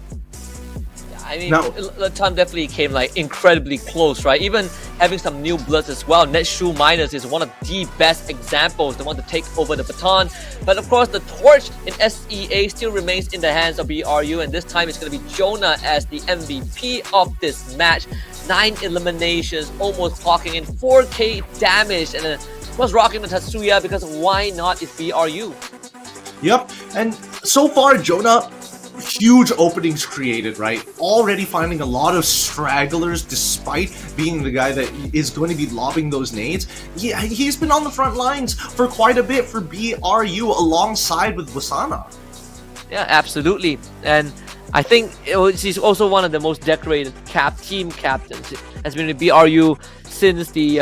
I mean, Latam definitely came like incredibly close, right? Even having some new bloods as well. Netshoe Miners is one of the best examples. They want to take over the baton. But of course, the torch in SEA still remains in the hands of BRU. And this time it's going to be Jonah as the MVP of this match. 9 eliminations, almost clocking in 4k damage. And was rocking the Tatsuya because why not? It's BRU. Yep. And so far, Jonah, huge openings created, right? Already finding a lot of stragglers despite being the guy that is going to be lobbing those nades. Yeah, he's been on the front lines for quite a bit for BRU alongside with Wasana. Yeah, absolutely. And I think he's also one of the most decorated team captains. Has been with BRU since the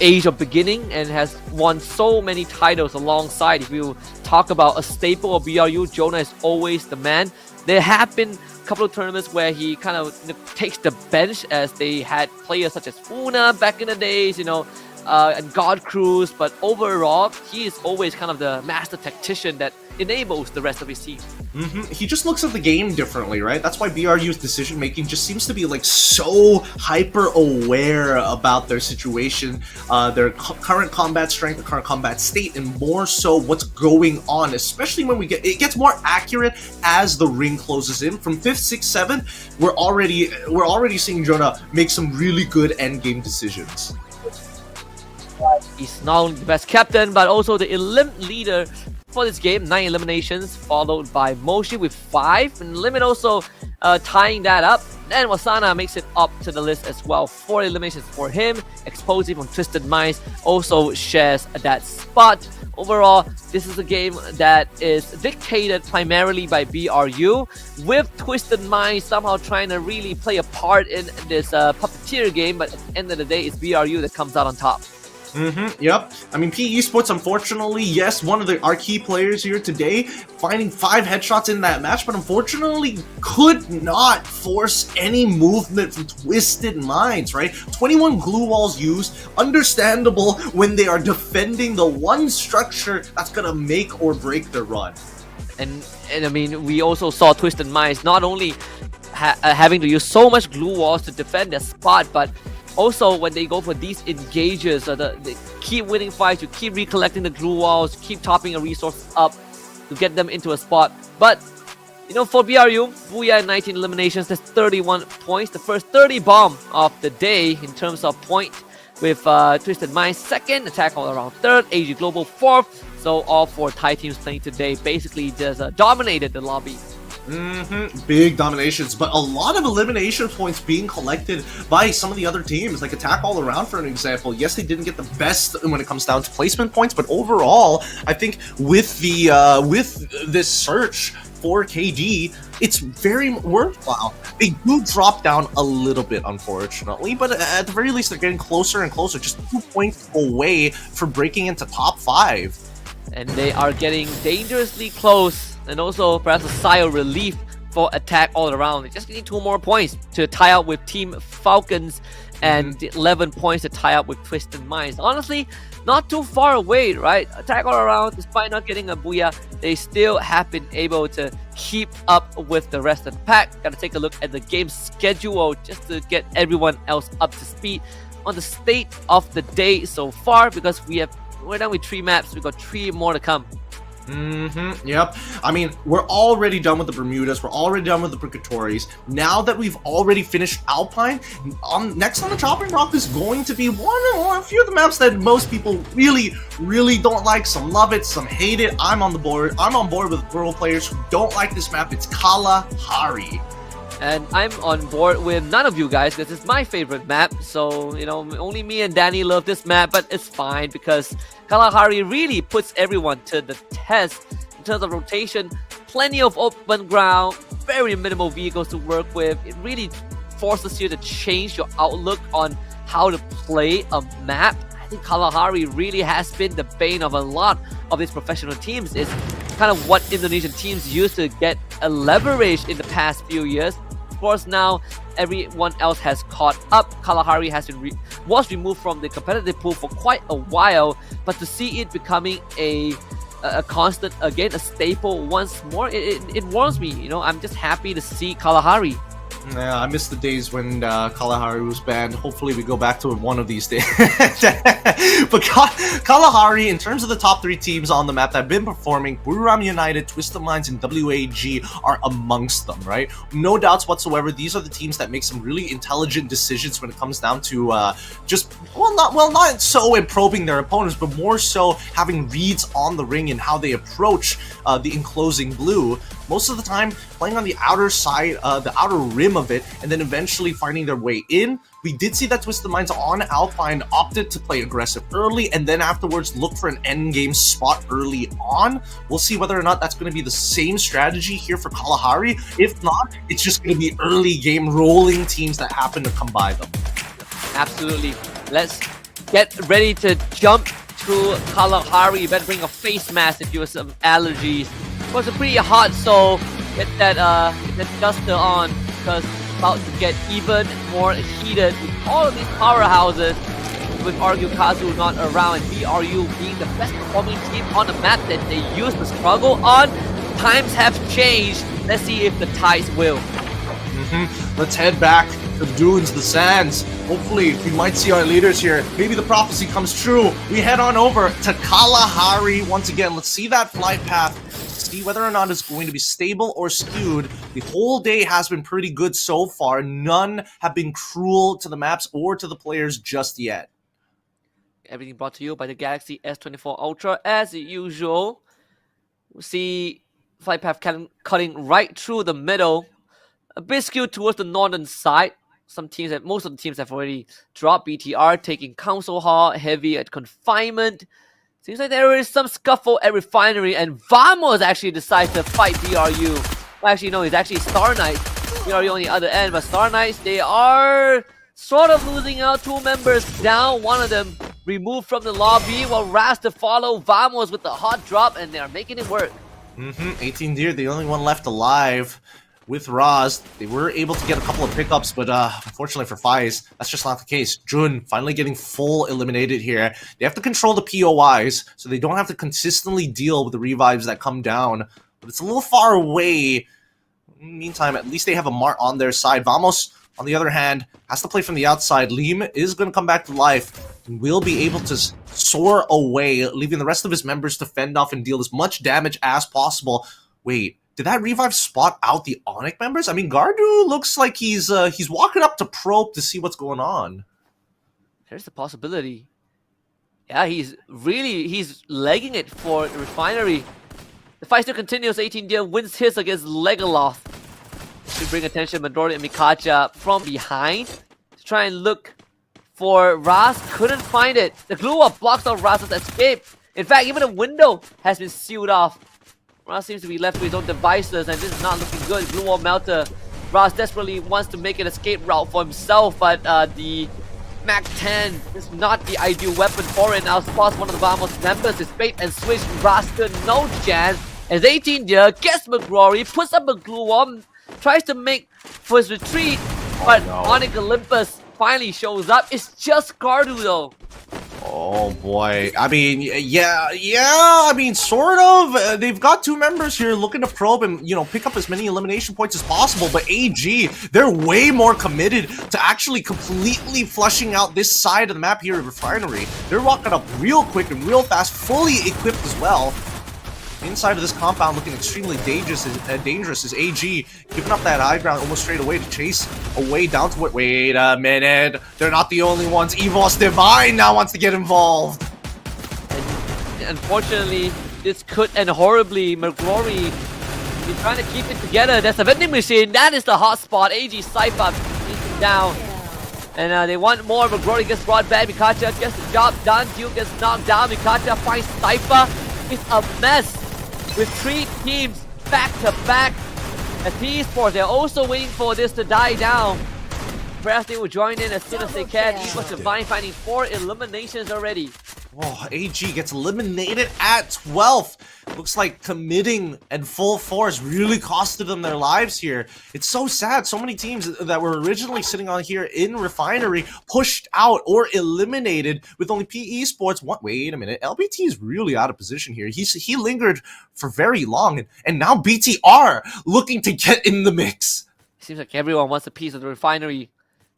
age of beginning and has won so many titles alongside. If you talk about a staple of BRU, Jonah is always the man. There have been a couple of tournaments where he kind of takes the bench, as they had players such as Funa back in the days, and God Cruz, but overall he is always kind of the master tactician that enables the rest of his team. He just looks at the game differently, right? That's why BRU's decision making just seems to be like so hyper aware about their situation, their current combat strength, the current combat state, and more so what's going on. Especially when it gets more accurate as the ring closes in. From 5th, 6th, 7th, we're already seeing Jonah make some really good end game decisions. He's not only the best captain, but also the leader for this game. 9 eliminations, followed by Moshi with 5, and Limit also tying that up. Then Wasana makes it up to the list as well. 4 eliminations for him. Explosive from Twisted Minds also shares that spot. Overall, this is a game that is dictated primarily by BRU, with Twisted Minds somehow trying to really play a part in this puppeteer game, but at the end of the day, it's BRU that comes out on top. Yep. I mean, PE Sports, unfortunately, yes, one of our key players here today, finding 5 headshots in that match, but unfortunately could not force any movement from Twisted Minds, right? 21 glue walls used, understandable when they are defending the one structure that's gonna make or break their run. And I mean, we also saw Twisted Minds not only having to use so much glue walls to defend their spot, but also when they go for these engages, they keep winning fights, you keep recollecting the glue walls, keep topping a resource up to get them into a spot. But, you know, for BRU, Booyah 19 eliminations, that's 31 points. The first 30 bomb of the day in terms of point, with Twisted Minds second, Attack All Around third, AG Global fourth. So all 4 Thai teams playing today basically just dominated the lobby. Big dominations, but a lot of elimination points being collected by some of the other teams, like Attack All Around for an example. Yes, they didn't get the best when it comes down to placement points, but overall, I think with this search for KD, it's very worthwhile. They do drop down a little bit, unfortunately, but at the very least, they're getting closer and closer, just 2 points away from breaking into top 5. And they are getting dangerously close. And also perhaps a sigh of relief for Attack All Around. They just need 2 more points to tie up with Team Falcons and 11 points to tie up with Twisted Minds. Honestly, not too far away, right? Attack All Around, despite not getting a Booyah, they still have been able to keep up with the rest of the pack. Gotta take a look at the game schedule just to get everyone else up to speed on the state of the day so far, because we're done with 3 maps. We've got 3 more to come. Yep. I mean, we're already done with the Bermudas. We're already done with the Purgatories. Now that we've already finished Alpine, next on the chopping block is going to be a few of the maps that most people really don't like. Some love it, some hate it. I'm on board with rural players who don't like this map. It's Kalahari. And I'm on board with none of you guys because it's my favorite map. So, you know, only me and Danny love this map, but it's fine because Kalahari really puts everyone to the test in terms of rotation. Plenty of open ground, very minimal vehicles to work with. It really forces you to change your outlook on how to play a map. I think Kalahari really has been the bane of a lot of these professional teams. It's kind of what Indonesian teams used to get a leverage in the past few years. Of course, now everyone else has caught up. Kalahari was removed from the competitive pool for quite a while, but to see it becoming a constant again, a staple once more, it warms me. You know, I'm just happy to see Kalahari. Yeah, I miss the days when Kalahari was banned. Hopefully we go back to it one of these days. But Kalahari, in terms of the top 3 teams on the map that have been performing, Buriram United, Twisted Minds, and WAG are amongst them, right? No doubts whatsoever, these are the teams that make some really intelligent decisions when it comes down to not so in probing their opponents, but more so having reads on the ring and how they approach the enclosing blue. Most of the time, playing on the outer side, the outer rim of it, and then eventually finding their way in. We did see that Twisted Minds on Alpine opted to play aggressive early, and then afterwards look for an endgame spot early on. We'll see whether or not that's going to be the same strategy here for Kalahari. If not, it's just going to be early game rolling teams that happen to come by them. Absolutely. Let's get ready to jump to Kalahari. You better bring a face mask if you have some allergies. It was pretty hot, so get that duster on because it's about to get even more heated with all of these powerhouses would argue Kazu not around and BRU being the best performing team on the map that they used to struggle on. Times have changed. Let's see if the tides will. Let's head back to the dunes, the sands. Hopefully, we might see our leaders here. Maybe the prophecy comes true. We head on over to Kalahari once again. Let's see that flight path. See whether or not it's going to be stable or skewed. The whole day has been pretty good so far. None have been cruel to the maps or to the players just yet. Everything brought to you by the Galaxy S24 Ultra. As usual, we see flight path cutting right through the middle. A bit skewed towards the northern side. Most of the teams have already dropped BTR, taking Council Hall, heavy at confinement. Seems like there is some scuffle at Refinery, and Vamos actually decides to fight BRU. Well, actually, no, it's actually Star Knights. BRU on the other end, but Star Knights, they are sort of losing out. 2 members down, one of them removed from the lobby, while Raz to follow Vamos with the hot drop, and they are making it work. 18 Deer, the only one left alive. With Raz, they were able to get a couple of pickups, but unfortunately for Faiz, that's just not the case. Jun finally getting full eliminated here. They have to control the POIs, so they don't have to consistently deal with the revives that come down. But it's a little far away. In the meantime, at least they have a Mart on their side. Vamos, on the other hand, has to play from the outside. Liam is going to come back to life and will be able to soar away, leaving the rest of his members to fend off and deal as much damage as possible. Wait. Did that revive spot out the Onyx members? I mean, Gardu looks like he's walking up to probe to see what's going on. There's a possibility. Yeah, he's legging it for the Refinery. The fight still continues. 18 Deer wins his against Legolas. To bring attention, Midori and Mikacha from behind to try and look for Raz. Couldn't find it. The glue up blocks out Raz's escape. In fact, even a window has been sealed off. Raz seems to be left with his own devices, and this is not looking good. Blue wall melter. Raz desperately wants to make an escape route for himself, but the Mac 10 is not the ideal weapon for it. Now spots one of the Vamos members. His bait and switch. Raz to no chance. As 18 Deer gets McGrory, puts up a glue wall, tries to make for his retreat, but Onyx Olympus finally shows up. It's just Gardu though. Oh boy. I mean, yeah, I mean, sort of. They've got 2 members here looking to probe and, pick up as many elimination points as possible, but AG, they're way more committed to actually completely flushing out this side of the map here at Refinery. They're walking up real quick and real fast, fully equipped as well. Inside of this compound looking extremely dangerous is AG, giving up that high ground almost straight away to chase away down to it. Wait a minute, they're not the only ones. Evos Divine now wants to get involved. And unfortunately, this could end horribly. McGlory is trying to keep it together. There's a vending machine. That is the hot spot. AG Cypher is down. And they want more. McGlory gets brought back. Mikacha gets the job done. Duke gets knocked down. Mikacha finds Cypher. It's a mess. With 3 teams back to back at T-Sports, they're also waiting for this to die down. Perhaps they will join in as soon as they can. Evos Divine finding 4 eliminations already. Oh, AG gets eliminated at 12th. Looks like committing and full force really costed them their lives here. It's so sad. So many teams that were originally sitting on here in Refinery pushed out or eliminated with only PE Sports. Wait a minute. LBT is really out of position here. He lingered for very long, and now BTR looking to get in the mix. Seems like everyone wants a piece of the Refinery.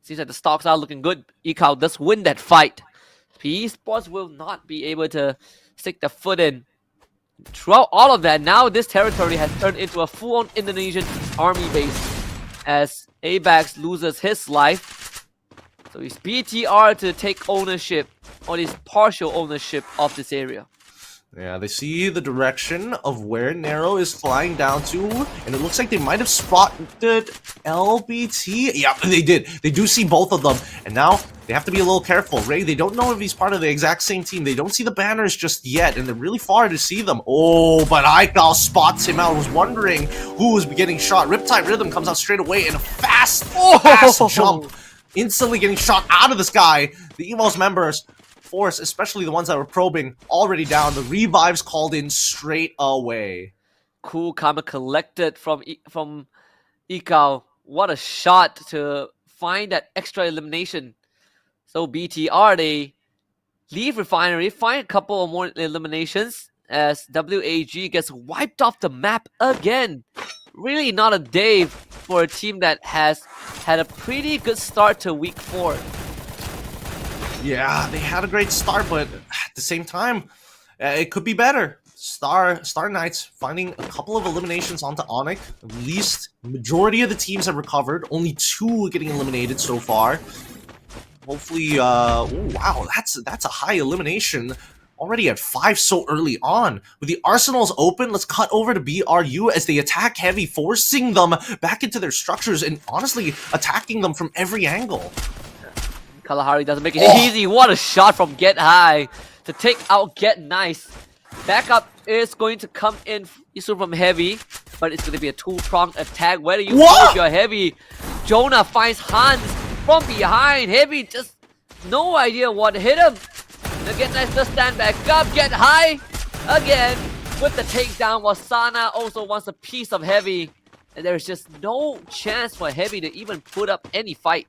Seems like the stocks are looking good. Ekal does win that fight. PE Sports will not be able to stick the foot in. Throughout all of that, now this territory has turned into a full-on Indonesian army base as Abax loses his life. So it's BTR to take ownership, or at least partial ownership of this area. Yeah, they see the direction of where Nero is flying down to, and it looks like they might have spotted LBT. Yeah, they did. They do see both of them, and now they have to be a little careful. Ray, they don't know if he's part of the exact same team. They don't see the banners just yet, and they're really far to see them. Oh, but Aikal spots him out. I was wondering who was getting shot. Riptide Rhythm comes out straight away in a fast jump, instantly getting shot out of the sky. The Evos members, force, especially the ones that were probing, already down. The revives called in straight away. Cool karma collected from Ekal. What a shot to find that extra elimination. So BTR, they leave Refinery, find a couple of more eliminations as WAG gets wiped off the map again. Really not a day for a team that has had a pretty good start to week 4. Yeah, they had a great start, but at the same time, it could be better. Star Knights finding a couple of eliminations onto Onyx. At least majority of the teams have recovered. Only 2 getting eliminated so far. Hopefully, oh wow, that's a high elimination. Already at 5 so early on. With the arsenals open, let's cut over to BRU as they attack heavy, forcing them back into their structures and honestly attacking them from every angle. Kalahari doesn't make it easy. What a shot from Get High to take out Get Nice. Backup is going to come in from Heavy, but it's going to be a 2-pronged attack. Where do you go if you're Heavy? Jonah finds Hans from behind. Heavy just no idea what hit him. Now Get Nice to stand back up. Get High again with the takedown. Wasana also wants a piece of Heavy, and there's just no chance for Heavy to even put up any fight.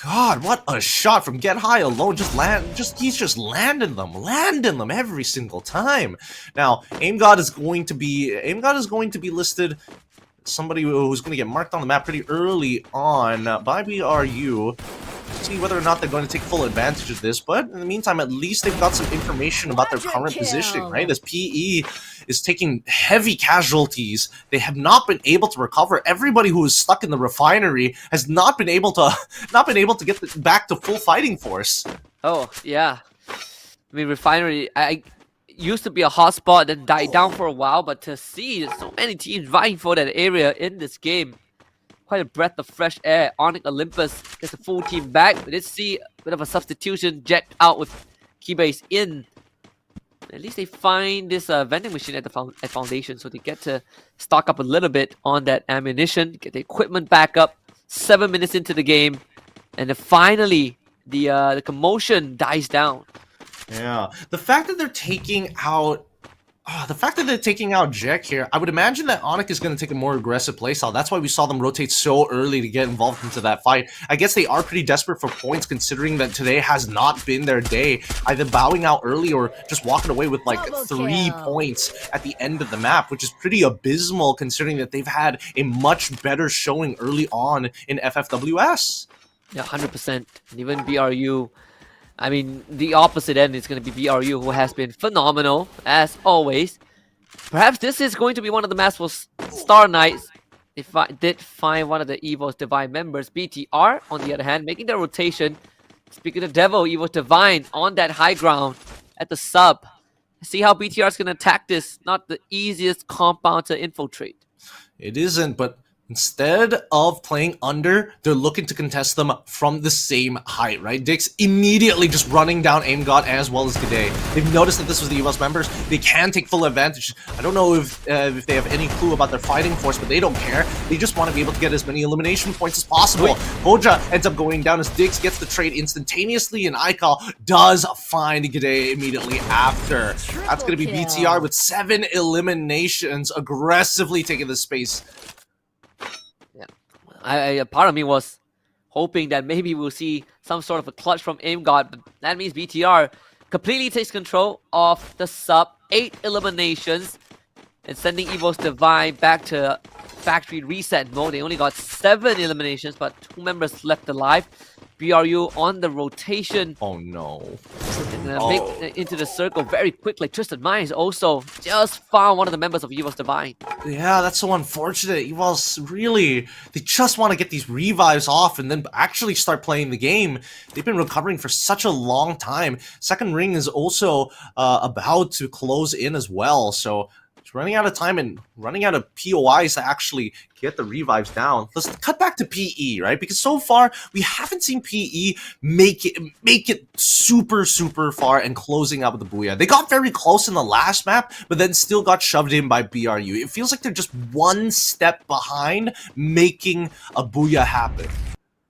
God, what a shot from Get High alone. He's just landing them every single time. Now, Aim God is going to be listed. Somebody who's going to get marked on the map pretty early on by BRU. See whether or not they're going to take full advantage of this, but in the meantime, at least they've got some information about their current positioning, right? As PE is taking heavy casualties, they have not been able to recover. Everybody who is stuck in the refinery has not been able to get back to full fighting force. Oh yeah, I mean Refinery, I used to be a hotspot, then died down for a while, but to see so many teams vying for that area in this game. Quite a breath of fresh air. Onyx Olympus gets a full team back. We did see a bit of a substitution. Jacked out with Keybase in. At least they find this vending machine at the foundation, so they get to stock up a little bit on that ammunition, get the equipment back up. 7 minutes into the game, and then finally the commotion dies down. Yeah, the fact that they're taking out Jack here, I would imagine that Onyx is going to take a more aggressive playstyle. That's why we saw them rotate so early to get involved into that fight. I guess they are pretty desperate for points considering that today has not been their day, either bowing out early or just walking away with like 3 points at the end of the map, which is pretty abysmal considering that they've had a much better showing early on in FFWS. Yeah, 100%. And even BRU, I mean, the opposite end is going to be BRU, who has been phenomenal, as always. Perhaps this is going to be one of the maps for Star Knights. They did find one of the Evo's Divine members. BTR, on the other hand, making their rotation. Speaking of Devil, Evo's Divine on that high ground at the sub. See how BTR is going to attack this. Not the easiest compound to infiltrate. It isn't, but instead of playing under, they're looking to contest them from the same height, right? Dix immediately just running down Aim God as well as G'day. They've noticed that this was the EVOS members. They can take full advantage. I don't know if they have any clue about their fighting force, but they don't care. They just want to be able to get as many elimination points as possible. Hoja ends up going down as Dix gets the trade instantaneously, and Aikal does find G'day immediately after. That's going to be BTR with 7 eliminations, aggressively taking the space. Part of me was hoping that maybe we'll see some sort of a clutch from Aim God, but that means BTR completely takes control of the sub. 8 eliminations and sending Evo's Divine back to factory reset mode. They only got 7 eliminations, but 2 members left alive. BRU on the rotation. Oh no. Make into the circle very quickly. Twisted Minds also just found one of the members of Evo's Divine. Yeah, that's so unfortunate. Evo's really, they just want to get these revives off and then actually start playing the game. They've been recovering for such a long time. Second ring is also about to close in as well, so it's running out of time and running out of POIs to actually get the revives down. Let's cut back to PE, right? Because so far we haven't seen PE make it super far and closing out with the Booyah. They got very close in the last map, but then still got shoved in by BRU. It feels like they're just one step behind making a Booyah happen.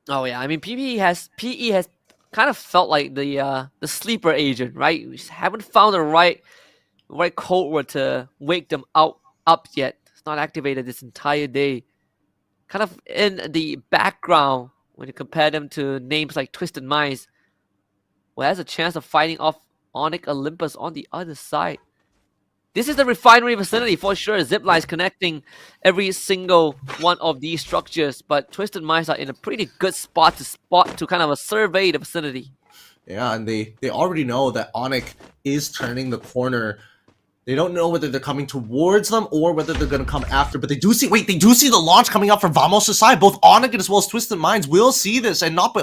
Oh yeah, I mean PE has kind of felt like the sleeper agent, right? We just haven't found the right code word to wake them up yet. It's not activated this entire day. Kind of in the background when you compare them to names like Twisted Minds, who has a chance of fighting off Onyx Olympus on the other side. This is the refinery vicinity for sure. Zip lines connecting every single one of these structures, but Twisted Minds are in a pretty good spot to kind of survey the vicinity. Yeah, and they already know that Onyx is turning the corner. They don't know whether they're coming towards them or whether they're going to come after, but they do see the launch coming up from Vamos' side. Both Onyx as well as Twisted Minds will see this, and not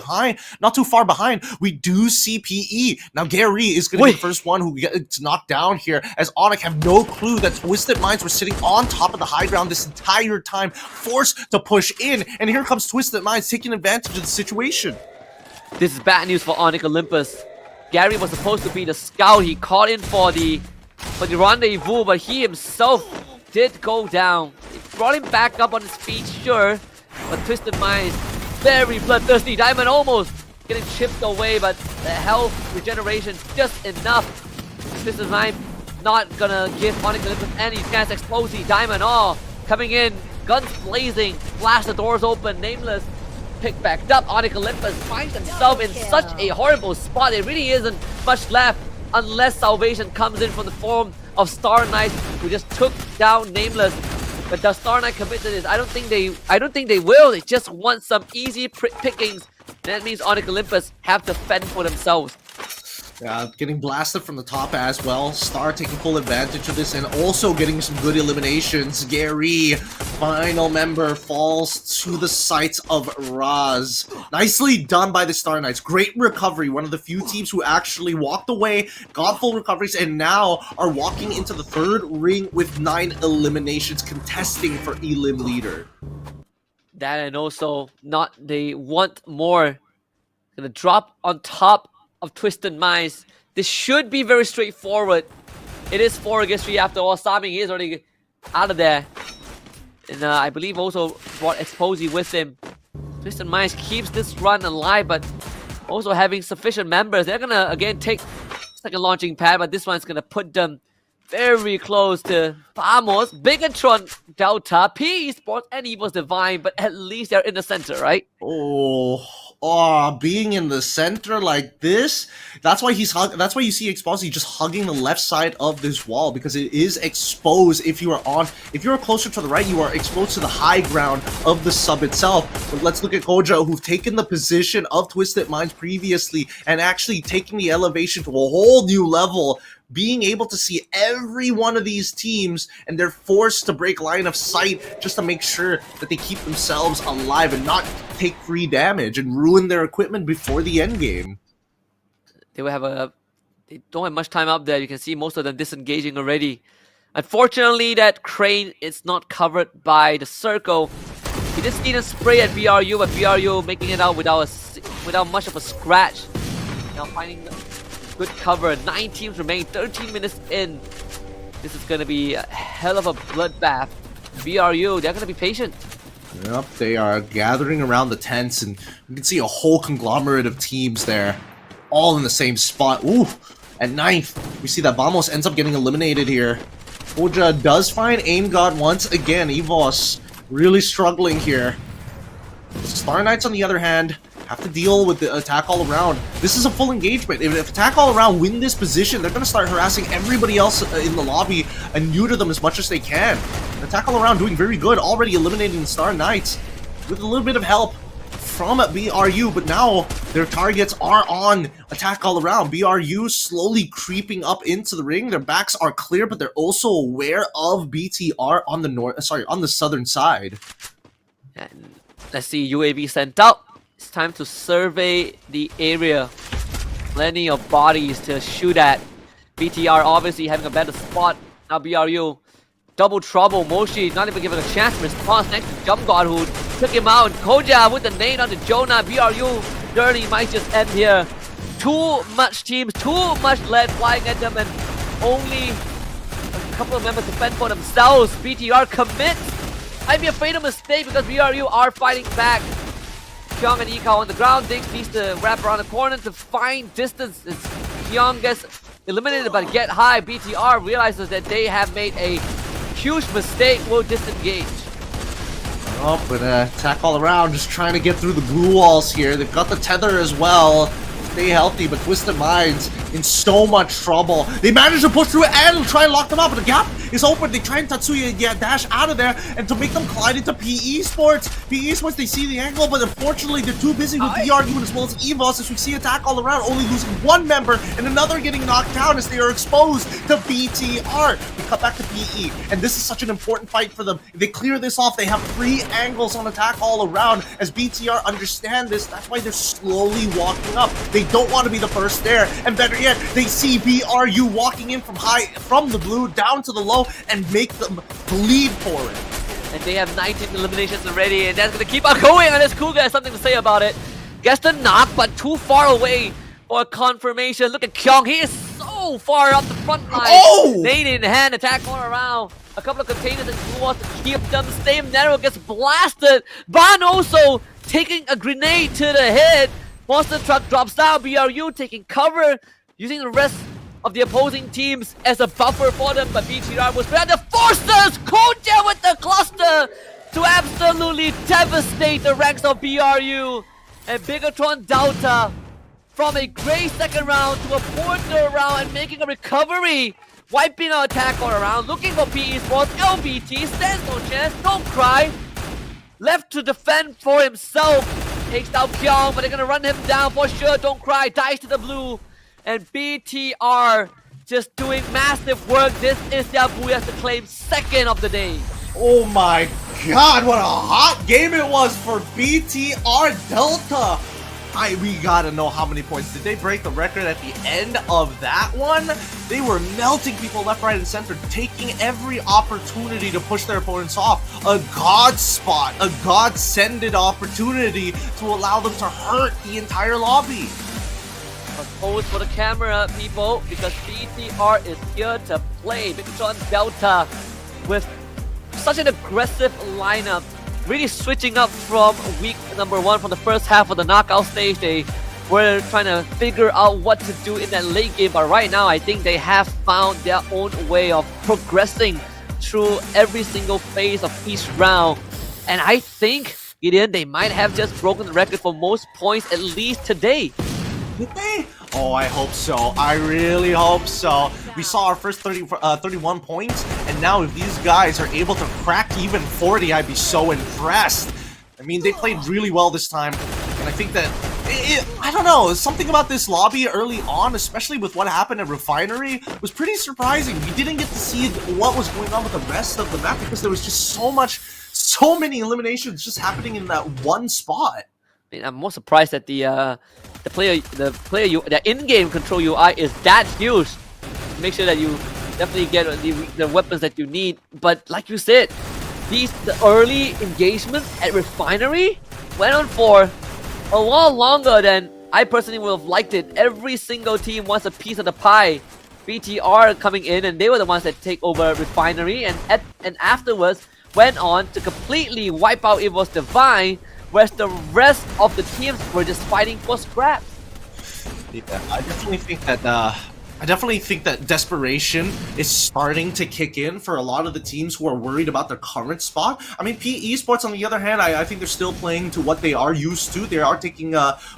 too far behind, we do see PE. Now Gary is going to be the first one who gets knocked down here, as Onyx have no clue that Twisted Minds were sitting on top of the high ground this entire time, forced to push in, and here comes Twisted Minds taking advantage of the situation. This is bad news for Onyx Olympus. Gary was supposed to be the scout. He called in for the rendezvous, but he himself did go down. It brought him back up on his feet, sure, but Twisted Minds, very bloodthirsty. Diamond almost getting chipped away, but the health regeneration just enough. Twisted Minds not gonna give Onyx Olympus any chance. Explosive Diamond coming in, guns blazing, blast the doors open. Nameless pick back up. Onyx Olympus finds himself in such a horrible spot. There really isn't much left unless salvation comes in from the form of Star Knights, who just took down Nameless. But does Star Knight commit to this? I don't think they will. They just want some easy pickings. That means Onyx Olympus have to fend for themselves. Yeah, getting blasted from the top as well. Star taking full advantage of this and also getting some good eliminations. Gary, final member, falls to the sights of Raz. Nicely done by the Star Knights. Great recovery. One of the few teams who actually walked away, got full recoveries, and now are walking into the third ring with 9 eliminations, contesting for Elim leader. That and also they want more. Gonna drop on top of Twisted Minds. This should be very straightforward. It is 4 against 3 after all. Saming is already out of there. And I believe also brought Exposy with him. Twisted Minds keeps this run alive, but also having sufficient members. They're gonna again take second launching pad, but this one's gonna put them very close to Vamos, Bigatron, Delta, PE Sports, and Evil's Divine, but at least they're in the center, right? Being in the center like this, that's why you see Exposy just hugging the left side of this wall, because it is exposed. If you are closer to the right, you are exposed to the high ground of the sub itself. But let's look at Koja, who've taken the position of Twisted Minds previously and actually taking the elevation to a whole new level, being able to see every one of these teams, and they're forced to break line of sight just to make sure that they keep themselves alive and not take free damage and ruin their equipment before the end game. They don't have much time up there. You can see most of them disengaging already. Unfortunately, that crane is not covered by the circle. He just need a spray at BRU, but BRU making it out without much of a scratch. Now finding good cover. 9 teams remain, 13 minutes in. This is going to be a hell of a bloodbath. BRU, they're going to be patient. Yep, they are gathering around the tents, and you can see a whole conglomerate of teams there, all in the same spot. Ooh, at 9th, we see that Vamos ends up getting eliminated here. Koja does find Aim God once again. Evos really struggling here. Star Knights, on the other hand, have to deal with the attack all around. This is a full engagement. If attack all around win this position, they're going to start harassing everybody else in the lobby and neuter them as much as they can. Attack all around doing very good, already eliminating the Star Knights with a little bit of help from BRU, but now their targets are on attack all around. BRU slowly creeping up into the ring. Their backs are clear, but they're also aware of BTR on the southern side. And let's see, UAV sent out. It's time to survey the area. Plenty of bodies to shoot at. BTR obviously having a better spot. Now BRU, double trouble. Moshi not even giving a chance to respond next to Jump God, who took him out. Koja with the nade onto Jonah. BRU journey might just end here. Too much teams, too much lead flying at them, and only a couple of members to fend for themselves. BTR commits. I'd be afraid of a mistake because BRU are fighting back. Kyung and Ikao on the ground. Dix needs to wrap around the corner to find distance. Kyung gets eliminated, but get high. BTR realizes that they have made a huge mistake. Will disengage. Oh, but attack all around, just trying to get through the blue walls here. They've got the tether as well. stay healthy, but Twisted Minds in so much trouble. They manage to push through it and try and lock them up, but the gap is open. They try and Tatsuya dash out of there, and to make them collide into PE Sports. PE Sports, they see the angle, but unfortunately they're too busy with BRU as well as EVOS, as we see attack all around, only losing one member and another getting knocked down as they are exposed to BTR. We cut back to PE, and this is such an important fight for them. If they clear this off, they have 3 angles on attack all around. As BTR understand this, that's why they're slowly walking up. They don't want to be the first there, and better yet, they see BRU walking in from the blue down to the low and make them bleed for it. And they have 19 eliminations already, and that's going to keep on going unless Kuga has something to say about it. Gets the knock, but too far away for confirmation. Look at Kyung, he is so far up the front line. Oh! Nade in hand, attack all around. A couple of containers that he wants to keep them. Stay narrow, gets blasted. Ban also taking a grenade to the head. Monster truck drops down. BRU taking cover, using the rest of the opposing teams as a buffer for them, but BTR was behind the forces. Koja with the cluster to absolutely devastate the ranks of BRU. And Bigatron Delta from a great second round to a poor third round and making a recovery. Wiping out attack all around, looking for PE Sports. LBT stands no chance, don't cry. Left to defend for himself. Takes down Kyung, but they're gonna run him down for sure. Don't cry, dies to the blue. And BTR just doing massive work. This is their Booyahs to claim second of the day. Oh my god, what a hot game it was for BTR Delta. We gotta know how many points. Did they break the record at the end of that one? They were melting people left, right, and center, taking every opportunity to push their opponents off. A god spot, a god-sended opportunity to allow them to hurt the entire lobby. Pose for the camera, people, because BTR is here to play. Bigatron Delta with such an aggressive lineup, really switching up from week number 1 from the first half of the knockout stage. They were trying to figure out what to do in that late game, but right now I think they have found their own way of progressing through every single phase of each round. And I think, Gideon, they might have just broken the record for most points, at least today. Did they? Oh, I hope so. I really hope so. We saw our first 31 points, and now if these guys are able to crack even 40, I'd be so impressed. I mean, they played really well this time, and I think that, I don't know, something about this lobby early on, especially with what happened at Refinery, was pretty surprising. We didn't get to see what was going on with the rest of the map because there was just so many eliminations just happening in that one spot. I mean, I'm more surprised that the in-game control UI is that huge. Make sure that you definitely get the weapons that you need. But like you said, the early engagement at Refinery went on for a lot longer than I personally would have liked it. Every single team wants a piece of the pie. BTR coming in, and they were the ones that take over Refinery, and afterwards went on to completely wipe out EVOS Divine, whereas the rest of the teams were just fighting for scraps. Yeah, I definitely think that desperation is starting to kick in for a lot of the teams who are worried about their current spot. I mean, PE Sports, on the other hand, I think they're still playing to what they are used to. They are taking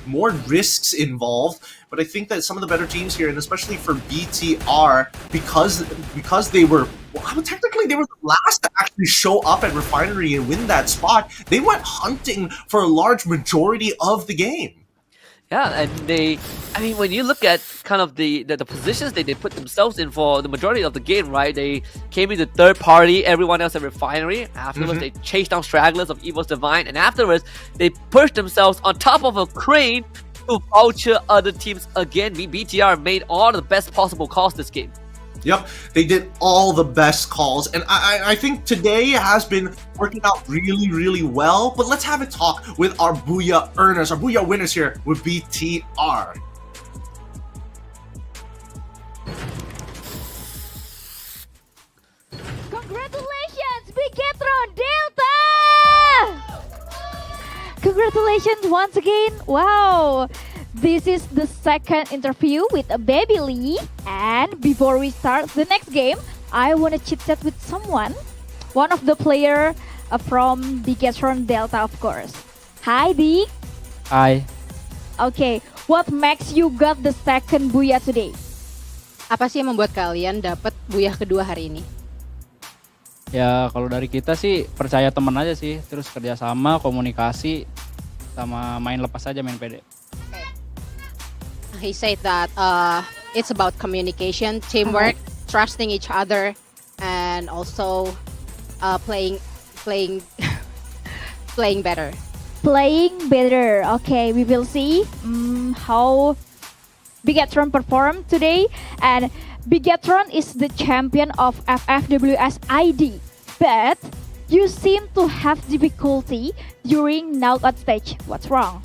more risks involved. But I think that some of the better teams here, and especially for BTR, because they were, well, technically they were the last to actually show up at Refinery and win that spot, they went hunting for a large majority of the game. Yeah, and I mean, when you look at kind of the positions they put themselves in for the majority of the game, right? They came into third party, everyone else at Refinery. Afterwards, they chased down stragglers of EVOS Divine, and afterwards, they pushed themselves on top of a crane to voucher other teams again. BTR made all the best possible calls this game. Yep, they did all the best calls, and I think today has been working out really, really well. But let's have a talk with our Booyah earners, our Booyah winners here with BTR. Congratulations, Bigatron Delta! Congratulations once again. Wow. This is the second interview with Baby Lee, and before we start the next game, I want to chit chat with someone, one of the player from Bigatron Delta, of course. Hi, Big. Hi. Okay, What makes you got the second Booyah today? Apa sih yang membuat kalian dapat Booyah kedua hari ini? Ya kalau dari kita sih percaya teman aja sih, terus kerjasama, komunikasi, sama main lepas aja, main pede. He said that it's about communication, teamwork, trusting each other, and also playing better. Playing better. Okay, we will see how Bigatron performed today. And Bigatron is the champion of FFWS ID. But you seem to have difficulty during knockout stage. What's wrong?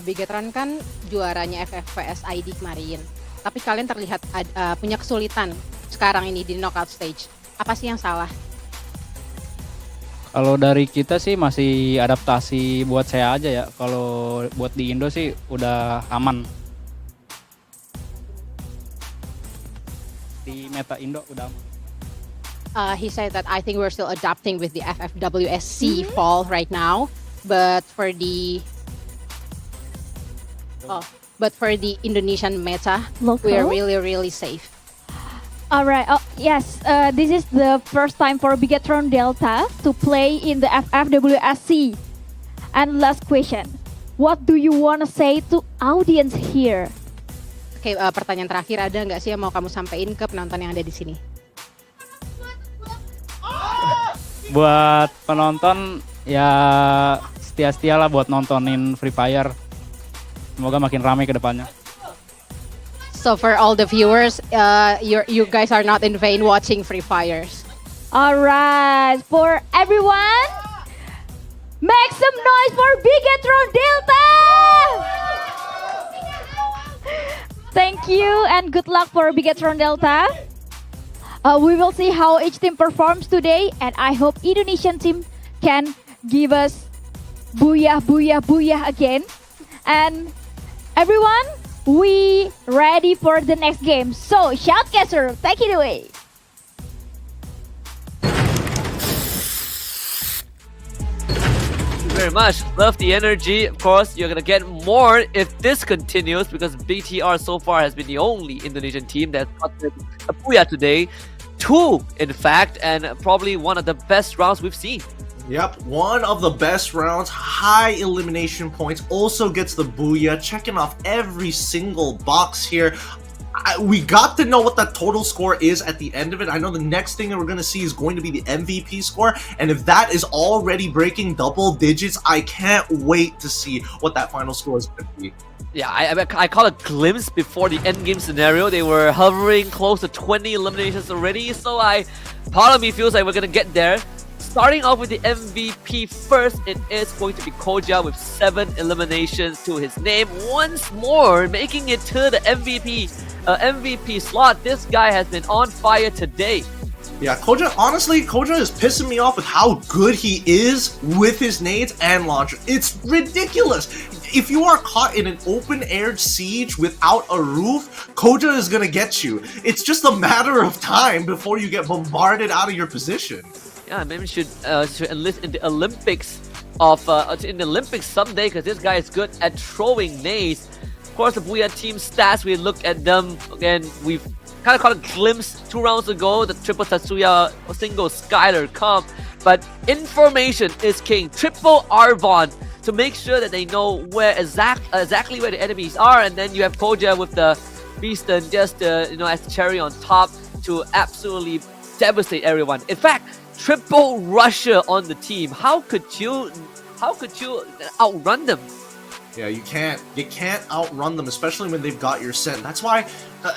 Bigatron kan juaranya FFWS ID kemarin. Tapi kalian terlihat punya kesulitan sekarang ini di knockout stage. Apa sih yang salah? Kalau dari kita sih masih adaptasi buat saya aja ya. Kalau buat di Indo sih udah aman. Di meta Indo udah aman. He said that I think we're still adapting with the FFWS SEA fall right now, but for the Indonesian meta, we are really safe. Alright, yes, this is the first time for Bigatron Delta to play in the FFWS SEA. And last question, what do you want to say to audience here? Oke, pertanyaan terakhir, ada nggak sih yang mau kamu sampaikan ke penonton yang ada di sini? Buat penonton ya setia-setialah buat nontonin Free Fire. Semoga makin ramai ke depannya. So for all the viewers, you guys are not in vain watching Free Fires. Alright, for everyone, make some noise for Bigatron Delta! Thank you and good luck for Bigatron Delta. We will see how each team performs today, and I hope Indonesian team can give us booyah, booyah, booyah again. And everyone, we ready for the next game. So, Shoutcaster, take it away. Thank you very much. Love the energy. Of course, you're gonna get more if this continues because BTR so far has been the only Indonesian team that's gotten a booyah today. 2, in fact, and probably one of the best rounds we've seen. Yep, one of the best rounds, high elimination points, also gets the booyah, checking off every single box here. We got to know what that total score is at the end of it. I know the next thing that we're going to see is going to be the MVP score, and if that is already breaking double digits, I can't wait to see what that final score is going to be. Yeah, I call a glimpse before the endgame scenario. They were hovering close to 20 eliminations already, so part of me feels like we're going to get there. Starting off with the MVP first, it is going to be Koja with 7 eliminations to his name. Once more, making it to the MVP slot. This guy has been on fire today. Yeah, honestly, Koja is pissing me off with how good he is with his nades and launcher. It's ridiculous. If you are caught in an open-air siege without a roof, Koja is gonna get you. It's just a matter of time before you get bombarded out of your position. Yeah, maybe should enlist in the Olympics someday because this guy is good at throwing nades. Of course, the Booyah team stats, we look at them again. We've kind of caught a glimpse 2 rounds ago, the triple Tatsuya single Skylar comp. But information is king. Triple Arbon to make sure that they know where exactly where the enemies are, and then you have Koja with the Beaston just as the cherry on top to absolutely devastate everyone. In fact, triple Russia on the team. How could you outrun them? Yeah, you can't outrun them, especially when they've got your scent. That's why,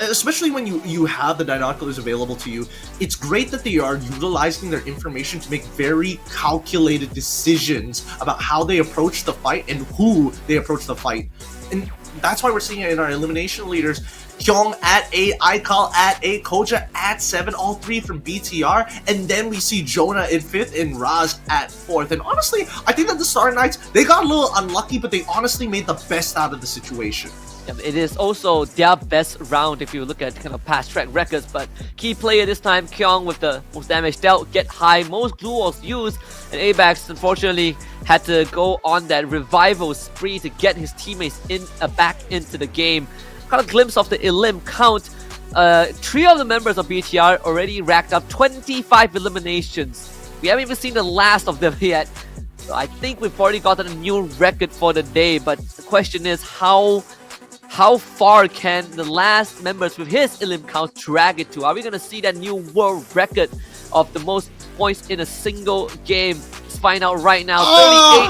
especially when you have the binoculars available to you, it's great that they are utilizing their information to make very calculated decisions about how they approach the fight and who they approach the fight. And that's why we're seeing it in our elimination leaders. Kyung at 8, Aikal at 8, Koja at 7, all 3 from BTR, and then we see Jonah in 5th and Raz at 4th. And honestly, I think that the Star Knights, they got a little unlucky, but they honestly made the best out of the situation. It is also their best round if you look at kind of past track records, but key player this time, Kyung with the most damage dealt, get high, most glue walls used, and Abax unfortunately had to go on that revival spree to get his teammates back into the game. Got a glimpse of the elim count. 3 of the members of BTR already racked up 25 eliminations. We haven't even seen the last of them yet. So I think we've already gotten a new record for the day, but the question is how far can the last members with his elim count drag it to? Are we going to see that new world record of the most points in a single game? Let's find out right now.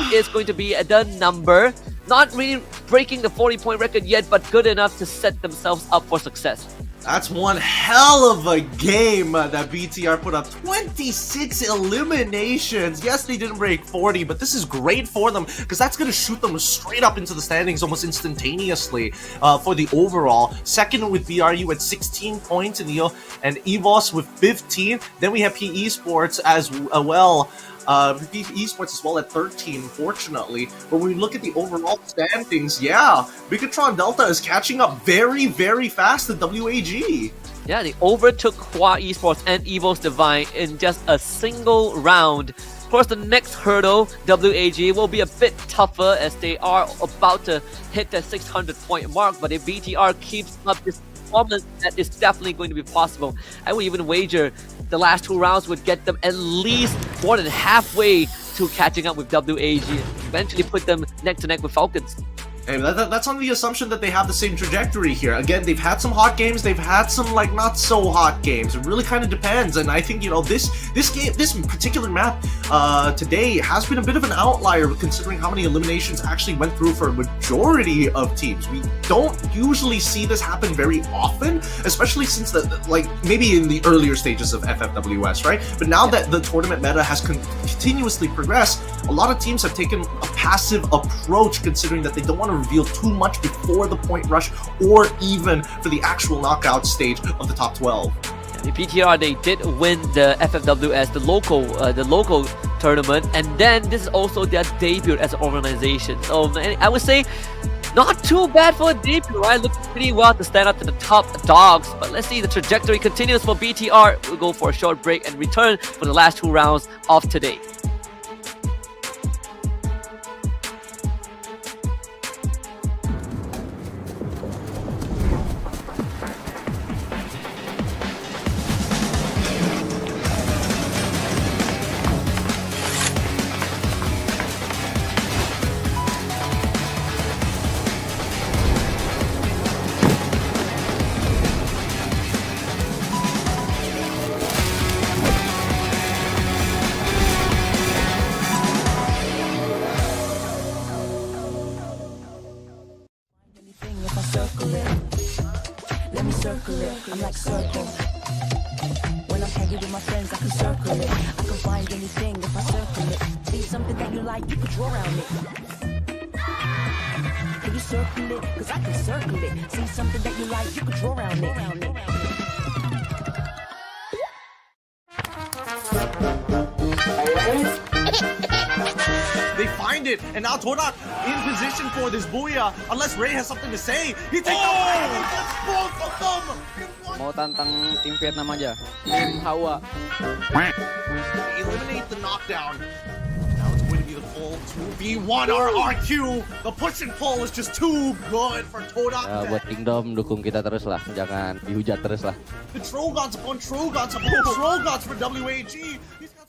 38 is going to be the number. Not really breaking the 40-point record yet, but good enough to set themselves up for success. That's one hell of a game that BTR put up. 26 eliminations. Yes, they didn't break 40, but this is great for them because that's going to shoot them straight up into the standings almost instantaneously for the overall. Second with BRU at 16 points and EVOS with 15. Then we have PE Sports as well. Esports as well at 13, fortunately. But when we look at the overall standings, yeah, Bigatron Delta is catching up very, very fast to WAG. Yeah, they overtook Hua Esports and Evo's Divine in just a single round. Of course, the next hurdle, WAG, will be a bit tougher as they are about to hit the 600-point mark. But if BTR keeps up this performance, that is definitely going to be possible. I would even wager the last 2 rounds would get them at least more than halfway to catching up with WAG, eventually put them neck to neck with Falcons. Hey, that's on the assumption that they have the same trajectory here. Again, they've had some hot games, they've had some like not so hot games. It really kind of depends, and I think this particular map today has been a bit of an outlier considering how many eliminations actually went through for a majority of teams. We don't usually see this happen very often, especially since maybe in the earlier stages of FFWS, right? But now that the tournament meta has continuously progressed, a lot of teams have taken a passive approach considering that they don't want to reveal too much before the point rush or even for the actual knockout stage of the top 12. The BTR, they did win the FFWS, the local tournament, and then this is also their debut as an organization. So I would say not too bad for a debut, right? Looking pretty well to stand up to the top dogs. But let's see, the trajectory continues for BTR. We'll go for a short break and return for the last 2 rounds of today. Let me circle it, I'm like circle. When I'm hanging with my friends, I can circle it. I can find anything if I circle it. See something that you like, you can draw around it. Can you circle it? Cause I can circle it. See something that you like, you can draw around it. They find it, and now Todak in position for this booyah. Unless Ray has something to say, he takes both of them. Mau tantang tim Vietnam aja, tim Hawa. Eliminate the knockdown. Now it's going to be the full 2v1 RRQ. The push and pull is just too good for Todak. Buat Kingdom dukung kita terus lah, jangan dihujat terus lah. The Trogons upon Trogons upon Trogons for WAG. He's got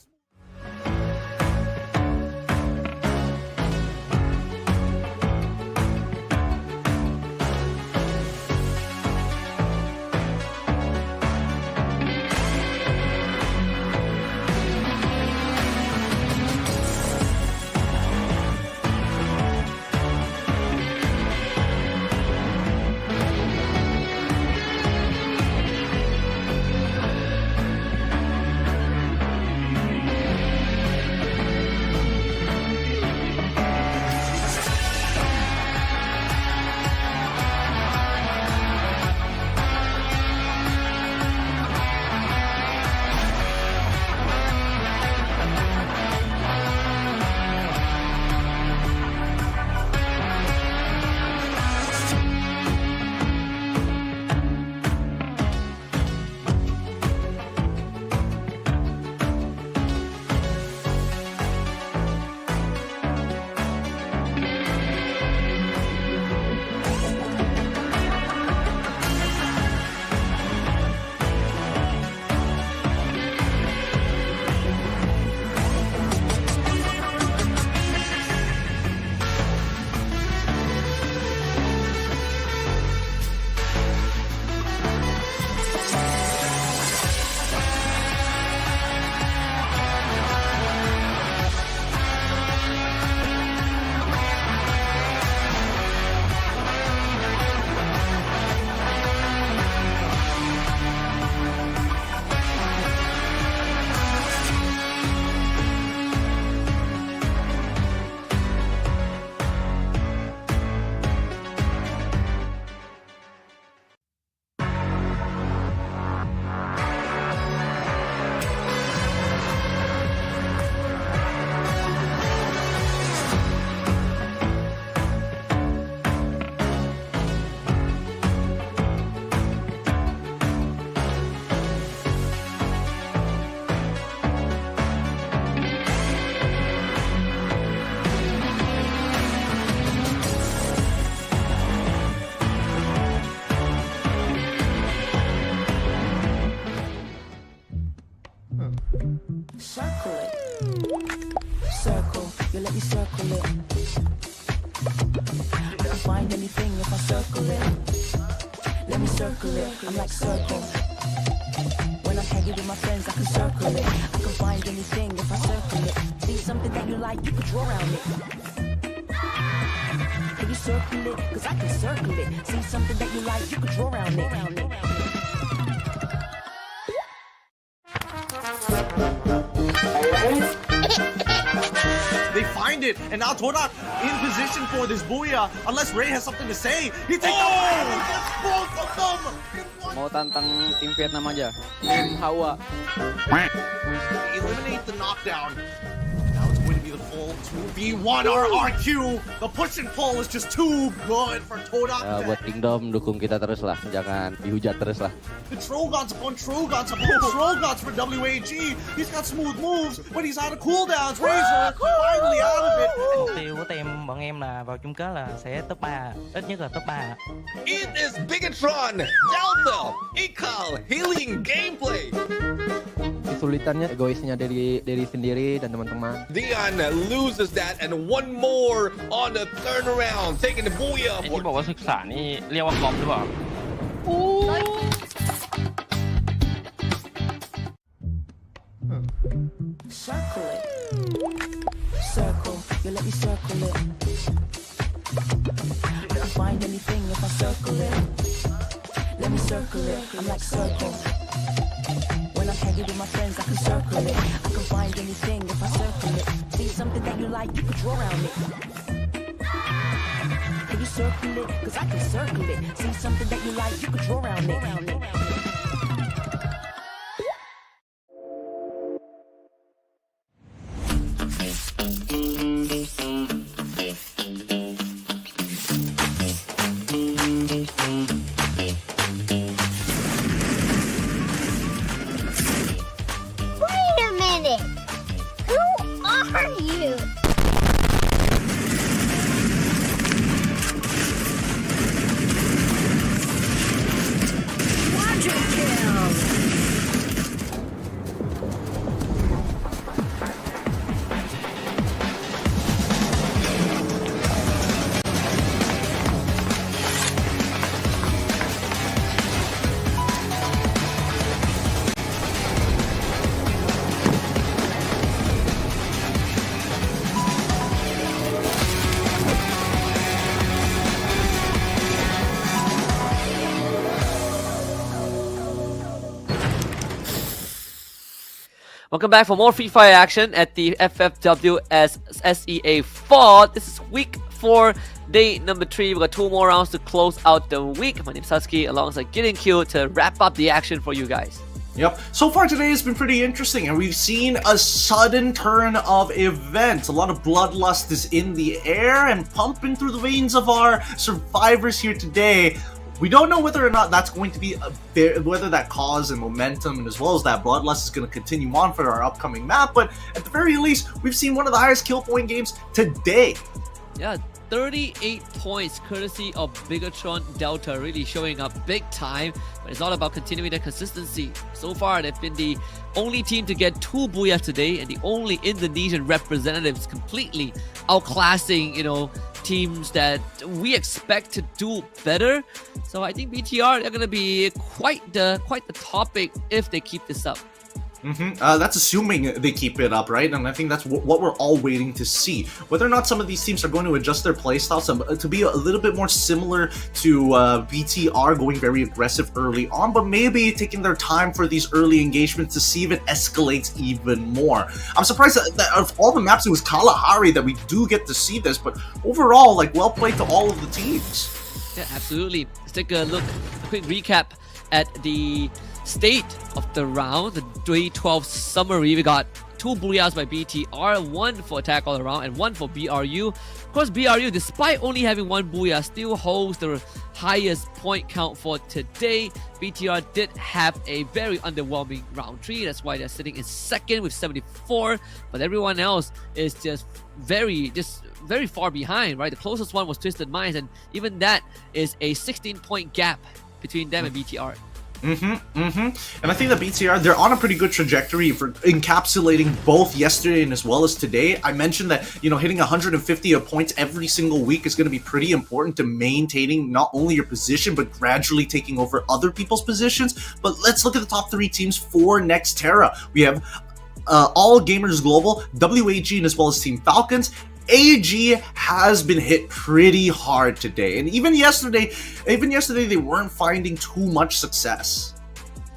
Circle it. Circle, you let me circle it. I can find anything if I circle it. Let me circle it. I'm like circle. When I'm hanging with my friends, I can circle it. I can find anything if I circle it. See something that you like, you can draw around it. Can you circle it? Cause I can circle it. See something that you like, you can draw around it. They find it, and now Todak in position for this booyah. Unless Ray has something to say, he takes out and gets both of them. Mau tantang tim Vietnam aja. Tim Hawa. Eliminate the knockdown. Now it's going to be the full 2v1 RRQ. The push and pull is just too good for Todak. Ya, buat Kingdom dukung kita terus lah, jangan dihujat terus lah. The Trogons upon Trogons upon Trogons for WAG. He's got smooth moves, but he's out of cooldowns. Razor finally out of it. Mục tiêu của team bọn em là vào chung kết là sẽ top 3, ít nhất là top 3. It is Bigatron, Delta, Ikal, healing gameplay. Kesulitannya egoisnya dari sendiri dan teman-teman. Dion loses that and one more on the turnaround, taking the booyah. ไอ้ที่บอกว่าศึกษานี่เรียกว่าก๊อปหรือเปล่า Circle it. Circle, you let me circle it. I can find anything if I circle it. Let me circle it. I'm like circle. When I'm hanging with my friends, I can circle it. I can find anything if I circle it. See something that you like, you can draw around it. Can you circle it? Cause I can circle it. See something that you like, you can draw around it. Wait a minute! Who are you? Quadra kill! Welcome back for more Free Fire action at the FFWS SEA 4. This is week 4, day number 3. We've got 2 more rounds to close out the week. My name's Husky, alongside Getting Q to wrap up the action for you guys. Yep. So far today has been pretty interesting, and we've seen a sudden turn of events. A lot of bloodlust is in the air and pumping through the veins of our survivors here today. We don't know whether or not that's going to be whether that cause and momentum and as well as that bloodlust is going to continue on for our upcoming map, but at the very least, we've seen one of the highest kill point games today. Yeah, 38 points courtesy of Bigatron Delta, really showing up big time, but it's all about continuing that consistency. So far, they've been the only team to get 2 booyahs today and the only Indonesian representatives completely outclassing, teams that we expect to do better. So I think BTR, they're going to be quite the topic if they keep this up. That's assuming they keep it up, right? And I think that's what we're all waiting to see. Whether or not some of these teams are going to adjust their playstyles to be a little bit more similar to BTR, going very aggressive early on, but maybe taking their time for these early engagements to see if it escalates even more. I'm surprised that of all the maps, it was Kalahari that we do get to see this, but overall, well played to all of the teams. Yeah, absolutely. Let's take a quick recap at the state of the round, the day 12 summary. We got 2 booyahs by BTR, 1 for attack all around and 1 for BRU. Of course, BRU, despite only having 1 booyah, still holds the highest point count for today. BTR did have a very underwhelming round 3. That's why they're sitting in second with 74. But everyone else is just very far behind, right? The closest one was Twisted Minds, and even that is a 16-point gap between them and BTR. And I think that BTR, they're on a pretty good trajectory for encapsulating both yesterday and as well as today. I mentioned that, you know, hitting 150 points every single week is going to be pretty important to maintaining not only your position, but gradually taking over other people's positions. But let's look at the top 3 teams for Nextera. We have All Gamers Global, WAG, and as well as Team Falcons. AG has been hit pretty hard today, and even yesterday they weren't finding too much success.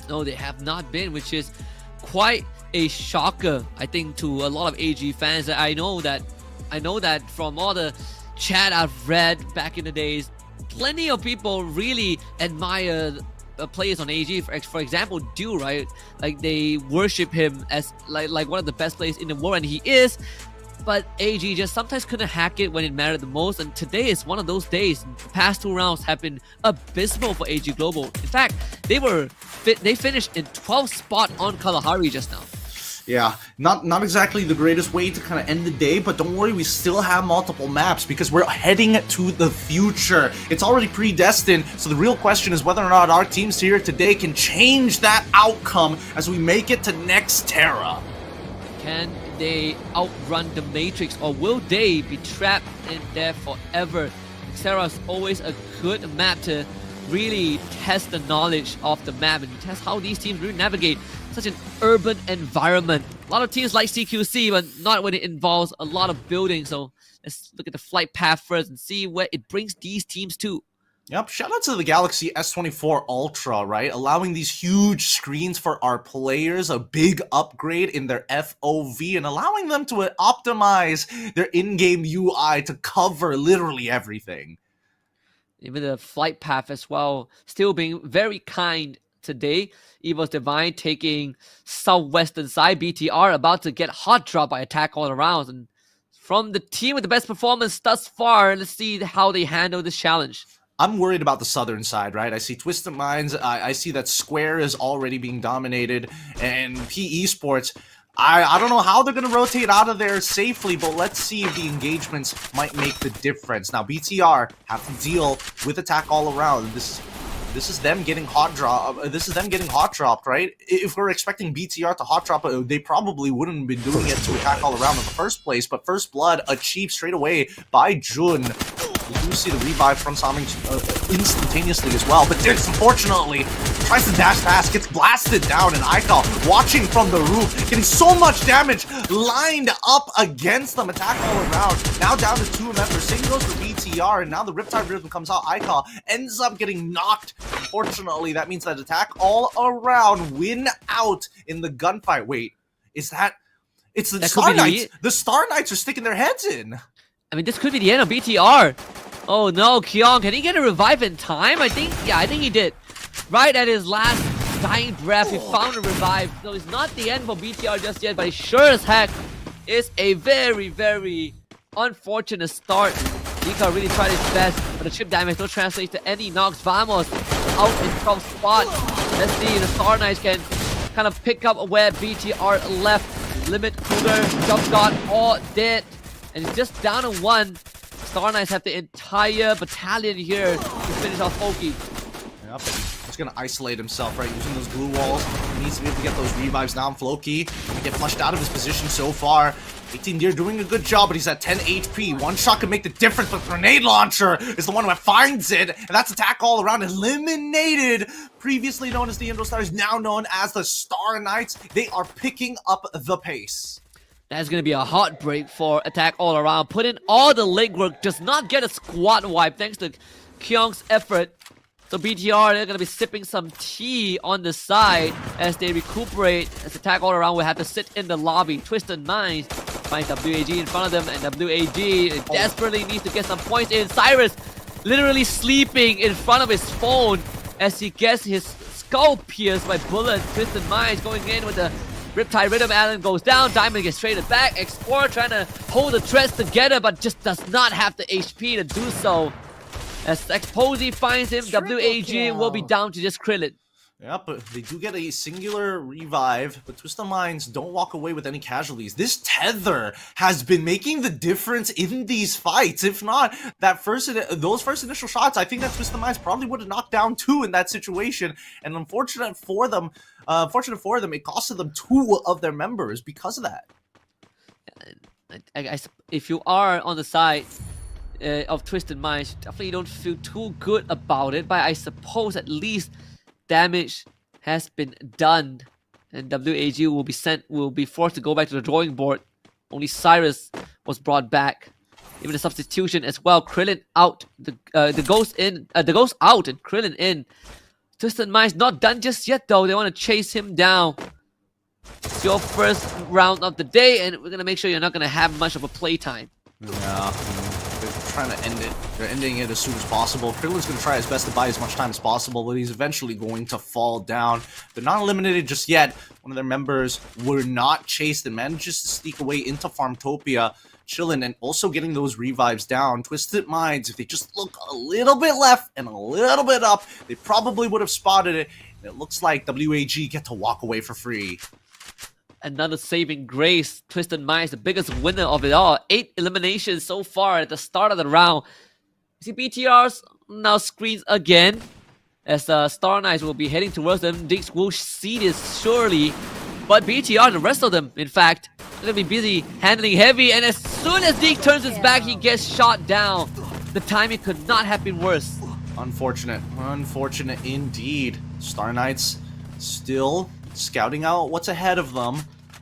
No, they have not been, which is quite a shocker, I think, to a lot of AG fans. I know that from all the chat I've read back in the days, plenty of people really admire players on AG. For example, Dew, right? Like, they worship him as like one of the best players in the world, and he is. But AG just sometimes couldn't hack it when it mattered the most, and today is one of those days. The past 2 rounds have been abysmal for AG Global. In fact, they finished in 12th spot on Kalahari just now. Yeah, not exactly the greatest way to kind of end the day, but don't worry, we still have multiple maps because we're heading to the future. It's already predestined, so the real question is whether or not our teams here today can change that outcome as we make it to Nextera. Can they outrun the Matrix, or will they be trapped in there forever? Nextera is always a good map to really test the knowledge of the map and test how these teams really navigate such an urban environment. A lot of teams like CQC, but not when it involves a lot of building. So let's look at the flight path first and see where it brings these teams to. Yep, shout out to the Galaxy S24 Ultra, right? Allowing these huge screens for our players, a big upgrade in their FOV, and allowing them to optimize their in-game UI to cover literally everything. Even the flight path as well, still being very kind today. Evo's Divine taking southwestern side. BTR about to get hot drop by attack all around. And from the team with the best performance thus far, let's see how they handle this challenge. I'm worried about the southern side, right? I see Twisted Minds, I see that Square is already being dominated, and PE Sports, I don't know how they're going to rotate out of there safely, but let's see if the engagements might make the difference. Now, BTR have to deal with attack all around. This is them getting hot dropped, right? If we're expecting BTR to hot drop, they probably wouldn't have been doing it to attack all around in the first place, but First Blood achieved straight away by Jun. You do see the revive from Saming instantaneously as well, but Dix, unfortunately, tries to dash past, gets blasted down, and Aikal watching from the roof, getting so much damage lined up against them, attack all around. Now down to 2 members, same goes for BTR, and now the Riptide Rhythm comes out. Aikal ends up getting knocked. Unfortunately, that means that attack all around win out in the gunfight. Wait, is that... It's the Star Knights. The Star Knights are sticking their heads in. I mean, this could be the end of BTR. Oh no, Kyung, can he get a revive in time? I think he did. Right at his last dying breath, he found a revive. So it's not the end for BTR just yet, but it sure as heck is a very, very unfortunate start. Nika really tried his best, but the chip damage don't translate to any knocks. Vamos out in 12th spot. Let's see if the Star Knights can kind of pick up where BTR left. Limit, Cougar, jump shot, all dead. And it's just down to 1. Star Knights have the entire battalion here to finish off Foki. Yep, he's gonna isolate himself, right? Using those glue walls. He needs to be able to get those revives down. Floki gonna get flushed out of his position so far. 18 Deer doing a good job, but he's at 10 HP. One shot can make the difference, but Grenade Launcher is the one who finds it, and that's attack all around. Eliminated. Previously known as the Indo Stars, now known as the Star Knights. They are picking up the pace. That's going to be a heartbreak for attack all around. Put in all the legwork, does not get a squad wipe thanks to Kyung's effort. So BTR, they're going to be sipping some tea on the side as they recuperate. As attack all around will have to sit in the lobby. Twisted Minds finds WAG in front of them, and WAG desperately needs to get some points in. Cyrus literally sleeping in front of his phone as he gets his skull pierced by bullets. Twisted Minds going in with the Riptide Rhythm. Allen goes down. Diamond gets traded back. Explorer trying to hold the threads together, but just does not have the HP to do so. As Exposy finds him, WAG will be down to just Krillin. Yeah, but they do get a singular revive, but Twisted Minds don't walk away with any casualties. This tether has been making the difference in these fights. If not, those first initial shots, I think that Twisted Minds probably would have knocked down 2 in that situation. And unfortunate for them, it costed them 2 of their members because of that. If you are on the side of Twisted Minds, you definitely don't feel too good about it, but I suppose at least damage has been done, and WAG will be forced to go back to the drawing board. Only Cyrus was brought back. Even the substitution as well. Krillin out, the Ghost in, the Ghost out, and Krillin in. Twisted Minds not done just yet though. They want to chase him down. It's your first round of the day, and we're gonna make sure you're not gonna have much of a playtime. Yeah. They're trying to end it. They're ending it as soon as possible. Krillin's going to try his best to buy as much time as possible, but he's eventually going to fall down. They're not eliminated just yet. One of their members were not chased and manages to sneak away into Farmtopia, chilling and also getting those revives down. Twisted Minds, if they just look a little bit left and a little bit up, they probably would have spotted it. And it looks like WAG get to walk away for free. Another saving grace. Twisted Minds, the biggest winner of it all. 8 eliminations so far at the start of the round. You see BTRs now screens again as Star Knights will be heading towards them. Dix will see this surely, but BTR, the rest of them, in fact, are gonna be busy handling heavy, and as soon as Dix turns his back, he gets shot down. The timing could not have been worse. Unfortunate indeed. Star Knights still scouting out what's ahead of them,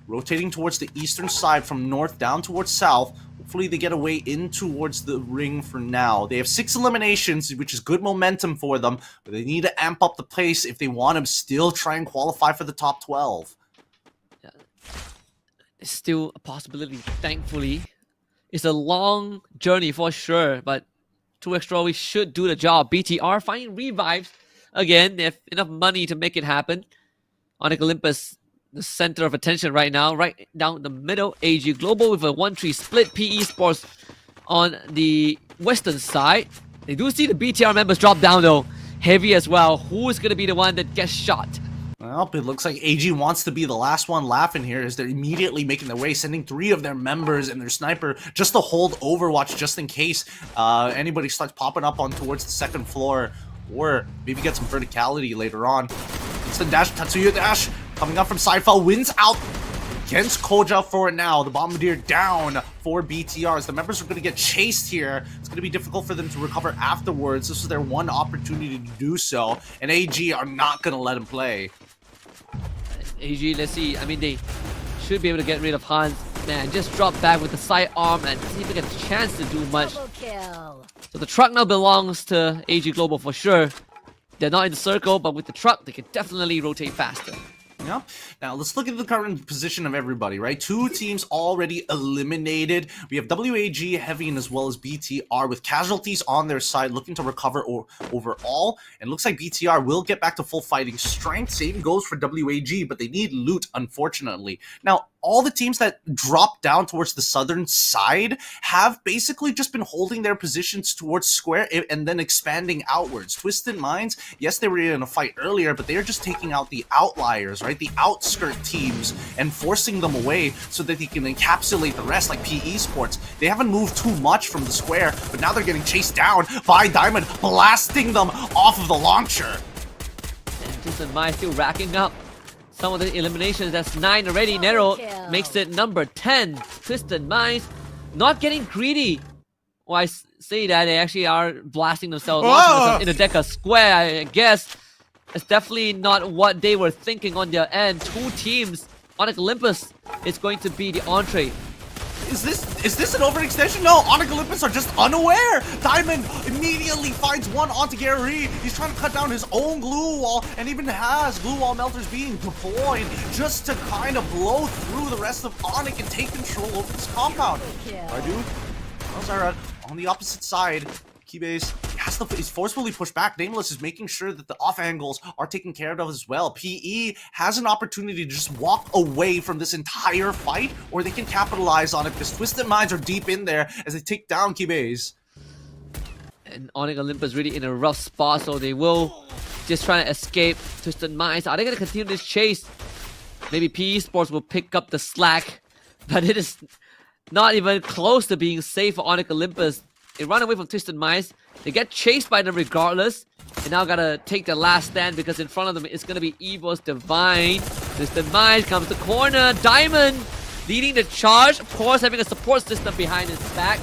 rotating towards the eastern side from north down towards south. Hopefully they get away in towards the ring for now. They have 6 eliminations, which is good momentum for them, but they need to amp up the pace if they want to still try and qualify for the top 12. Yeah. It's still a possibility, thankfully. It's a long journey for sure, but 2 extra we should do the job. BTR finding revives again. They have enough money to make it happen. Onyx Olympus, the center of attention right now, right down the middle. AG Global with a 1-3 split. PE Sports on the western side. They do see the BTR members drop down though. Heavy as well. Who is going to be the one that gets shot? Well, it looks like AG wants to be the last one laughing here as they're immediately making their way, sending 3 of their members and their sniper just to hold Overwatch just in case anybody starts popping up on towards the 2nd floor, or maybe get some verticality later on. Instant dash, Tatsuya dash, coming up from Cypher, wins out against Koja for it now. The Bombardier down for BTRs. The members are going to get chased here. It's going to be difficult for them to recover afterwards. This is their one opportunity to do so, and AG are not going to let him play. AG, let's see. I mean, they should be able to get rid of Hans. Man, just drop back with the sidearm and see if they get a chance to do much. So the truck now belongs to AG Global for sure. They're not in the circle, but with the truck, they can definitely rotate faster. Yeah. Now, let's look at the current position of everybody, right? 2 teams already eliminated. We have WAG, Heavy, and as well as BTR with casualties on their side looking to recover overall. And looks like BTR will get back to full fighting strength. Same goes for WAG, but they need loot, unfortunately. Now, all the teams that drop down towards the southern side have basically just been holding their positions towards square and then expanding outwards. Twisted Minds, yes, they were in a fight earlier, but they're just taking out the outliers, right? The outskirt teams and forcing them away so that they can encapsulate the rest like PE Sports. They haven't moved too much from the square, but now they're getting chased down by Diamond, blasting them off of the launcher. And Twisted Minds still racking up some of the eliminations. That's 9 already. Nero makes it number 10. Twisted Minds not getting greedy. Well, I say that they actually are blasting themselves, launching themselves in the Deca square. I guess it's definitely not what they were thinking on their end. 2 teams. Onyx Olympus is going to be the entree. Is this an overextension? No, Onyx Olympus are just unaware. Diamond immediately finds one onto Gary. He's trying to cut down his own glue wall and even has glue wall melters being deployed just to kind of blow through the rest of Onyx and take control over this compound. Radu, Zara on the opposite side. Keybase is forcefully pushed back. Nameless is making sure that the off angles are taken care of as well. PE has an opportunity to just walk away from this entire fight, or they can capitalize on it because Twisted Minds are deep in there as they take down Keybase. And Onyx Olympus really in a rough spot, so they will just trying to escape Twisted Minds. Are they going to continue this chase? Maybe PE Sports will pick up the slack, but it is not even close to being safe for Onyx Olympus. They run away from Twisted Minds. They get chased by them regardless. They now gotta take the last stand because in front of them it's gonna be Evo's Divine. Twisted Minds comes to corner. Diamond leading the charge. Of course, having a support system behind his back.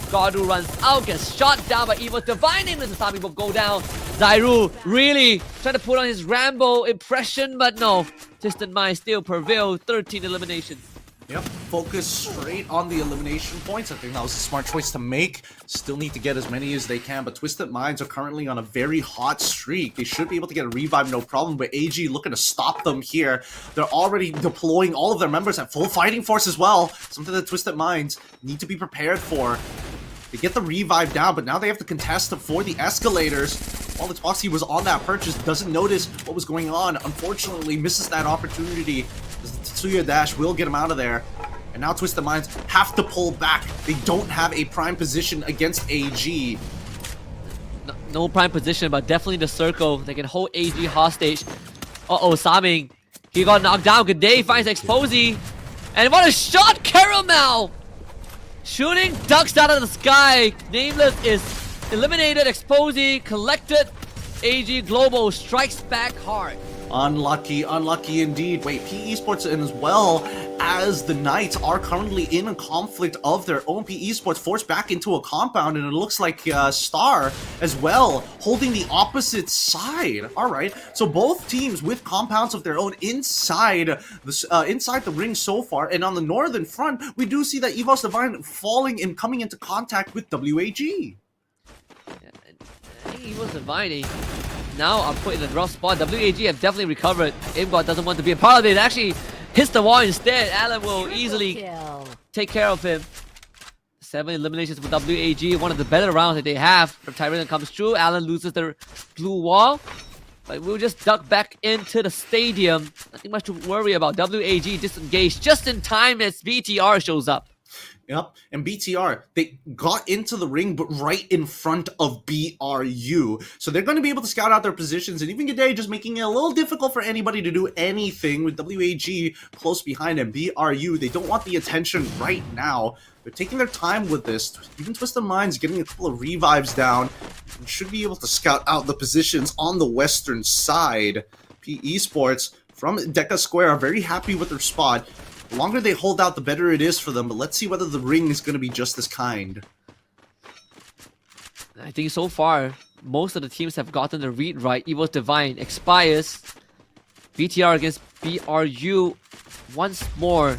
Gardu runs out, gets shot down by Evo's Divine. And the Sami will go down. Zairu really trying to put on his Rambo impression, but no. Twisted Minds still prevail. 13 eliminations. Yep, focus straight on the elimination points. I think that was a smart choice to make. Still need to get as many as they can, but Twisted Minds are currently on a very hot streak. They should be able to get a revive, no problem, but AG looking to stop them here. They're already deploying all of their members at full fighting force as well. Something that Twisted Minds need to be prepared for. They get the revive down, but now they have to contest for the escalators. While the Toxie was on that purchase, doesn't notice what was going on. Unfortunately, misses that opportunity. The Tetsuya dash will get him out of there. And now Twisted Minds have to pull back. They don't have a prime position against AG. No prime position, but definitely the circle. They can hold AG hostage. Uh-oh, Saming. He got knocked down. Good day, finds Exposy. And what a shot, Caramel! Shooting ducks out of the sky. Nameless is eliminated. Exposy collected. AG Global strikes back hard. Unlucky, unlucky indeed. Wait, PE Sports as well as the Knights are currently in a conflict of their own. PE Sports forced back into a compound, and it looks like Star as well holding the opposite side. All right, so both teams with compounds of their own inside the ring so far. And on the northern front, we do see that Evo's Divine falling and coming into contact with WAG. I think Evo's Divine now are put in a rough spot. WAG have definitely recovered. Imgod doesn't want to be a part of it. It actually hits the wall instead. Alan will easily take care of him. 7 eliminations for WAG. One of the better rounds that they have. Tyrant comes through. Alan loses the blue wall. But we'll just duck back into the stadium. Nothing much to worry about. WAG disengaged just in time as BTR shows up. Yep, and BTR, they got into the ring, but right in front of BRU. So they're going to be able to scout out their positions, and even today, just making it a little difficult for anybody to do anything with WAG close behind them. BRU, they don't want the attention right now. They're taking their time with this. Even Twisted Minds getting a couple of revives down, and should be able to scout out the positions on the western side. PE Sports from Deca Square are very happy with their spot. The longer they hold out, the better it is for them, but let's see whether the ring is going to be just as kind. I think so far, most of the teams have gotten the read right. Evo's Divine expires. BTR against BRU once more.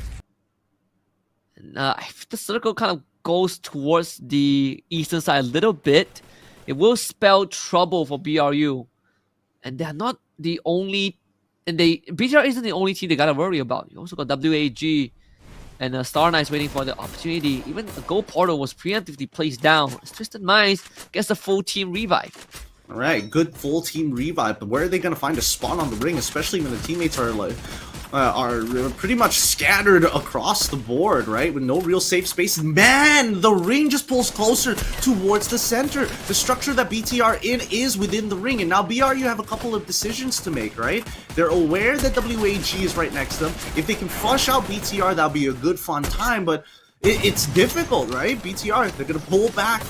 And, if the circle kind of goes towards the eastern side a little bit, it will spell trouble for BRU. And they're not the only... And BTR isn't the only team they gotta worry about. You also got WAG and Star Knights waiting for the opportunity. Even a Gold Portal was preemptively placed down. Twisted Minds gets a full team revive. All right, good full team revive. But where are they gonna find a spot on the ring, especially when the teammates are like are pretty much scattered across the board, right? With no real safe space. Man, the ring just pulls closer towards the center. The structure that BTR in is within the ring, and now BRU have a couple of decisions to make, right? They're aware that WAG is right next to them. If they can flush out BTR, that'll be a good fun time, but it's difficult, right? BTR, they're gonna pull back.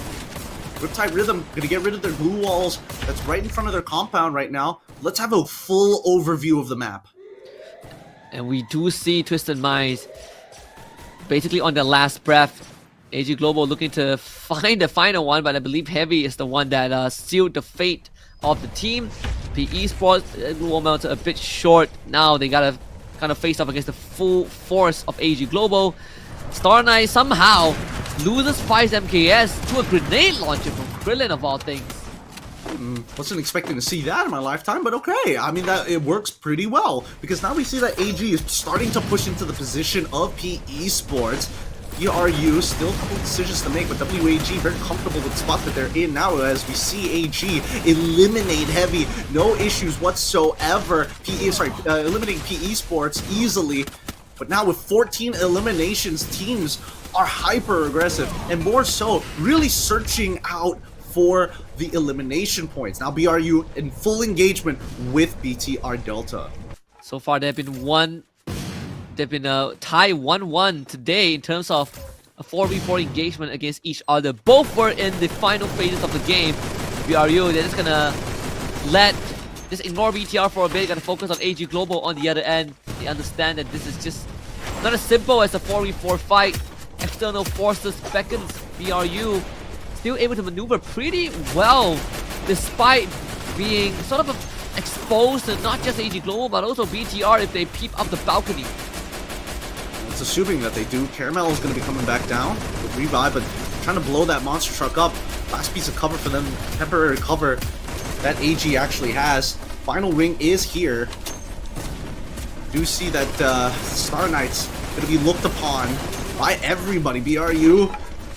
Riptide Rhythm gonna get rid of their blue walls that's right in front of their compound right now. Let's have a full overview of the map. And we do see Twisted Minds basically on their last breath. AG Global looking to find the final one, but I believe Heavy is the one that sealed the fate of the team. PE Sports, Blue Wall a bit short. Now they gotta kind of face off against the full force of AG Global. Star Knight somehow loses 5 MKS to a grenade launcher from Krillin of all things. Wasn't expecting to see that in my lifetime, but okay. I mean, that it works pretty well, because now we see that AG is starting to push into the position of PE Sports. BRU still a couple of decisions to make, but WAG very comfortable with the spot that they're in now as we see AG eliminate Heavy. No issues whatsoever. Eliminating PE Sports easily. But now with 14 eliminations, teams are hyper aggressive, and more so, really searching out for the elimination points. Now BRU in full engagement with BTR Delta. So far, they've been tied 1-1 today in terms of a 4v4 engagement against each other. Both were in the final phases of the game. BRU, they're just gonna just ignore BTR for a bit, gonna focus on AG Global on the other end. They understand that this is just not as simple as a 4v4 fight. External forces beckons. BRU still able to maneuver pretty well despite being sort of exposed to not just AG Global but also BTR if they peep up the balcony. It's assuming that they do. Caramel is going to be coming back down with Revive, but trying to blow that monster truck up. Last piece of cover for them, temporary cover that AG actually has. Final ring is here. Do see that Star Knight's going to be looked upon by everybody. BRU,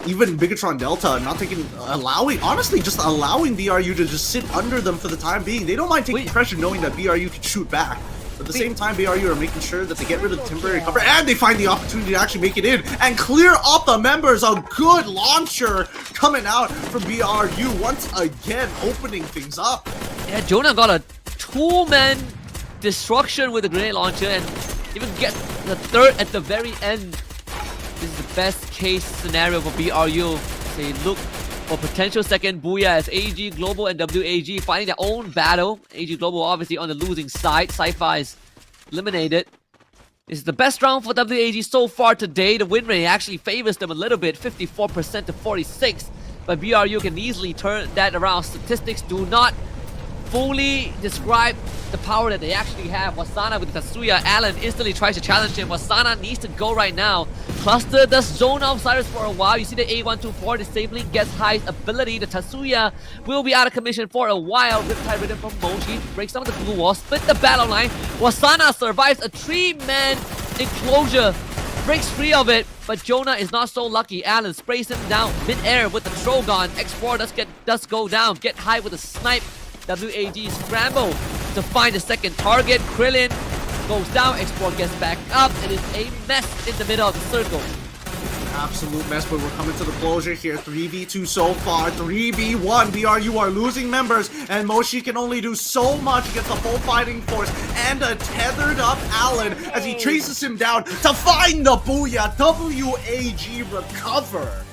even Bigatron Delta, not taking, honestly, just allowing BRU to just sit under them for the time being. They don't mind taking pressure knowing that BRU can shoot back. But at the same time, BRU are making sure that they get rid of the temporary cover and they find the opportunity to actually make it in and clear up the members. A good launcher coming out from BRU once again, opening things up. Yeah, Jonah got a two-man destruction with the grenade launcher and even get the third at the very end. This is the best case scenario for BRU. They look for potential second booyah as AG Global and WAG fighting their own battle. AG Global obviously on the losing side. Sci-Fi is eliminated. This is the best round for WAG so far today. The win rate actually favors them a little bit, 54% to 46%. But BRU can easily turn that around. Statistics do not fully describe the power that they actually have. Wasana with Tatsuya. Allen instantly tries to challenge him. Wasana needs to go right now. Cluster does zone outsiders for a while. You see the A124 disabling gets High's ability. The Tatsuya will be out of commission for a while. Riptide Rhythm from Mochi breaks down the glue wall, split the battle line. Wasana survives a 3-man enclosure. Breaks free of it, but Jonah is not so lucky. Allen sprays him down mid-air with the Trogon. X4 does go down. Get High with a snipe. WAG scramble to find the second target. Krillin goes down, X4 gets back up. It is a mess in the middle of the circle. Absolute mess, but we're coming to the closure here. 3v2 so far, 3v1. BRU are losing members, and Moshi can only do so much against the full fighting force and a tethered up Allen as he chases him down to find the booyah. WAG recover.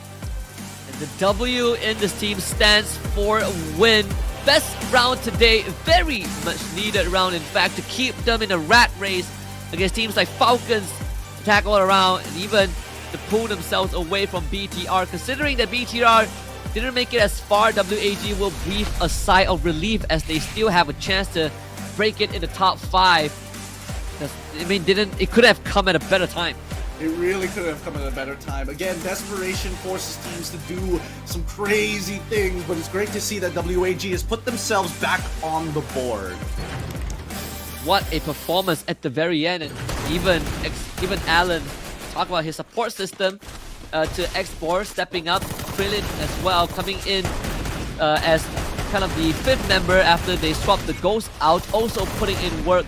And the W in this team stands for win. Best round today, very much needed round in fact to keep them in a rat race against teams like Falcons, attack all around, and even to pull themselves away from BTR. Considering that BTR didn't make it as far, WAG will breathe a sigh of relief as they still have a chance to break it in the top 5. I mean, it could have come at a better time. It really could have come at a better time. Again, desperation forces teams to do some crazy things, but it's great to see that WAG has put themselves back on the board. What a performance at the very end, and even Allen, talk about his support system to X4 stepping up, Krillin as well coming in as kind of the 5th member after they swapped the Ghost out, also putting in work.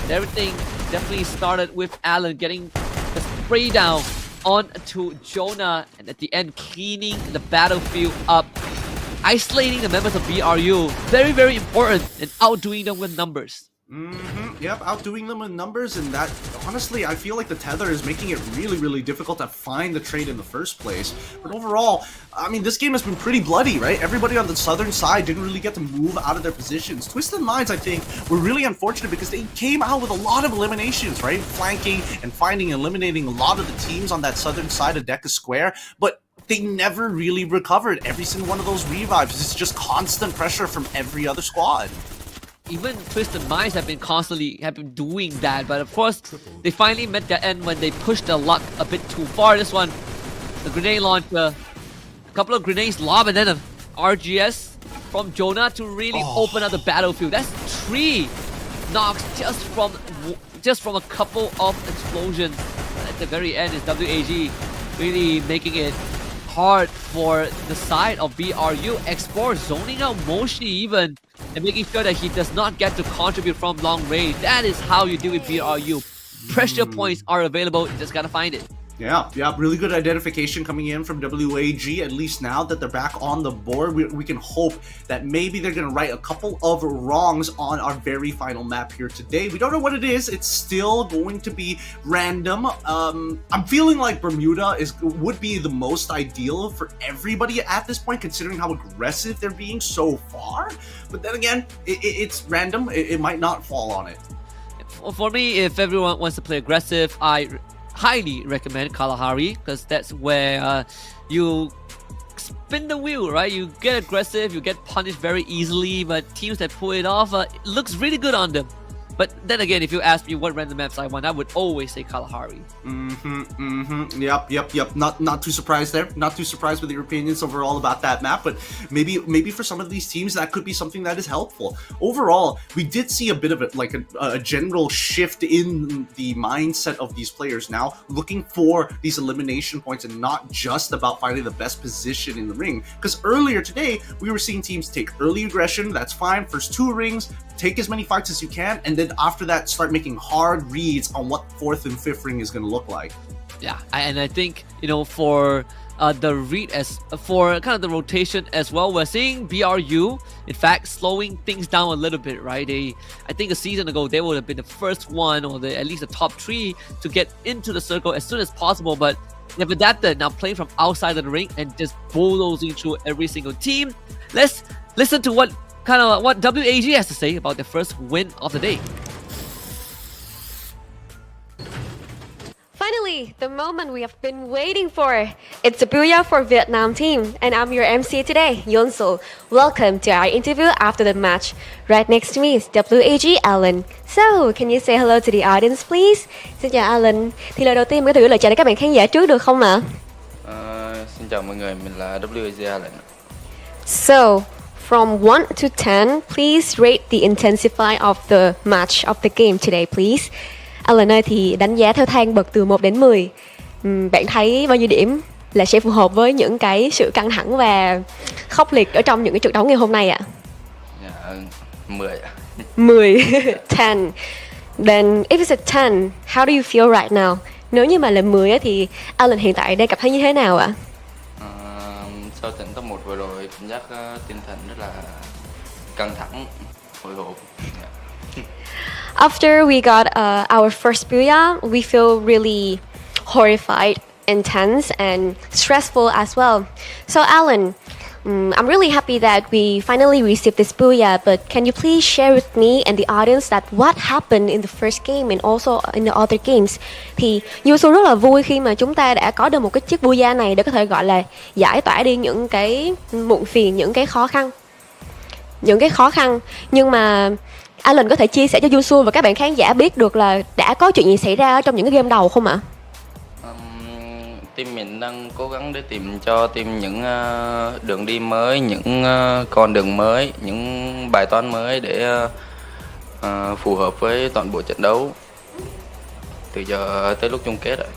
Everything definitely started with Allen getting the spray down onto Jonah, and at the end cleaning the battlefield up, isolating the members of BRU. Very, very important, and outdoing them with numbers. Yep, outdoing them in numbers, and that, honestly, I feel like the tether is making it really, really difficult to find the trade in the first place. But overall, I mean, this game has been pretty bloody, right? Everybody on the southern side didn't really get to move out of their positions. Twisted Minds, I think, were really unfortunate because they came out with a lot of eliminations, right? Flanking and eliminating a lot of the teams on that southern side of Deca Square, but they never really recovered every single one of those revives. It's just constant pressure from every other squad. Even Twisted Minds have been doing that, but of course they finally met their end when they pushed their luck a bit too far. This one, the grenade launcher, a couple of grenades lob, and then an RGS from Jonah to really open up the battlefield. That's 3 knocks just from a couple of explosions. At the very end is WAG really making it hard for the side of BRU. X4 zoning out Moshi even, and making sure that he does not get to contribute from long range. That is how you do with BRU. Pressure points are available, you just gotta find it. Yeah, really good identification coming in from WAG. At least now that they're back on the board, we can hope that maybe they're going to right a couple of wrongs on our very final map here today. We don't know what it is. It's still going to be random. I'm feeling like Bermuda would be the most ideal for everybody at this point, considering how aggressive they're being so far. But then again, it's random. It might not fall on it. For me, if everyone wants to play aggressive, I highly recommend Kalahari, because that's where you spin the wheel, right? You get aggressive, you get punished very easily, but teams that pull it off, it looks really good on them. But then again, if you ask me what random maps I want, I would always say Kalahari. Yep. Not too surprised there. Not too surprised with your opinions overall about that map, but maybe for some of these teams that could be something that is helpful. Overall, we did see a bit of a general shift in the mindset of these players now, looking for these elimination points and not just about finding the best position in the ring. Because earlier today, we were seeing teams take early aggression. That's fine. First 2 rings, take as many fights as you can, and then after that start making hard reads on what 4th and 5th ring is going to look like. Yeah, and I think, for the read, as for kind of the rotation as well, we're seeing BRU in fact slowing things down a little bit, right? I think a season ago they would have been the first one, or at least the top 3 to get into the circle as soon as possible, but they've adapted, now playing from outside of the ring and just bulldozing through every single team. Let's listen to what WAG has to say about their first win of the day. Finally, the moment we have been waiting for. It's a booyah for Vietnam team, and I'm your MC today, Yonsul. Welcome to our interview after the match. Right next to me is WAG Alan. So, can you say hello to the audience, please? Xin chào Alan. Thì lời đầu tiên, có thể gửi lời chào đến các bạn khán giả trước được không ạ? Xin chào mọi người, mình là WAG Alan. So, from 1 to 10, please rate the intensity of the match, of the game today, please. Alan ơi, thì đánh giá theo thang bậc từ 1 đến 10. Bạn thấy bao nhiêu điểm là sẽ phù hợp với những cái sự căng thẳng và khốc liệt ở trong những cái trận đấu ngày hôm nay ạ? 10 ạ. 10. 10. Then if it's a 10, how do you feel right now? Nếu như mà là 10 á, thì Alan hiện tại đang cảm thấy như thế nào ạ? Sau trận top 1 vừa rồi, cảm giác tinh thần rất là căng thẳng, hồi hộp. After we got our first booyah, we feel really horrified, intense, and stressful as well. So Alan, I'm really happy that we finally received this booyah, but can you please share with me and the audience that what happened in the first game and also in the other games? Thì Yusu rất là vui khi mà chúng ta đã có được một cái chiếc booyah này để có thể gọi là giải tỏa đi những cái muộn phiền, những cái khó khăn. Nhưng mà Alan có thể chia sẻ cho Yusu và các bạn khán giả biết được là đã có chuyện gì xảy ra trong những cái game đầu không ạ? Team mình đang cố gắng để tìm cho team những đường đi mới, những con đường mới, những bài toán mới để phù hợp với toàn bộ trận đấu từ giờ tới lúc chung kết rồi.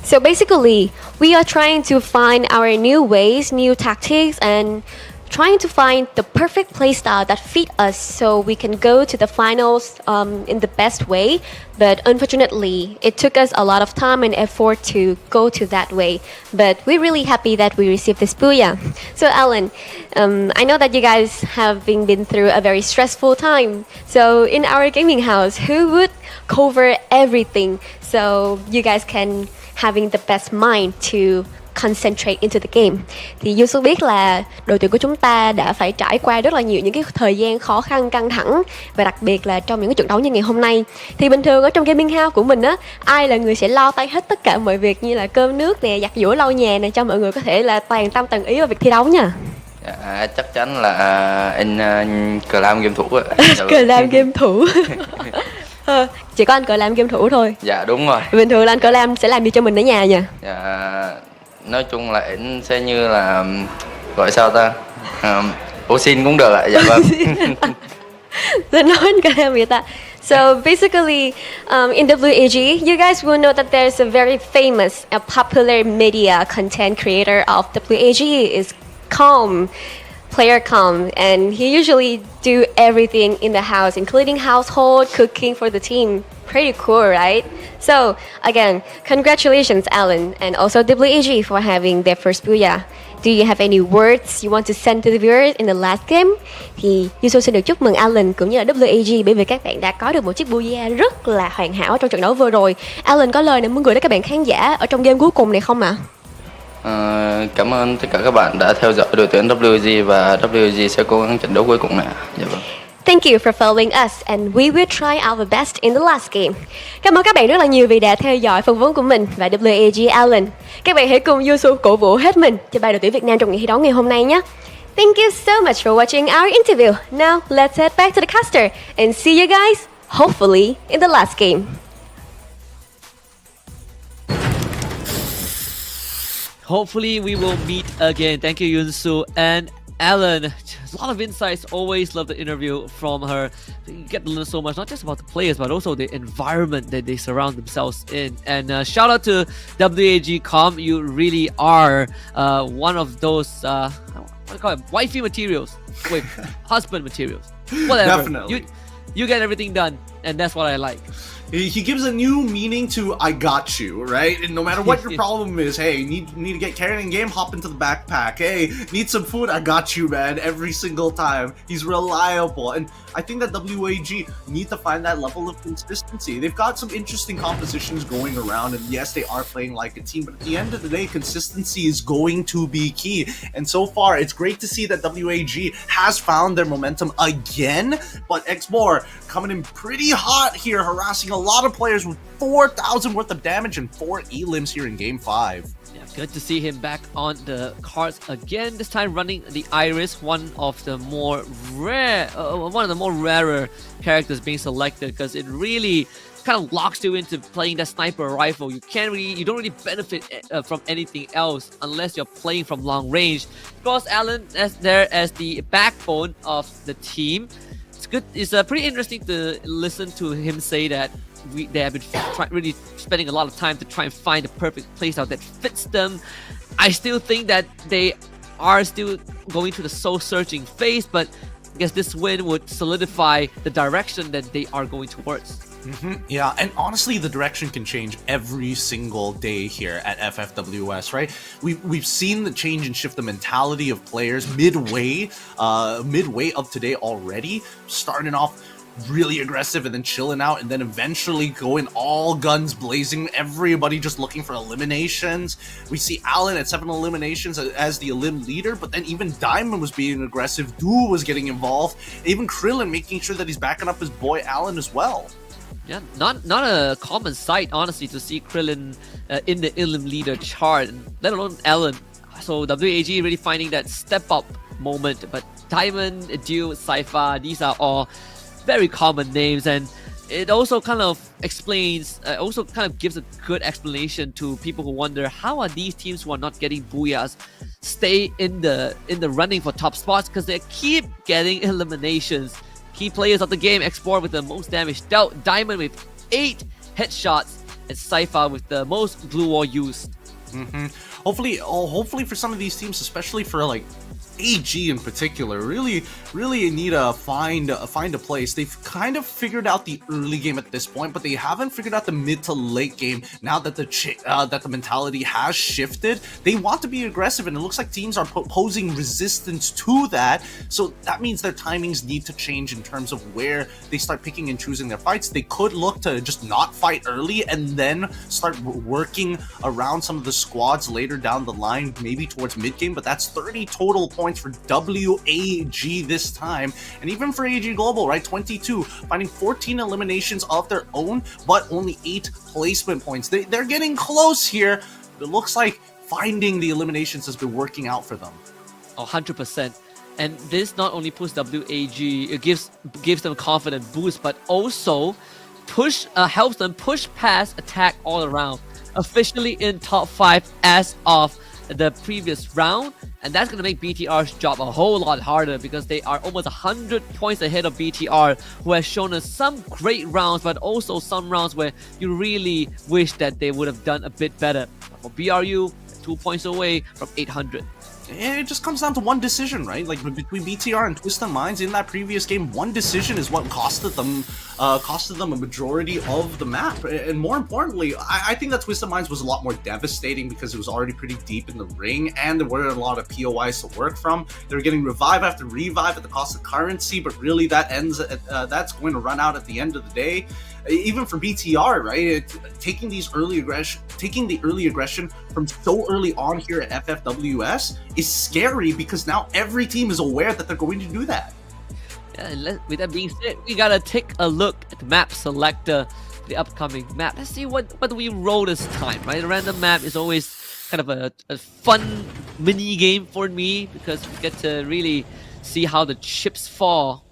So basically, we are trying to find our new ways, new tactics, and trying to find the perfect playstyle that fit us so we can go to the finals in the best way. But unfortunately, it took us a lot of time and effort to go to that way. But we're really happy that we received this booyah. So Alan, I know that you guys have been through a very stressful time. So in our gaming house, who would cover everything so you guys can having the best mind to concentrate into the game? Thì Yusu biết là đội tuyển của chúng ta đã phải trải qua rất là nhiều những cái thời gian khó khăn, căng thẳng, và đặc biệt là trong những cái trận đấu như ngày hôm nay. Thì bình thường ở trong gaming house của mình á, ai là người sẽ lo tay hết tất cả mọi việc như là cơm nước nè, giặt giũ lau nhà nè, cho mọi người có thể là toàn tâm toàn ý vào việc thi đấu nha? Chắc chắn là anh Cờ Lam game thủ ạ. Cờ Lam game thủ. Chỉ có anh Cờ Lam game thủ thôi. Dạ đúng rồi. Bình thường là anh Cờ Lam sẽ làm gì cho mình ở nhà nha? Dạ, nói chung là anh sẽ như là gọi sao ta, ô xin cũng được ạ. Dạ vâng. Then no one can have that. So basically, in WAG, you guys will know that there's a very famous, a popular media content creator of WAG is Calm. player comes, and he usually do everything in the house, including household, cooking for the team. Pretty cool, right? So again, congratulations, Alan, and also WAG for having their first booyah. Do you have any words you want to send to the viewers in the last game? Thì Yusu xin được chúc mừng Alan cũng như là WAG bởi vì các bạn đã có được một chiếc booyah rất là hoàn hảo trong trận đấu vừa rồi. Alan có lời nào muốn gửi đến các bạn khán giả ở trong game cuối cùng này không ạ? Cảm ơn tất cả các bạn đã theo dõi đội tuyển WG và WG sẽ cố gắng trận đấu cuối cùng này. Dạ vâng. Thank you for following us and we will try our best in the last game. Cảm ơn các bạn rất là nhiều vì đã theo dõi phỏng vấn của mình và WAG Alan. Các bạn hãy cùng Yusu cổ vũ hết mình cho ba đội tuyển Việt Nam trong ngày thi đấu ngày hôm nay nhé. Thank you so much for watching our interview. Now let's head back to the caster and see you guys hopefully in the last game. Hopefully we will meet again. Thank you, Yunsu and Alan. A lot of insights. Always love the interview from her. You get to learn so much, not just about the players, but also the environment that they surround themselves in. And shout out to WAG.com. You really are one of those, what do you call it? Wifey materials. Wait, husband materials. Whatever. Definitely. You get everything done, and that's what I like. He gives a new meaning to "I got you," right? And no matter what your problem is, hey, need to get carried in game, hop into the backpack. Hey, need some food? I got you, man. Every single time, he's reliable, and I think that WAG need to find that level of consistency. They've got some interesting compositions going around, and yes, they are playing like a team. But at the end of the day, consistency is going to be key. And so far, it's great to see that WAG has found their momentum again. But Xmore coming in pretty hot here, harassing a lot of players with 4,000 worth of damage and 4 elims here in Game 5. Yeah, good to see him back on the cards again. This time running the Iris, one of the more rarer characters being selected because it really kind of locks you into playing that sniper rifle. You don't really benefit from anything else unless you're playing from long range. Of course, Alan is there as the backbone of the team. It's pretty interesting to listen to him say that they have been really spending a lot of time to try and find the perfect playstyle that fits them. I still think that they are still going through the soul-searching phase, but I guess this win would solidify the direction that they are going towards. Yeah, and honestly, the direction can change every single day here at FFWS, right? We've seen the change and shift the mentality of players midway of today already, starting off really aggressive and then chilling out and then eventually going all guns blazing, everybody just looking for eliminations. We see Alan at 7 eliminations as the elim leader, but then even Diamond was being aggressive, Duo was getting involved, even Krillin making sure that he's backing up his boy Alan as well. Yeah, not a common sight, honestly, to see Krillin in the Illim leader chart, let alone Alan. So WAG really finding that step-up moment. But Diamond, Duo, Cypher, these are all very common names, and it also kind of explains, also kind of gives a good explanation to people who wonder how are these teams who are not getting booyahs stay in the running for top spots, because they keep getting eliminations. Key players of the game, Export with the most damage dealt, Diamond with 8 headshots, and Cypher with the most blue wall used. Hopefully for some of these teams, especially for like AG in particular, really need to find a place. They've kind of figured out the early game at this point, but they haven't figured out the mid to late game. Now that the mentality has shifted, they want to be aggressive, and it looks like teams are posing resistance to that. So that means their timings need to change in terms of where they start picking and choosing their fights. They could look to just not fight early and then start working around some of the squads later down the line, maybe towards mid game. But that's 30 total points for WAG this time, and even for AG Global, right? 22, finding 14 eliminations of their own, but only 8 placement points. They're getting close here. It looks like finding the eliminations has been working out for them. 100%. And this not only puts WAG, it gives them a confident boost, but also helps them push past attack all around. Officially in top 5 as of the previous round, and that's going to make BTR's job a whole lot harder, because they are almost 100 points ahead of BTR, who has shown us some great rounds, but also some rounds where you really wish that they would have done a bit better. For BRU, 2 points away from 800. it just comes down to one decision, right? Like between BTR and Twisted Minds in that previous game, one decision is what costed them a majority of the map. And more importantly, I think that Twisted Minds was a lot more devastating because it was already pretty deep in the ring and there were a lot of POIs to work from. They were getting revive after revive at the cost of currency, but really that's going to run out at the end of the day. Even for BTR, right? Taking the early aggression from so early on here at FFWS is scary because now every team is aware that they're going to do that. Yeah, with that being said, we gotta take a look at the map selector for the upcoming map. Let's see what we roll this time, right? The random map is always kind of a fun mini game for me because we get to really see how the chips fall.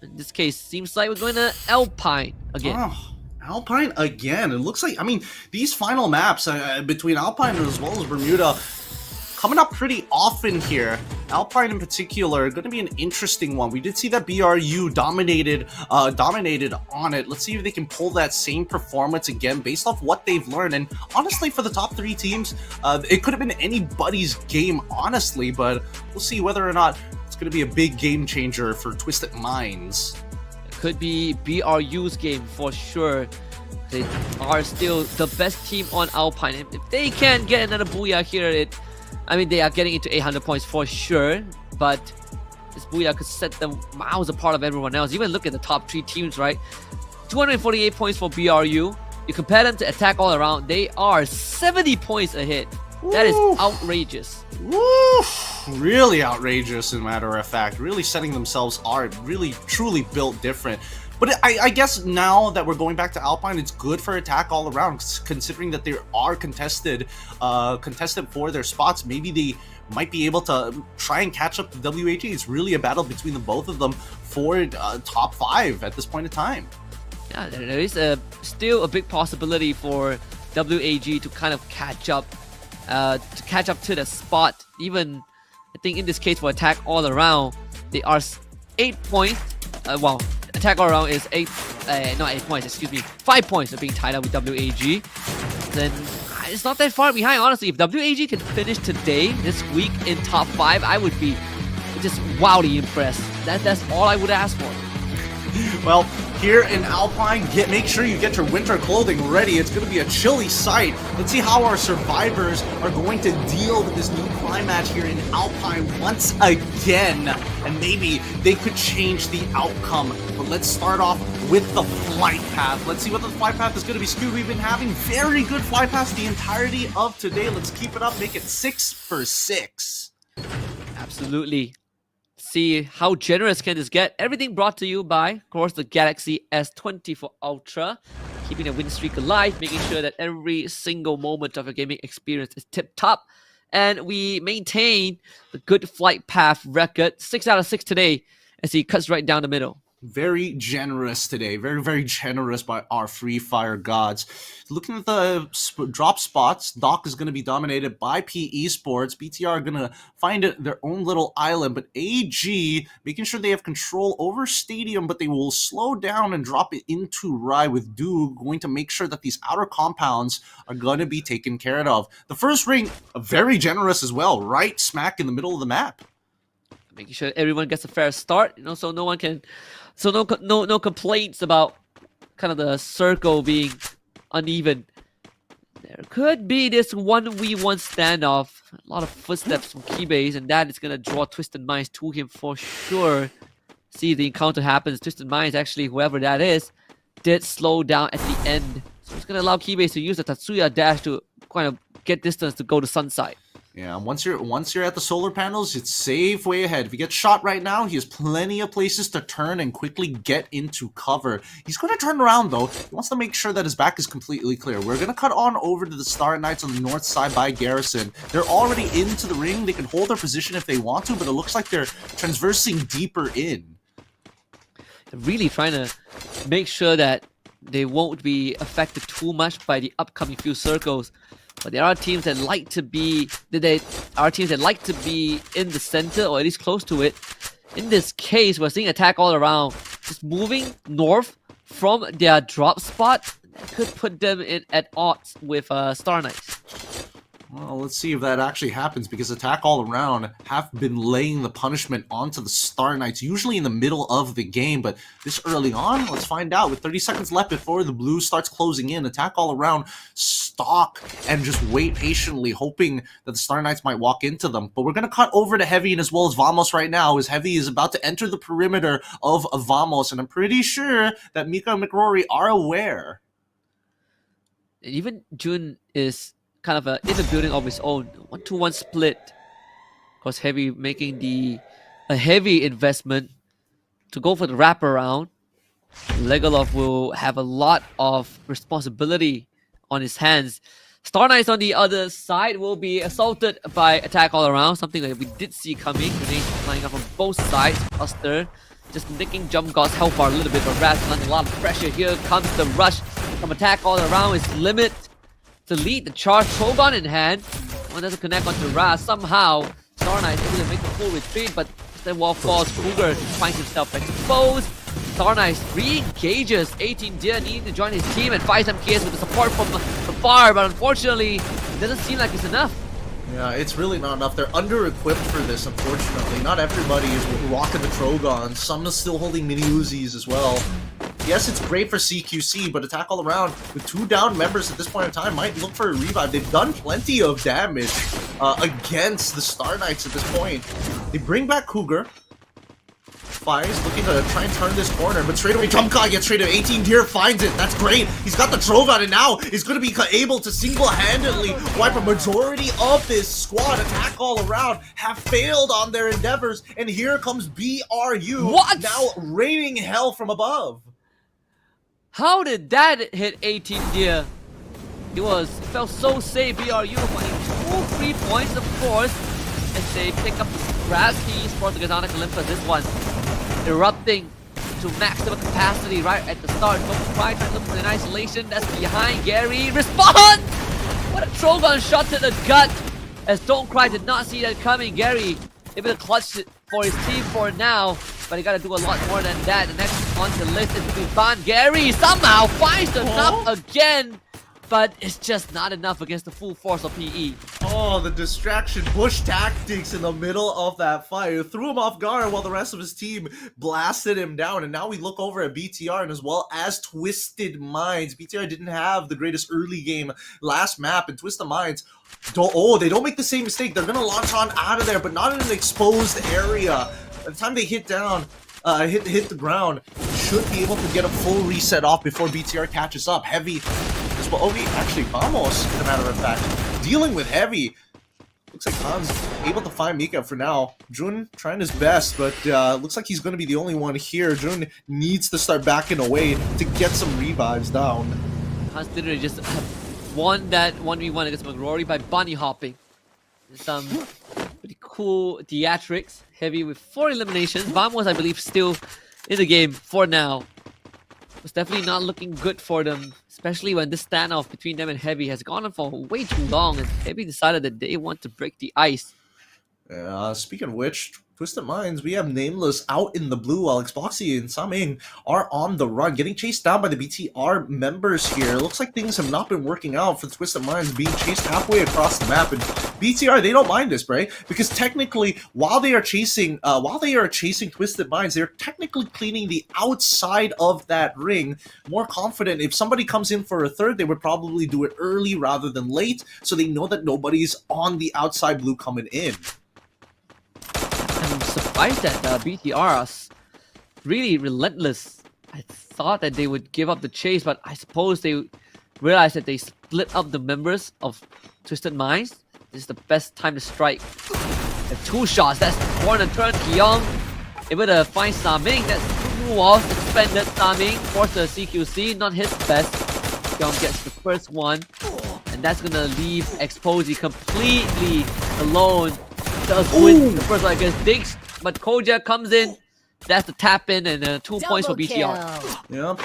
In this case, seems like we're going to Alpine again. Oh, Alpine again. It looks like, I mean, these final maps between Alpine as well as Bermuda coming up pretty often here. Alpine in particular, going to be an interesting one. We did see that BRU dominated on it. Let's see if they can pull that same performance again based off what they've learned. And honestly, for the top three teams, it could have been anybody's game, honestly, but we'll see whether or not going to be a big game changer for Twisted Minds. It could be BRU's game for sure. They are still the best team on Alpine. If they can get another booyah here, I mean, they are getting into 800 points for sure, but this booyah could set them miles apart of everyone else. Even look at the top three teams, right? 248 points for BRU. You compare them to Attack All Around, they are 70 points ahead. That is outrageous. Woo! Really outrageous, as a matter of fact. Really setting themselves apart. Really, truly built different. But I guess now that we're going back to Alpine, it's good for Attack All Around, considering that they are contested for their spots. Maybe they might be able to try and catch up to WAG. It's really a battle between the both of them for top 5 at this point in time. Yeah, there is still a big possibility for WAG to kind of catch up to the spot. Even I think in this case for Attack All Around, they are 8 points. Well, Attack All Around is not 8 points, excuse me, 5 points of being tied up with WAG. Then it's not that far behind, honestly. If WAG can finish today, this week, in top 5, I would be just wildly impressed. That's all I would ask for. Well, here in Alpine, make sure you get your winter clothing ready. It's going to be a chilly sight. Let's see how our survivors are going to deal with this new climate here in Alpine once again. And maybe they could change the outcome. But let's start off with the flight path. Let's see what the flight path is going to be. Scoob, we've been having very good flight paths the entirety of today. Let's keep it up. Make it 6 for 6. Absolutely. See how generous can this get. Everything brought to you by, of course, the Galaxy S24 Ultra, keeping the win streak alive, making sure that every single moment of your gaming experience is tip top. And we maintain the good flight path record, 6 out of 6 today, as he cuts right down the middle. Very generous today. Very, very generous by our Free Fire gods. Looking at the drop spots, Doc is going to be dominated by PE Sports. BTR are going to find their own little island, but AG making sure they have control over Stadium, but they will slow down and drop it into Rai, with Du going to make sure that these outer compounds are going to be taken care of. The first ring, very generous as well, right smack in the middle of the map. Making sure everyone gets a fair start, so no one can... So no complaints about kind of the circle being uneven. There could be this 1v1 standoff. A lot of footsteps from Keybase, and that is going to draw Twisted Minds to him for sure. See, the encounter happens. Twisted Minds, actually, whoever that is, did slow down at the end. So it's going to allow Keybase to use the Tatsuya dash to kind of get distance to go to Sunside. Yeah, once you're at the solar panels, it's safe way ahead. If he gets shot right now, he has plenty of places to turn and quickly get into cover. He's going to turn around, though. He wants to make sure that his back is completely clear. We're going to cut on over to the Star Knights on the north side by Garrison. They're already into the ring. They can hold their position if they want to, but it looks like they're transversing deeper in. They're really trying to make sure that they won't be affected too much by the upcoming few circles. But there are teams that like to be in the center, or at least close to it. In this case, we're seeing Attack All Around, just moving north from their drop spot. That could put them at odds with Star Knights. Well, let's see if that actually happens, because Attack All Around have been laying the punishment onto the Star Knights, usually in the middle of the game, but this early on, let's find out. With 30 seconds left before the blue starts closing in, Attack All Around stalk and just wait patiently, hoping that the Star Knights might walk into them. But we're going to cut over to Heavy and as well as Vamos right now, as Heavy is about to enter the perimeter of Vamos, and I'm pretty sure that Mika and McRory are aware. Even Jun is kind of in the building of his own. 1-2-1 split. Of course, Heavy making a heavy investment to go for the wraparound. Legalov will have a lot of responsibility on his hands. Star Knights on the other side will be assaulted by Attack All Around, something that we did see coming. Grenades flying up on both sides. Buster just nicking Jump God's health bar a little bit, but Raz under a lot of pressure. Here comes the rush from Attack All Around. His limit to lead the charge. Shogun in hand. One doesn't connect onto Raz. Somehow, Star Knight is able to make the full retreat, but the wall falls. Kruger finds himself exposed. Star Knight re-engages. 18 Deer needing to join his team and fight some KS with the support from far, but unfortunately, it doesn't seem like it's enough. Yeah, it's really not enough. They're under-equipped for this, unfortunately. Not everybody is rocking the Trogon. Some are still holding mini Uzis as well. Yes, it's great for CQC, but Attack All Around, with 2 down members at this point in time, might look for a revive. They've done plenty of damage against the Star Knights at this point. They bring back Cougar. Fires looking to try and turn this corner, but straight away Jump God gets straight away. 18 Deer finds it. That's great. He's got the Trogon, and now he's going to be able to single-handedly wipe a majority of this squad. Attack All Around have failed on their endeavors, and here comes BRU. What? Now raining hell from above. How did that hit 18 Deer? It felt so safe. BRU finding 2 free points, of course, as they pick up the grab keys for the Gazonic Olympus. This one erupting to maximum capacity right at the start. Don't try to look for an isolation. That's behind Gary. Response! What a Trogon shot to the gut, as Don't Cry did not see that coming. Gary able to clutch it for his team for now, but he got to do a lot more than that. The next on the list is Van. Gary somehow finds the knock again, but it's just not enough against the full force of PE. Oh, the distraction bush tactics in the middle of that fire threw him off guard while the rest of his team blasted him down. And now we look over at BTR and as well as Twisted Minds. BTR didn't have the greatest early game last map, and Twisted Minds, they don't make the same mistake. They're gonna launch on out of there, but not in an exposed area. By the time they hit down, hit the ground, should be able to get a full reset off before BTR catches up. Heavy as well. Actually, Vamos, as a matter of fact, dealing with Heavy. Looks like Khan's able to find Mika for now. Jun trying his best, but looks like he's going to be the only one here. Jun needs to start backing away to get some revives down. Khan's literally just won that 1v1 against McRory by bunny hopping. Some pretty cool theatrics. Heavy with 4 eliminations. Vamos, I believe, still in the game for now. It's definitely not looking good for them, especially when this standoff between them and Heavy has gone on for way too long, and Heavy decided that they want to break the ice. Speaking of which, Twisted Minds, we have Nameless out in the blue while Xboxy and Saming are on the run, getting chased down by the BTR members here. Looks like things have not been working out for the Twisted Minds, being chased halfway across the map. And BTR, they don't mind this, right? Because technically, while they are chasing Twisted Minds, they're technically cleaning the outside of that ring. More confident. If somebody comes in for a third, they would probably do it early rather than late, so they know that nobody's on the outside blue coming in. I'm surprised that BTR are really relentless. I thought that they would give up the chase, but I suppose they realized that they split up the members of Twisted Minds. This is the best time to strike. And 2 shots, that's corner turn. Kyung able to find Saming. That's 2 walls expended. Saming forced the CQC, not his best. Kyung gets the first one, and that's gonna leave Exposy completely alone. Does win the first one against Diggs, but Koja comes in. That's the tap in, and 2 points for BTR. Yeah.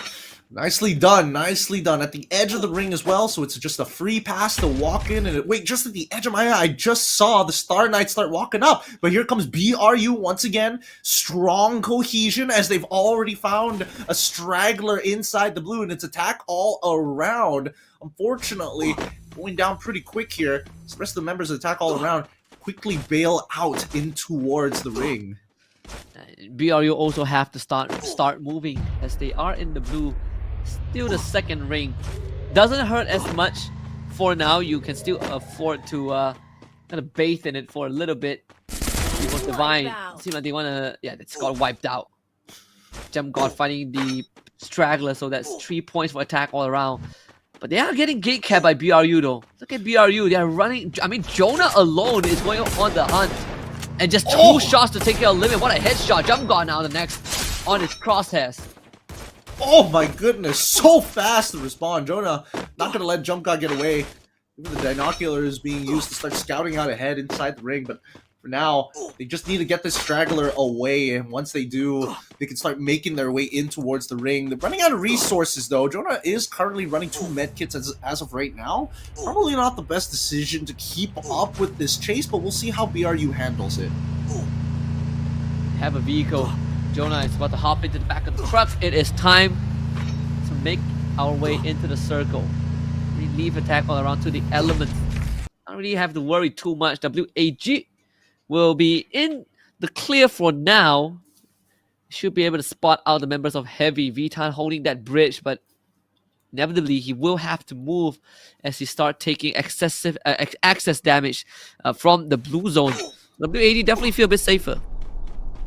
Nicely done at the edge of the ring as well, so it's just a free pass to walk in, and wait, just at the edge of my eye, I just saw the Star Knights start walking up, but here comes BRU once again, strong cohesion as they've already found a straggler inside the blue, and it's attack all around. Unfortunately, going down pretty quick here, the rest of the members of attack all around quickly bail out in towards the ring. BRU also have to start moving as they are in the blue. Still the second ring. Doesn't hurt as much for now. You can still afford to kind of bathe in it for a little bit. Because Divine seems like they want to... Yeah, it's got wiped out. Gem God fighting the straggler, so that's 3 points for attack all around. But they are getting gate capped by BRU though. Look at BRU. They are running... I mean, Jonah alone is going on the hunt. And just two shots to take care of Limit. What a headshot. Jump God now the next on his crosshairs. Oh my goodness, so fast to respond. Jonah not going to let Jump God get away. Even the binocular is being used to start scouting out ahead inside the ring, but for now, they just need to get this straggler away, and once they do, they can start making their way in towards the ring. They're running out of resources though. Jonah is currently running 2 medkits as of right now. Probably not the best decision to keep up with this chase, but we'll see how BRU handles it. Have a vehicle. Jonah is about to hop into the back of the truck. It is time to make our way into the circle. We leave attack all around to the elements. I don't really have to worry too much. WAG will be in the clear for now. Should be able to spot out the members of Heavy. Vitan holding that bridge, but inevitably he will have to move as he start taking excessive access damage from the blue zone. WAD definitely feel a bit safer.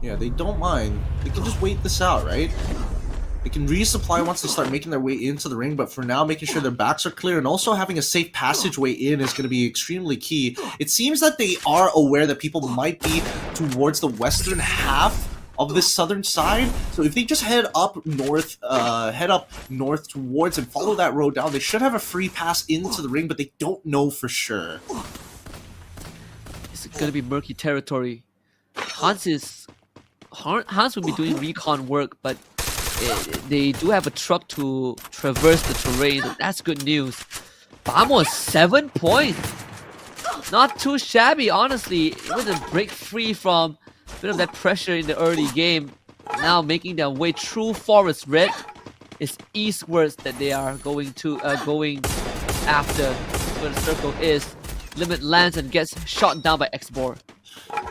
Yeah, they don't mind. They can just wait this out, right? They can resupply once they start making their way into the ring, but for now, making sure their backs are clear and also having a safe passageway in is going to be extremely key. It seems that they are aware that people might be towards the western half of this southern side, so if they just head up north towards and follow that road down, they should have a free pass into the ring, but they don't know for sure. It's going to be murky territory. Hans will be doing recon work, but they do have a truck to traverse the terrain. That's good news. Vamos, 7 points. Not too shabby, honestly. Able to break free from a bit of that pressure in the early game. Now making their way through Forest Red. It's eastwards that they are going after. Where the circle is. Limit lands and gets shot down by X-Bor.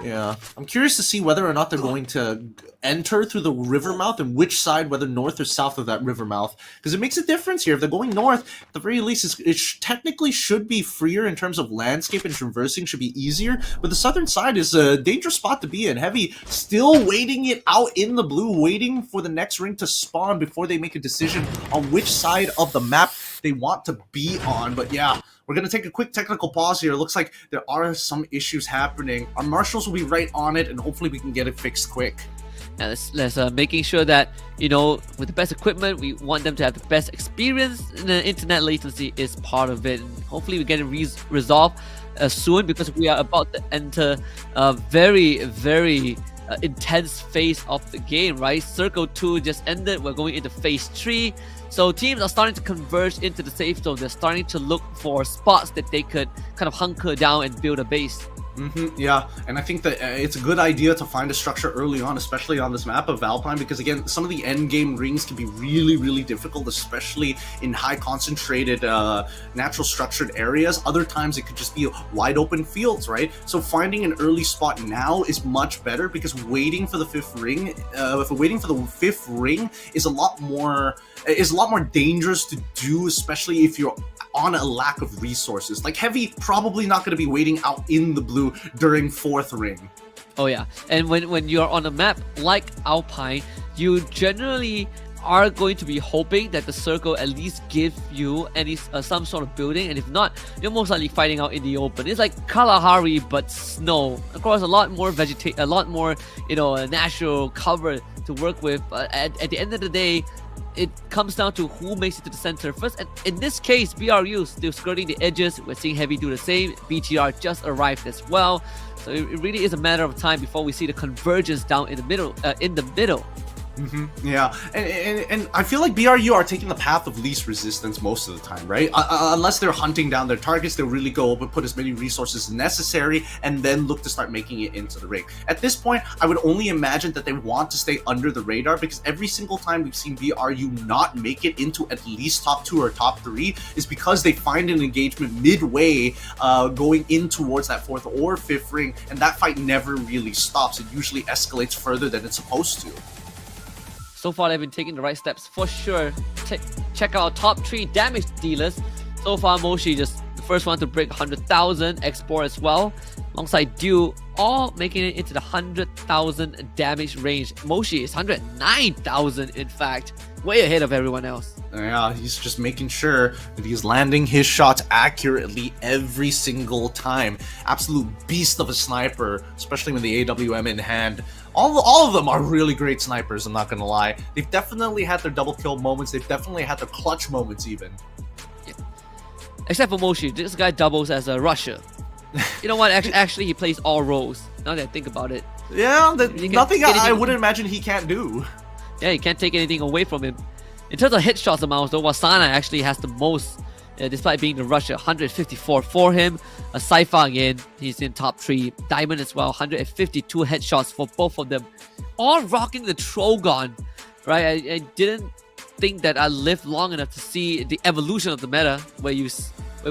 Yeah, I'm curious to see whether or not they're going to enter through the river mouth and which side, whether north or south of that river mouth, because it makes a difference here. If they're going north, at the very least, it technically should be freer in terms of landscape and traversing should be easier, but the southern side is a dangerous spot to be in. Heavy still waiting it out in the blue, waiting for the next ring to spawn before they make a decision on which side of the map they want to be on. But yeah, we're going to take a quick technical pause here. It looks like there are some issues happening. Our marshals will be right on it, and hopefully we can get it fixed quick. Now let's making sure that, you know, with the best equipment, we want them to have the best experience, and the internet latency is part of it. And hopefully we get it resolved soon, because we are about to enter a very, very intense phase of the game, right? Circle 2 just ended. We're going into phase 3. So teams are starting to converge into the safe zone. They're starting to look for spots that they could kind of hunker down and build a base. Yeah, and I think that it's a good idea to find a structure early on, especially on this map of Alpine, because again, some of the end game rings can be really, really difficult, especially in high concentrated, natural structured areas. Other times it could just be wide open fields, right? So finding an early spot now is much better, because waiting for the fifth ring, is a lot more dangerous to do, especially if you're on a lack of resources. Like Heavy probably not going to be waiting out in the blue during fourth ring. Oh yeah, and when you're on a map like Alpine, you generally are going to be hoping that the circle at least gives you some sort of building, and if not, you're most likely fighting out in the open. It's like Kalahari but snow. Of course, a lot more natural cover to work with. But at the end of the day, it comes down to who makes it to the center first. And in this case, BRU still skirting the edges. We're seeing Heavy do the same. BTR just arrived as well. So it really is a matter of time before we see the convergence down in the middle. Yeah, and I feel like BRU are taking the path of least resistance most of the time, right? Unless they're hunting down their targets, they'll really go up and put as many resources as necessary and then look to start making it into the ring. At this point, I would only imagine that they want to stay under the radar, because every single time we've seen BRU not make it into at least top 2 or top 3 is because they find an engagement midway going in towards that 4th or 5th ring, and that fight never really stops. It usually escalates further than it's supposed to. So far, they've been taking the right steps for sure. Check out top 3 damage dealers. So far, Moshi just the first one to break 100,000, Export as well, alongside Dew, all making it into the 100,000 damage range. Moshi is 109,000, in fact, way ahead of everyone else. Yeah, he's just making sure that he's landing his shots accurately every single time. Absolute beast of a sniper, especially with the AWM in hand. All of them are really great snipers, I'm not gonna lie. They've definitely had their double kill moments, they've definitely had their clutch moments even. Yeah. Except for Moshi, this guy doubles as a rusher. You know what, actually he plays all roles, now that I think about it. Yeah, nothing I wouldn't imagine he can't do. Yeah, you can't take anything away from him. In terms of headshots amounts though, Wasana actually has the most, despite being the rusher, 154 for him. Saifa again, he's in top 3. Diamond as well, 152 headshots for both of them. All rocking the Trogon, right? I didn't think that I lived long enough to see the evolution of the meta, where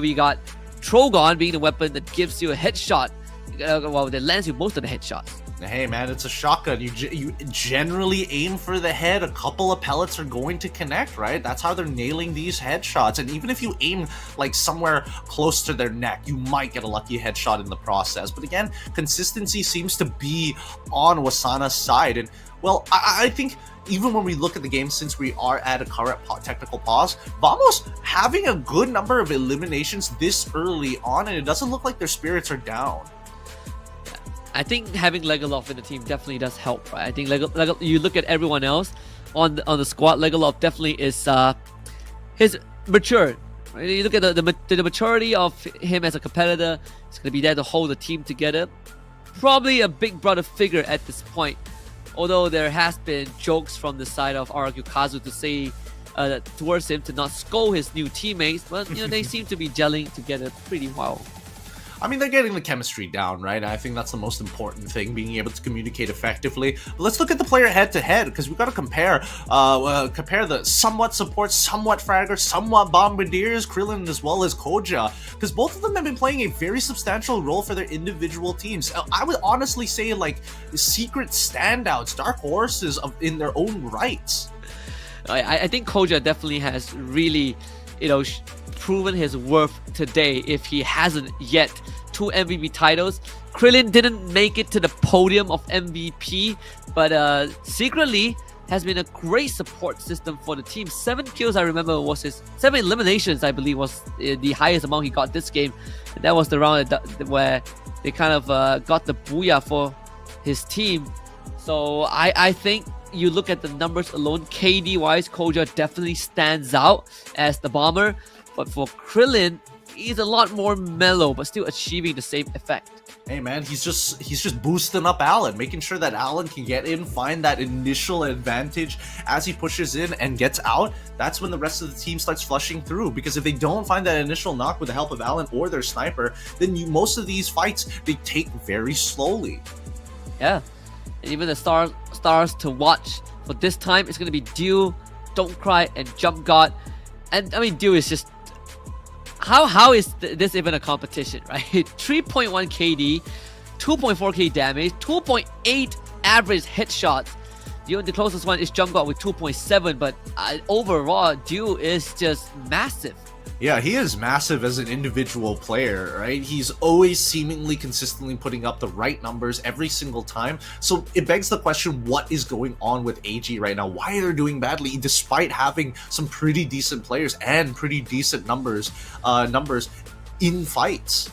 we got Trogon being the weapon that gives you a headshot, well, that lands you most of the headshots. Hey man, it's a shotgun. You generally aim for the head. A couple of pellets are going to connect, right? That's how they're nailing these headshots. And even if you aim like somewhere close to their neck, you might get a lucky headshot in the process. But again, consistency seems to be on Wasana's side. And well, I think even when we look at the game, since we are at a current technical pause, Vamos having a good number of eliminations this early on, and it doesn't look like their spirits are down. I think having Legolov in the team definitely does help, right? I think you look at everyone else on the squad, Legolov definitely is his mature. Right? You look at the maturity of him as a competitor. He's gonna be there to hold the team together. Probably a big brother figure at this point. Although there has been jokes from the side of Arakukazu to say towards him to not scold his new teammates, but you know they seem to be gelling together pretty well. I mean, they're getting the chemistry down, right? I think that's the most important thing, being able to communicate effectively. But let's look at the player head-to-head, because we've got to compare the somewhat support, somewhat fraggers, somewhat bombardiers, Krillin as well as Koja, because both of them have been playing a very substantial role for their individual teams. I would honestly say, like, secret standouts, dark horses in their own rights. I think Koja definitely has really, proven his worth today, if he hasn't yet. 2 MVP titles. Krillin didn't make it to the podium of MVP, but secretly has been a great support system for the team. 7 kills, I remember, was his 7 eliminations, I believe, was the highest amount he got this game. And that was the round where they kind of got the booyah for his team. So I think you look at the numbers alone, KD wise, Koja definitely stands out as the bomber. But for Krillin, he's a lot more mellow, but still achieving the same effect. Hey man, he's just boosting up Alan, making sure that Alan can get in, find that initial advantage as he pushes in and gets out. That's when the rest of the team starts flushing through, because if they don't find that initial knock with the help of Alan or their sniper, then most of these fights, they take very slowly. Yeah, and even the stars to watch for this time is going to be Dew, Don't Cry, and Jump God. And I mean, Dew is just... How is this even a competition, right? 3.1 KD, 2.4k damage, 2.8 average headshots. The closest one is Jump God with 2.7, but overall, Dew is just massive. Yeah, he is massive as an individual player, right? He's always seemingly consistently putting up the right numbers every single time. So it begs the question, what is going on with AG right now? Why are they doing badly despite having some pretty decent players and pretty decent numbers in fights?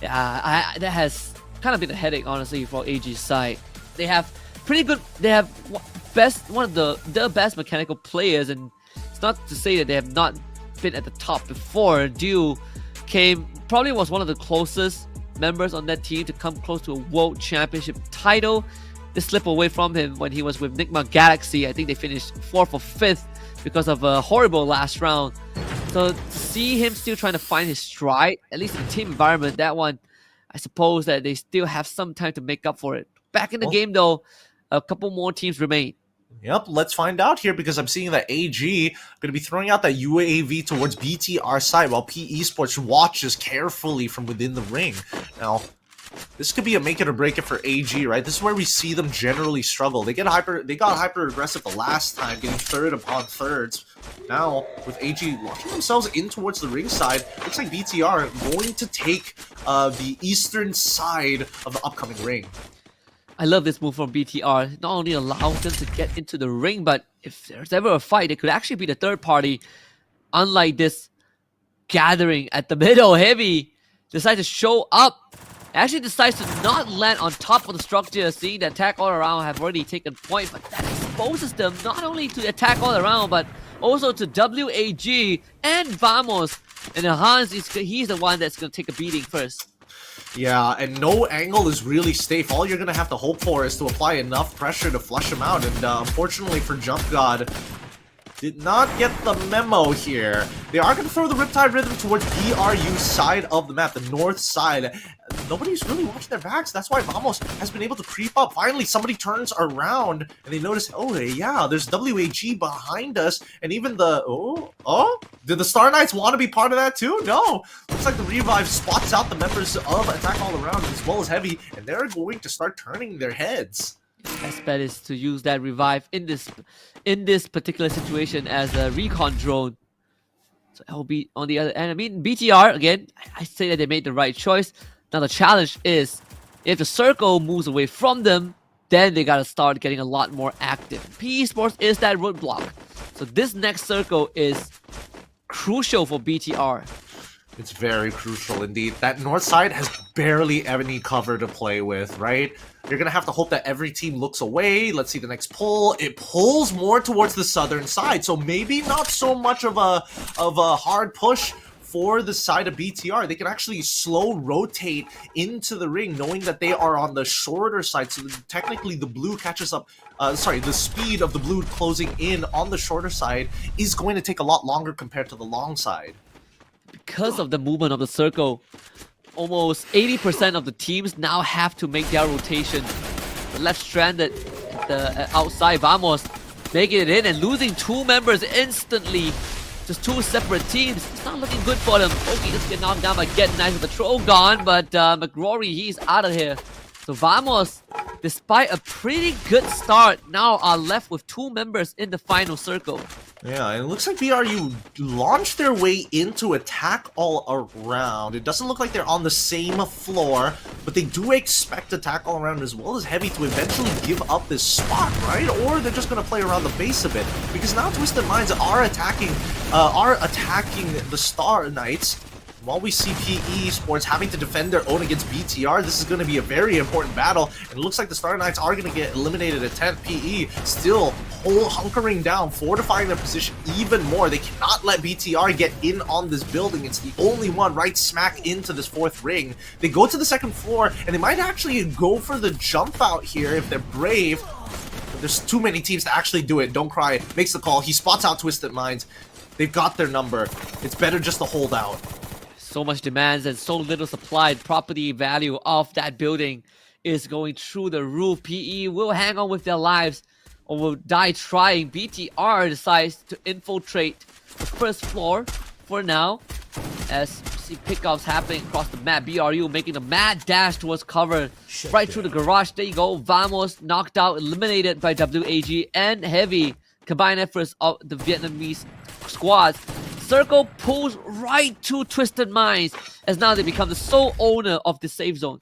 Yeah, that has kind of been a headache, honestly, for AG's side. They have pretty good, they have one of the best mechanical players, and it's not to say that they have not been at the top before. Dew probably was one of the closest members on that team to come close to a world championship title. They slip away from him when he was with Nigma Galaxy. I think they finished 4th or 5th because of a horrible last round. So to see him still trying to find his stride, at least in the team environment, that one, I suppose that they still have some time to make up for it. Back in the game though, a couple more teams remain. Yep, let's find out here because I'm seeing that AG going to be throwing out that UAV towards BTR side while PE Sports watches carefully from within the ring. Now, this could be a make it or break it for AG, right? This is where we see them generally struggle. They got hyper aggressive the last time, getting third upon thirds. Now, with AG launching themselves in towards the ring side, looks like BTR are going to take the eastern side of the upcoming ring. I love this move from BTR. It not only allows them to get into the ring, but if there's ever a fight, it could actually be the third party. Unlike this gathering at the middle, Heavy decides to show up. Actually decides to not land on top of the structure, seeing the attack all around have already taken point, but that exposes them not only to attack all around, but also to WAG and Vamos. And Hans, he's the one that's going to take a beating first. Yeah, and no angle is really safe. All you're going to have to hope for is to apply enough pressure to flush him out. And unfortunately for Jump God, did not get the memo here. They are going to throw the Riptide Rhythm towards BRU's side of the map, the north side. Nobody's really watching their backs. That's why Vamos has been able to creep up. Finally, somebody turns around and they notice, oh yeah, there's WAG behind us. And even the, did the Star Knights want to be part of that too? No. Looks like the Revive spots out the members of Attack All Around as well as Heavy, and they're going to start turning their heads. Best bet is to use that Revive in this particular situation as a recon drone. So LB on the other end. I mean, BTR, again, I say that they made the right choice. Now the challenge is, if the circle moves away from them, then they gotta start getting a lot more active. PE Sports is that roadblock. So this next circle is crucial for BTR. It's very crucial indeed. That north side has barely any cover to play with, right? You're going to have to hope that every team looks away. Let's see the next pull. It pulls more towards the southern side, so maybe not so much of a hard push for the side of BTR. They can actually slow rotate into the ring, knowing that they are on the shorter side, so technically the blue catches up. The speed of the blue closing in on the shorter side is going to take a lot longer compared to the long side. Because of the movement of the circle, almost 80% of the teams now have to make their rotation. The left stranded at the outside, Vamos making it in and losing 2 members instantly. Just 2 separate teams. It's not looking good for them. Okay, just get knocked down by Get Nice with the troll gone, but McRory, he's out of here. So Vamos, despite a pretty good start, now are left with 2 members in the final circle. Yeah, and it looks like BRU launched their way into Attack All Around. It doesn't look like they're on the same floor, but they do expect Attack All Around as well as Heavy to eventually give up this spot, right? Or they're just going to play around the base of it. Because now Twisted Minds are attacking the Star Knights. While we see PE Sports having to defend their own against BTR, this is going to be a very important battle. And it looks like the Star Knights are going to get eliminated at 10th. PE still hunkering down, fortifying their position even more. They cannot let BTR get in on this building. It's the only one right smack into this 4th ring. They go to the 2nd floor, and they might actually go for the jump out here if they're brave. But there's too many teams to actually do it. Don't Cry makes the call. He spots out Twisted Minds. They've got their number. It's better just to hold out. So much demands and so little supplied. Property value of that building is going through the roof. PE will hang on with their lives or will die trying. BTR decides to infiltrate the 1st floor for now, as you see pickoffs happening across the map. BRU making a mad dash towards cover right through the garage. There you go. Vamos knocked out, eliminated by WAG and Heavy. Combined efforts of the Vietnamese squads. Circle pulls right to Twisted Minds, as now they become the sole owner of the safe zone.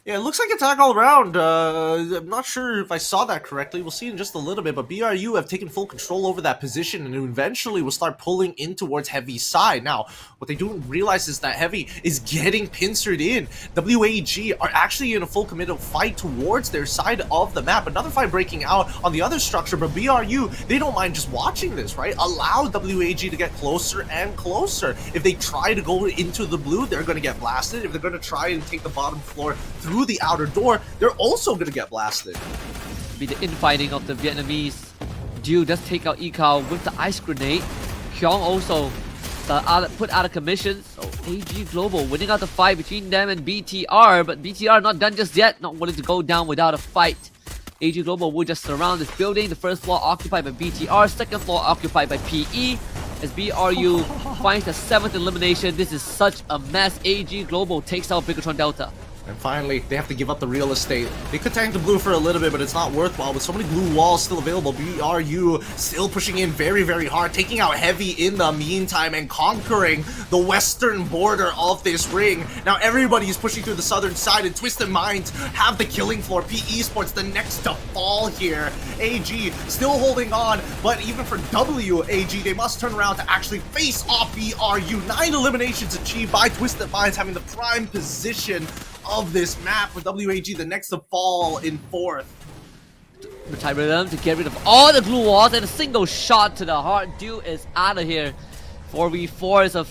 Yeah, it looks like Attack All Around. I'm not sure if I saw that correctly. We'll see in just a little bit, but BRU have taken full control over that position and eventually will start pulling in towards Heavy's side. Now, what they don't realize is that Heavy is getting pincered in. WAG are actually in a full committal fight towards their side of the map. Another fight breaking out on the other structure, but BRU, they don't mind just watching this, right? Allow WAG to get closer and closer. If they try to go into the blue, they're going to get blasted. If they're going to try and take the bottom floor through the outer door, they're also going to get blasted. to be the infighting of the Vietnamese. Dude does take out Ekal with the ice grenade. Hyung also put out of commission. So AG Global winning out the fight between them and BTR, but BTR not done just yet, not willing to go down without a fight. AG Global will just surround this building. The first floor occupied by BTR, second floor occupied by PE. As BRU finds the 7th elimination, this is such a mess. AG Global takes out Bigatron Delta. And finally, they have to give up the real estate. They could tank the blue for a little bit, but it's not worthwhile. With so many blue walls still available, BRU still pushing in very, very hard, taking out Heavy in the meantime and conquering the western border of this ring. Now everybody is pushing through the southern side, and Twisted Minds have the killing floor. PE Sports the next to fall here. AG still holding on, but even for WAG, they must turn around to actually face off BRU. 9 eliminations achieved by Twisted Minds, having the prime position of this map, with WAG the next to fall in 4th. Retire rhythm to get rid of all the glue walls, and a single shot to the heart. Dude is out of here. 4v4 is a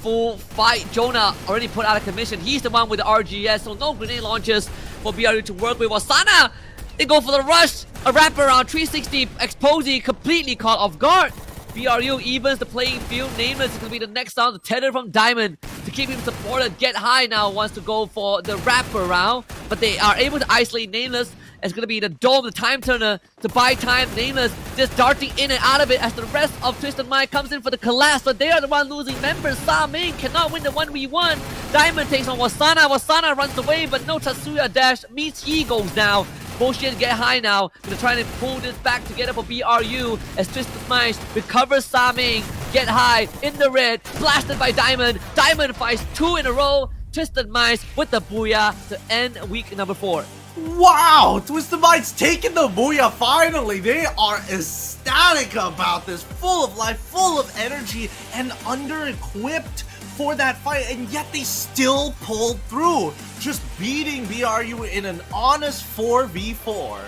full fight. Jonah already put out of commission. He's the one with the RGS, so no grenade launches for BRU to work with. Wasana, they go for the rush. A wraparound 360 Exposy completely caught off guard. BRU evens the playing field. Nameless is going to be the next down. The tether from Diamond to keep him supported. Get High now wants to go for the wraparound, but they are able to isolate Nameless. It's going to be the Dome, the Time Turner to buy time. Nameless just darting in and out of it as the rest of Twisted Mind comes in for the collapse, but they are the one losing members. Sa Ming cannot win the 1v1. Diamond takes on Wasana. Wasana runs away, but no Tatsuya dash means he goes down. Bullshit, Get High now. Gonna try to pull this back together for BRU as Twisted Minds recovers Sa Ming. Get High in the red, blasted by Diamond. Diamond fights 2 in a row. Twisted Minds with the booyah to end week number 4. Wow! Twisted Minds taking the booyah finally! They are ecstatic about this, full of life, full of energy, and under-equipped for that fight, and yet they still pulled through, just beating BRU in an honest 4v4.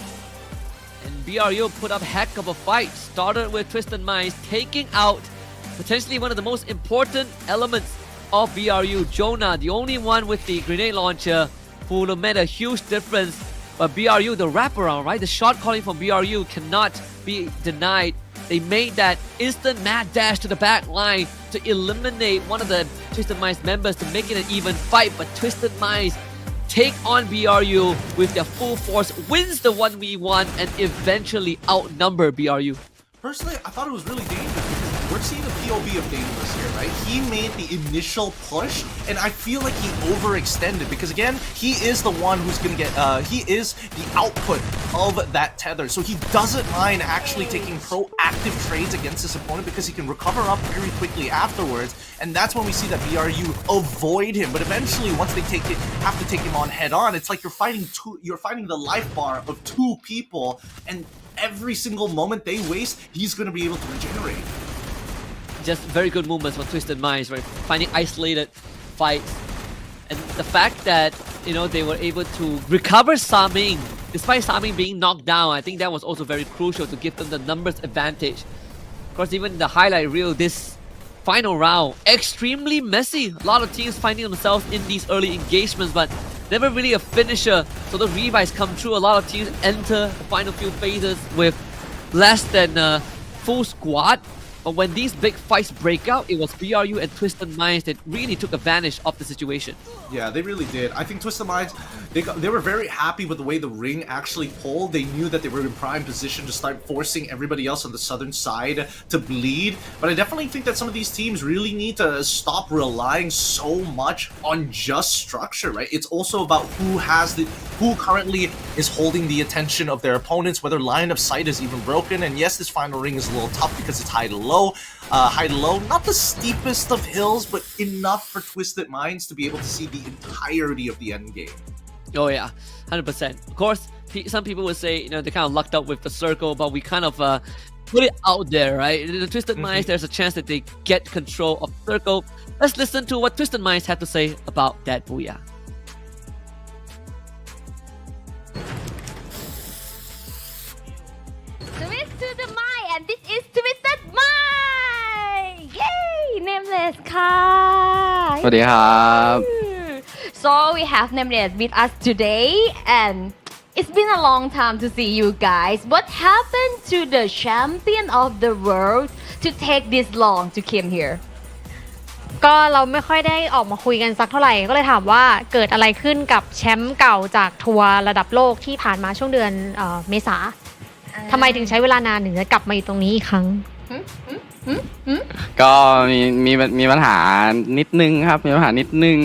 And BRU put up heck of a fight. Started with Twisted Minds taking out potentially one of the most important elements of BRU. Jonah, the only one with the grenade launcher, who would have made a huge difference. But BRU, the wraparound, right? The shot calling from BRU cannot be denied. They made that instant mad dash to the back line to eliminate one of the Twisted Minds members to make it an even fight. But Twisted Minds take on BRU with their full force, wins the 1v1, and eventually outnumber BRU. Personally, I thought it was really dangerous because we're seeing a POV of Dangerous here, right? He made the initial push, and I feel like he overextended because, again, he is the one who's going to get, he is the output of that tether. So he doesn't mind actually taking proactive trades against his opponent because he can recover up very quickly afterwards. And that's when we see that BRU avoid him. But eventually, once they have to take him on head on, it's like you're fighting the life bar of 2 people, and every single moment they waste, he's going to be able to regenerate. Just very good movements from Twisted Minds, right? Finding isolated fights. And the fact that, you know, they were able to recover Sa Ming, despite Sa Ming being knocked down, I think that was also very crucial to give them the numbers advantage. Of course, even the highlight reel, this final round, extremely messy. A lot of teams finding themselves in these early engagements, but never really a finisher. So the revives come true. A lot of teams enter the final few phases with less than full squad. But when these big fights break out, it was BRU and Twisted Minds that really took advantage of the situation. Yeah, they really did. I think Twisted Minds, they were very happy with the way the ring actually pulled. They knew that they were in prime position to start forcing everybody else on the southern side to bleed. But I definitely think that some of these teams really need to stop relying so much on just structure, right? It's also about who currently is holding the attention of their opponents, whether line of sight is even broken. And yes, this final ring is a little tough because it's high to low. Not the steepest of hills, but enough for Twisted Minds to be able to see the entirety of the end game. Oh yeah, 100%. Of course, some people would say, you know, they kind of lucked out with the circle, but we kind of put it out there, right? In the Twisted Minds, there's a chance that they get control of the circle. Let's listen to what Twisted Minds had to say about that booyah. Twist to the mind, and this is Twisted Mind! Yay! Nameless ค่ะ สวัสดีครับ So we have Nameless with us today, and It's been a long time to see you guys. What happened to the champion of the world to take this long to come here? ก็เราไม่ค่อยได้ออกมาคุยกันสักเท่าไหร่ก็เลยถามว่าเกิดอะไรขึ้นกับแชมป์เก่าจากทัวร์ระดับโลกที่ผ่านมาช่วงเดือนเมษาทำไมถึงใช้เวลานานถึงจะกลับมาอยู่ตรงนี้อีกครั้ง ก็มีปัญหานิดนึงครับมีปัญหานิดนึง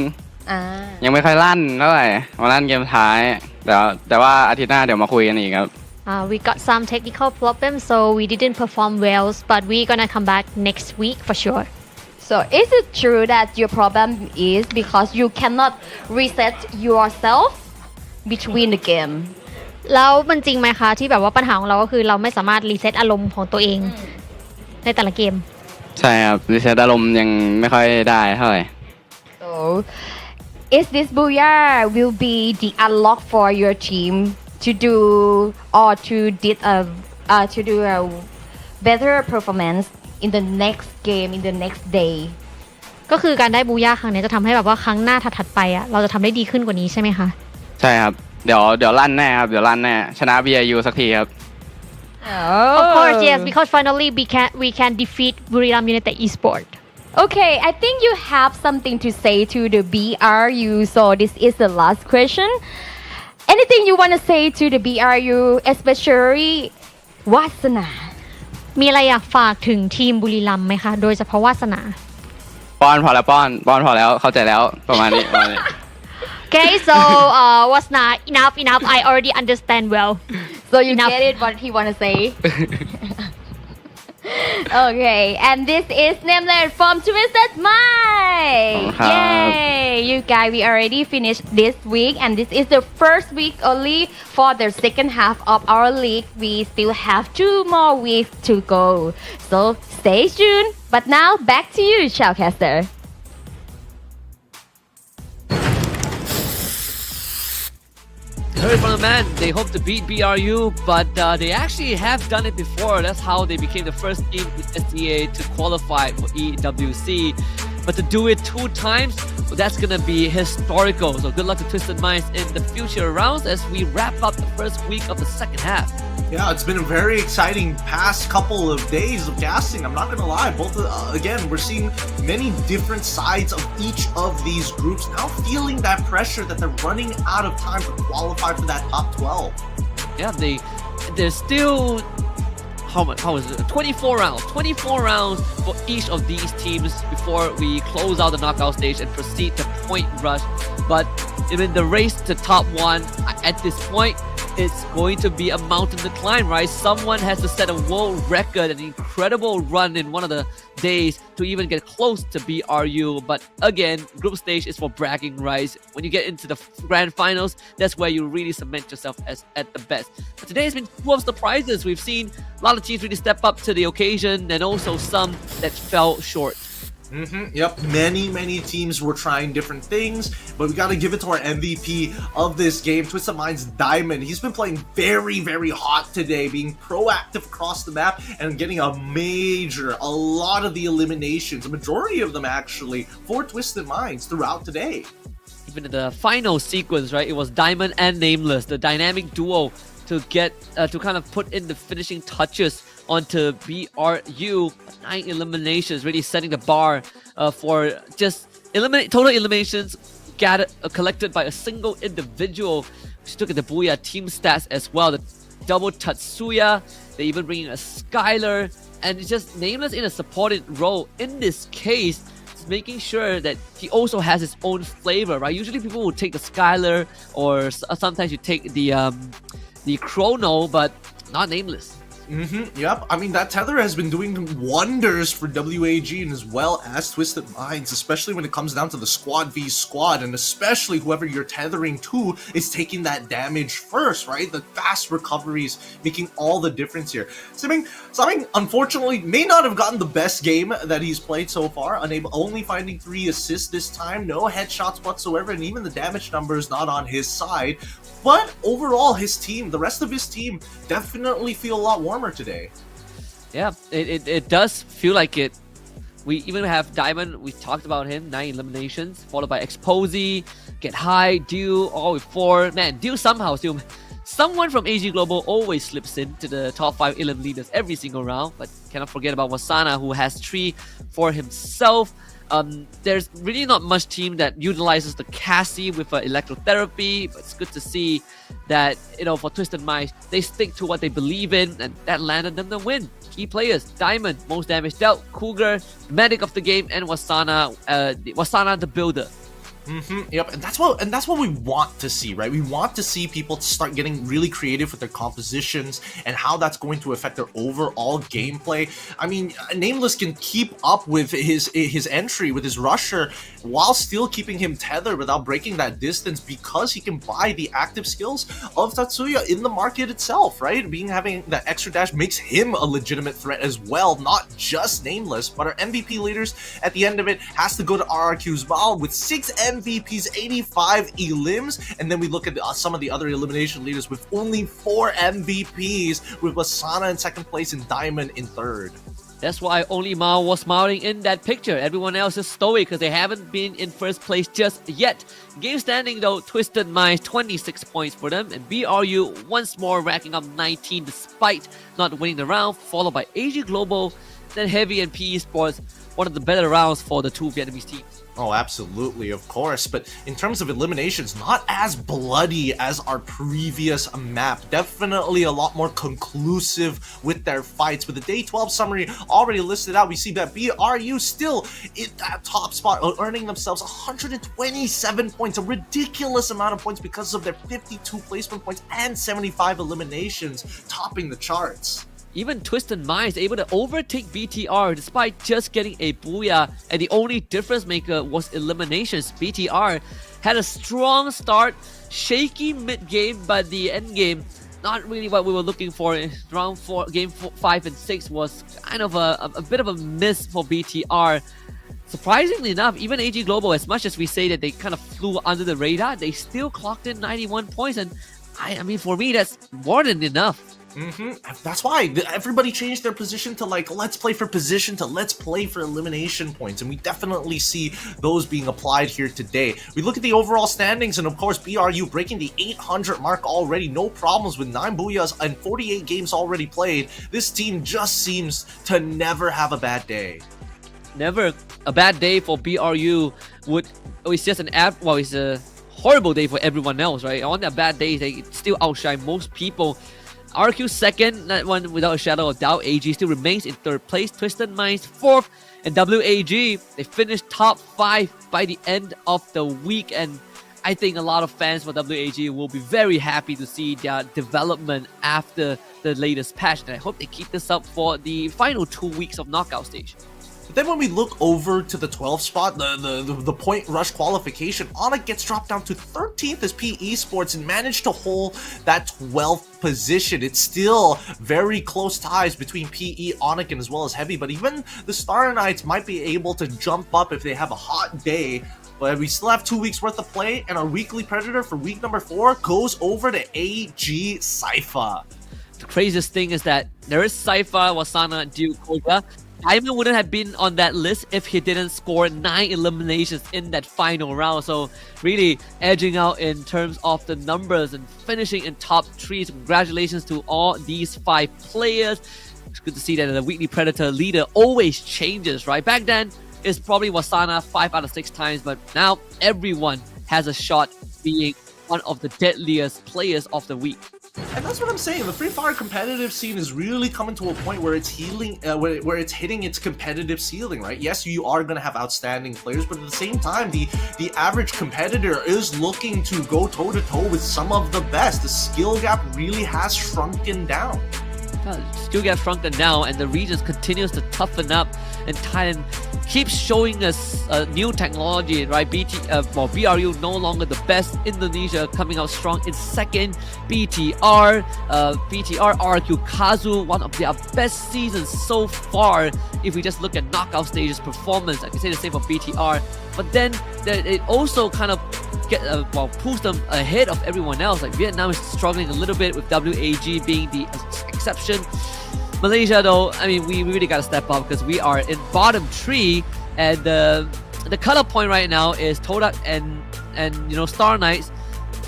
ยังไม่ค่อยลั่นเท่าไหร่มาลั่นเกมท้ายแต่ว่าอาทิตย์หน้าเดี๋ยวมาคุยกันอีกครับ We got some technical problems so we didn't perform well but we gonna come back next week for sure So is it true that your problem is because you cannot reset yourself between the game? แล้วมันจริงไหมคะที่แบบว่าปัญหาของเราก็คือเราไม่สามารถรีเซ็ตอารมณ์ของตัวเองในแต่ละเกมใช่ครับรีเซ็ตอารมณ์ยังไม่ค่อยได้เท่าไหร่ So is this booyah will be the unlock for your team to do or to do a better performance in the next game in the next day ก็คือการได้บูย่าครั้งนี้จะทำให้แบบว่าครั้งหน้าถัดๆไปอ่ะเราจะทำได้ดีขึ้นกว่านี้ใช่ไหมคะใช่ครับเดี๋ยวลั่นแน่ครับเดี๋ยวลั่นแน่ชนะ BRU สักทีครับ Of course yes because finally we can defeat Buriram United Esport Okay, I think you have something to say to the BRU, so this is the last question. Anything you want to say to the BRU, especially Wasana? มีอะไรอยากฝากถึงทีมบุรีรัมย์ไหมคะโดยเฉพาะวาสนาป้อนพอแล้วป้อนพอแล้วเข้าใจแล้วประมาณนี้ Okay so Wasana enough I already understand well So you get it what he want to say Okay and this is Nameless from Twisted Mind Yay you guys we already finished this week and this is the first week only for the second half of our league we still have 2 more weeks to go so stay tuned but now back to you Shoutcaster Heard from the man, they hope to beat BRU, but they actually have done it before. That's how they became the first team in SEA to qualify for EWC. But to do it 2 times, well, that's gonna be historical. So good luck to Twisted Minds in the future rounds as we wrap up the first week of the second half. Yeah, it's been a very exciting past couple of days of casting. I'm not gonna lie. Both again, we're seeing many different sides of each of these groups now feeling that pressure that they're running out of time to qualify for that top 12. Yeah, there's still how is it? 24 rounds for each of these teams before we close out the knockout stage and proceed to point rush. But in the race to top 1 at this point, it's going to be a mountain to climb, right? Someone has to set a world record, an incredible run in one of the days to even get close to BRU. But again, group stage is for bragging rights. When you get into the grand finals, that's where you really cement yourself as at the best. But today has been full of surprises. We've seen a lot of teams really step up to the occasion and also some that fell short. Yep, many teams were trying different things, but we gotta give it to our MVP of this game, Twisted Minds Diamond. He's been playing very hot today, being proactive across the map and getting a lot of the eliminations, a majority of them actually, for Twisted Minds throughout today. Even in the final sequence, right, it was Diamond and Nameless, the dynamic duo to get to kind of put in the finishing touches onto BRU. 9 eliminations, really setting the bar for just total eliminations collected by a single individual. She took at the Booyah team stats as well. The double Tatsuya, they even bringing a Skylar, and it's just Nameless in a supported role. In this case, it's making sure that he also has his own flavor, right? Usually people will take the Skylar, or sometimes you take the Chrono, but not Nameless. Yep, I mean, that tether has been doing wonders for WAG and as well as Twisted Minds, especially when it comes down to the squad v squad, and especially whoever you're tethering to is taking that damage first, right? The fast recoveries making all the difference here. Saming unfortunately may not have gotten the best game that he's played so far, only finding 3 assists this time, no headshots whatsoever, and even the damage number is not on his side. But overall, the rest of his team definitely feel a lot warmer today. Yeah, it does feel like it. We even have Diamond, we talked about him, 9 eliminations, followed by Exposy, Get High, Dew, all with 4. Man, Dew somehow still Someone from AG Global always slips into the top 5 elim leaders every single round, but cannot forget about Wasana, who has 3 for himself. There's really not much team that utilizes the Cassie with electrotherapy, but it's good to see that, for Twisted Minds, they stick to what they believe in, and that landed them the win. Key players: Diamond, most damage dealt; Cougar, medic of the game; and Wasana, the builder. Yep, and that's what we want to see, right? We want to see people start getting really creative with their compositions and how that's going to affect their overall gameplay. I mean, Nameless can keep up with his entry with his rusher while still keeping him tethered without breaking that distance, because he can buy the active skills of Tatsuya in the market itself, right? Having that extra dash makes him a legitimate threat as well, not just Nameless. But our MVP leaders at the end of it has to go to RRQ's Mal with 6 MVPs, 85 elims, and then we look at some of the other elimination leaders with only 4 MVPs, with Wasana in second place and Diamond in third. That's why only Mao was smiling in that picture. Everyone else is stoic because they haven't been in first place just yet. Game standing though, Twisted Minds 26 points for them, and BRU once more racking up 19 despite not winning the round, followed by AG Global, then Heavy and PE Sports. One of the better rounds for the 2 Vietnamese teams. Oh, absolutely, of course. But in terms of eliminations, not as bloody as our previous map. Definitely a lot more conclusive with their fights. With the Day 12 summary already listed out, we see that BRU still in that top spot, earning themselves 127 points. A ridiculous amount of points because of their 52 placement points and 75 eliminations, topping the charts. Even Twisted Minds able to overtake BTR despite just getting a Booyah, and the only difference maker was eliminations. BTR had a strong start, shaky mid-game, but the end game, not really what we were looking for. Round 4, game 5 and 6 was kind of a bit of a miss for BTR. Surprisingly enough, even AG Global, as much as we say that they kind of flew under the radar, they still clocked in 91 points, and I mean, for me, that's more than enough. That's why everybody changed their position to let's play for position to let's play for elimination points, and we definitely see those being applied here today. We look at the overall standings, and of course BRU breaking the 800 mark already, no problems with 9 booyahs and 48 games already played. This team just seems to never have a bad day. Never a bad day for BRU. It's just it's a horrible day for everyone else, right? On their bad days, they still outshine most people. RQ second, that one without a shadow of doubt. AG still remains in third place. Twisted Minds 4th, and WAG, they finished top 5 by the end of the week, and I think a lot of fans for WAG will be very happy to see their development after the latest patch, and I hope they keep this up for the final 2 weeks of knockout stage. But then when we look over to the 12th spot, the point rush qualification, Onic gets dropped down to 13th as PE Sports and managed to hold that 12th position. It's still very close ties between PE, Onic, and as well as Heavy, but even the Star Knights might be able to jump up if they have a hot day. But we still have 2 weeks worth of play, and our weekly predator for week number 4 goes over to AG Cypher. The craziest thing is that there is Cypher, Wasana, Duke, Koga. Diamond wouldn't have been on that list if he didn't score 9 eliminations in that final round. So really edging out in terms of the numbers and finishing in top 3. So congratulations to all these 5 players. It's good to see that the weekly predator leader always changes, right? Back then, it's probably Wasana 5 out of 6 times, but now everyone has a shot being one of the deadliest players of the week. And that's what I'm saying. The Free Fire competitive scene is really coming to a point where it's where it's hitting its competitive ceiling, right? Yes, you are going to have outstanding players, but at the same time, the average competitor is looking to go toe-to-toe with some of the best. The skill gap really has shrunken down. Still get shrunken down, and the regions continues to toughen up, and Thailand keeps showing us new technology, right? BRU no longer the best. Indonesia coming out strong in second. BTR RQ Kazu, one of their best seasons so far. If we just look at knockout stages performance, I can say the same for BTR. But then it also kind of pulls them ahead of everyone else. Like Vietnam is struggling a little bit, with WAG being the exception. Malaysia, though, I mean, we really got to step up because we are in bottom 3, and the cutoff point right now is Todak and Star Knights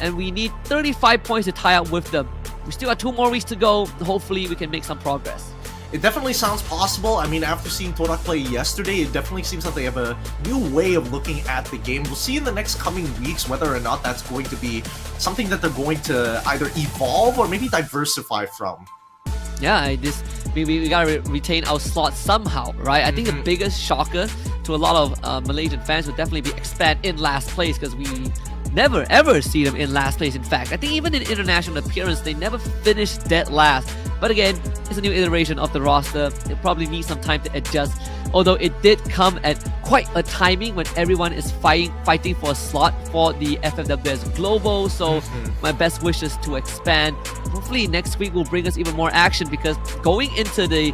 and we need 35 points to tie up with them. We still got 2 more weeks to go. Hopefully we can make some progress. It definitely sounds possible. I mean, after seeing Torak play yesterday, it definitely seems like they have a new way of looking at the game. We'll see in the next coming weeks whether or not that's going to be something that they're going to either evolve or maybe diversify from. Yeah, we gotta retain our slot somehow, right? I think the biggest shocker to a lot of Malaysian fans would definitely be expand in last place, because we never ever see them in last place. In fact, I think even in international appearance, they never finish dead last. But again, it's a new iteration of the roster. It probably needs some time to adjust. Although it did come at quite a timing when everyone is fighting for a slot for the FFWS Global. So my best wishes to expand. Hopefully next week will bring us even more action, because going into the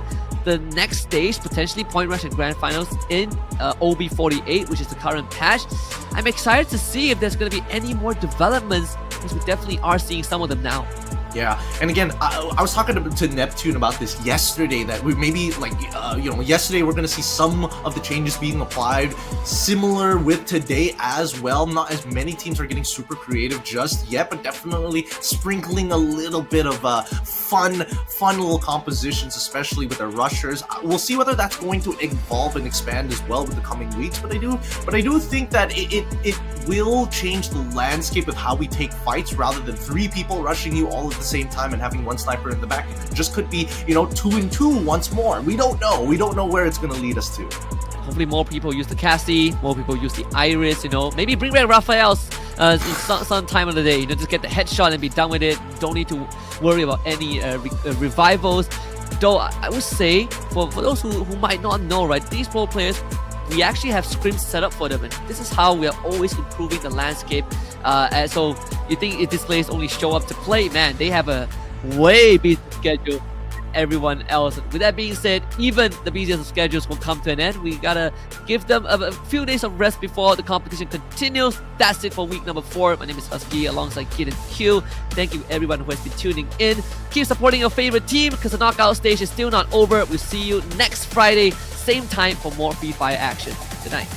next stage, potentially Point Rush and Grand Finals in OB48, which is the current patch, I'm excited to see if there's going to be any more developments, because we definitely are seeing some of them now. Yeah, and again, I was talking to Neptune about this yesterday, that we maybe, like, yesterday we're going to see some of the changes being applied, similar with today as well. Not as many teams are getting super creative just yet, but definitely sprinkling a little bit of fun little compositions, especially with their rushers. We'll see whether that's going to evolve and expand as well with the coming weeks, but I do think that it will change the landscape of how we take fights, rather than 3 people rushing you all at the same time and having 1 sniper in the back. It just could be, 2 and 2 once more. We don't know where it's going to lead us to. Hopefully more people use the Cassie, more people use the Iris, maybe bring back Raphael's some time of the day, just get the headshot and be done with it. Don't need to worry about any revivals. Though I would say, for those who might not know, right, these pro players, we actually have scrims set up for them, and this is how we are always improving the landscape. And so you think if these players only show up to play, man, they have a way busy schedule than everyone else. With that being said, even the busiest of schedules will come to an end. We gotta give them a few days of rest before the competition continues. That's it for week number 4. My name is Husky alongside Kid and Q. Thank you everyone who has been tuning in. Keep supporting your favorite team, because the knockout stage is still not over. We'll see you next Friday, same time, for more Free Fire action. Good night.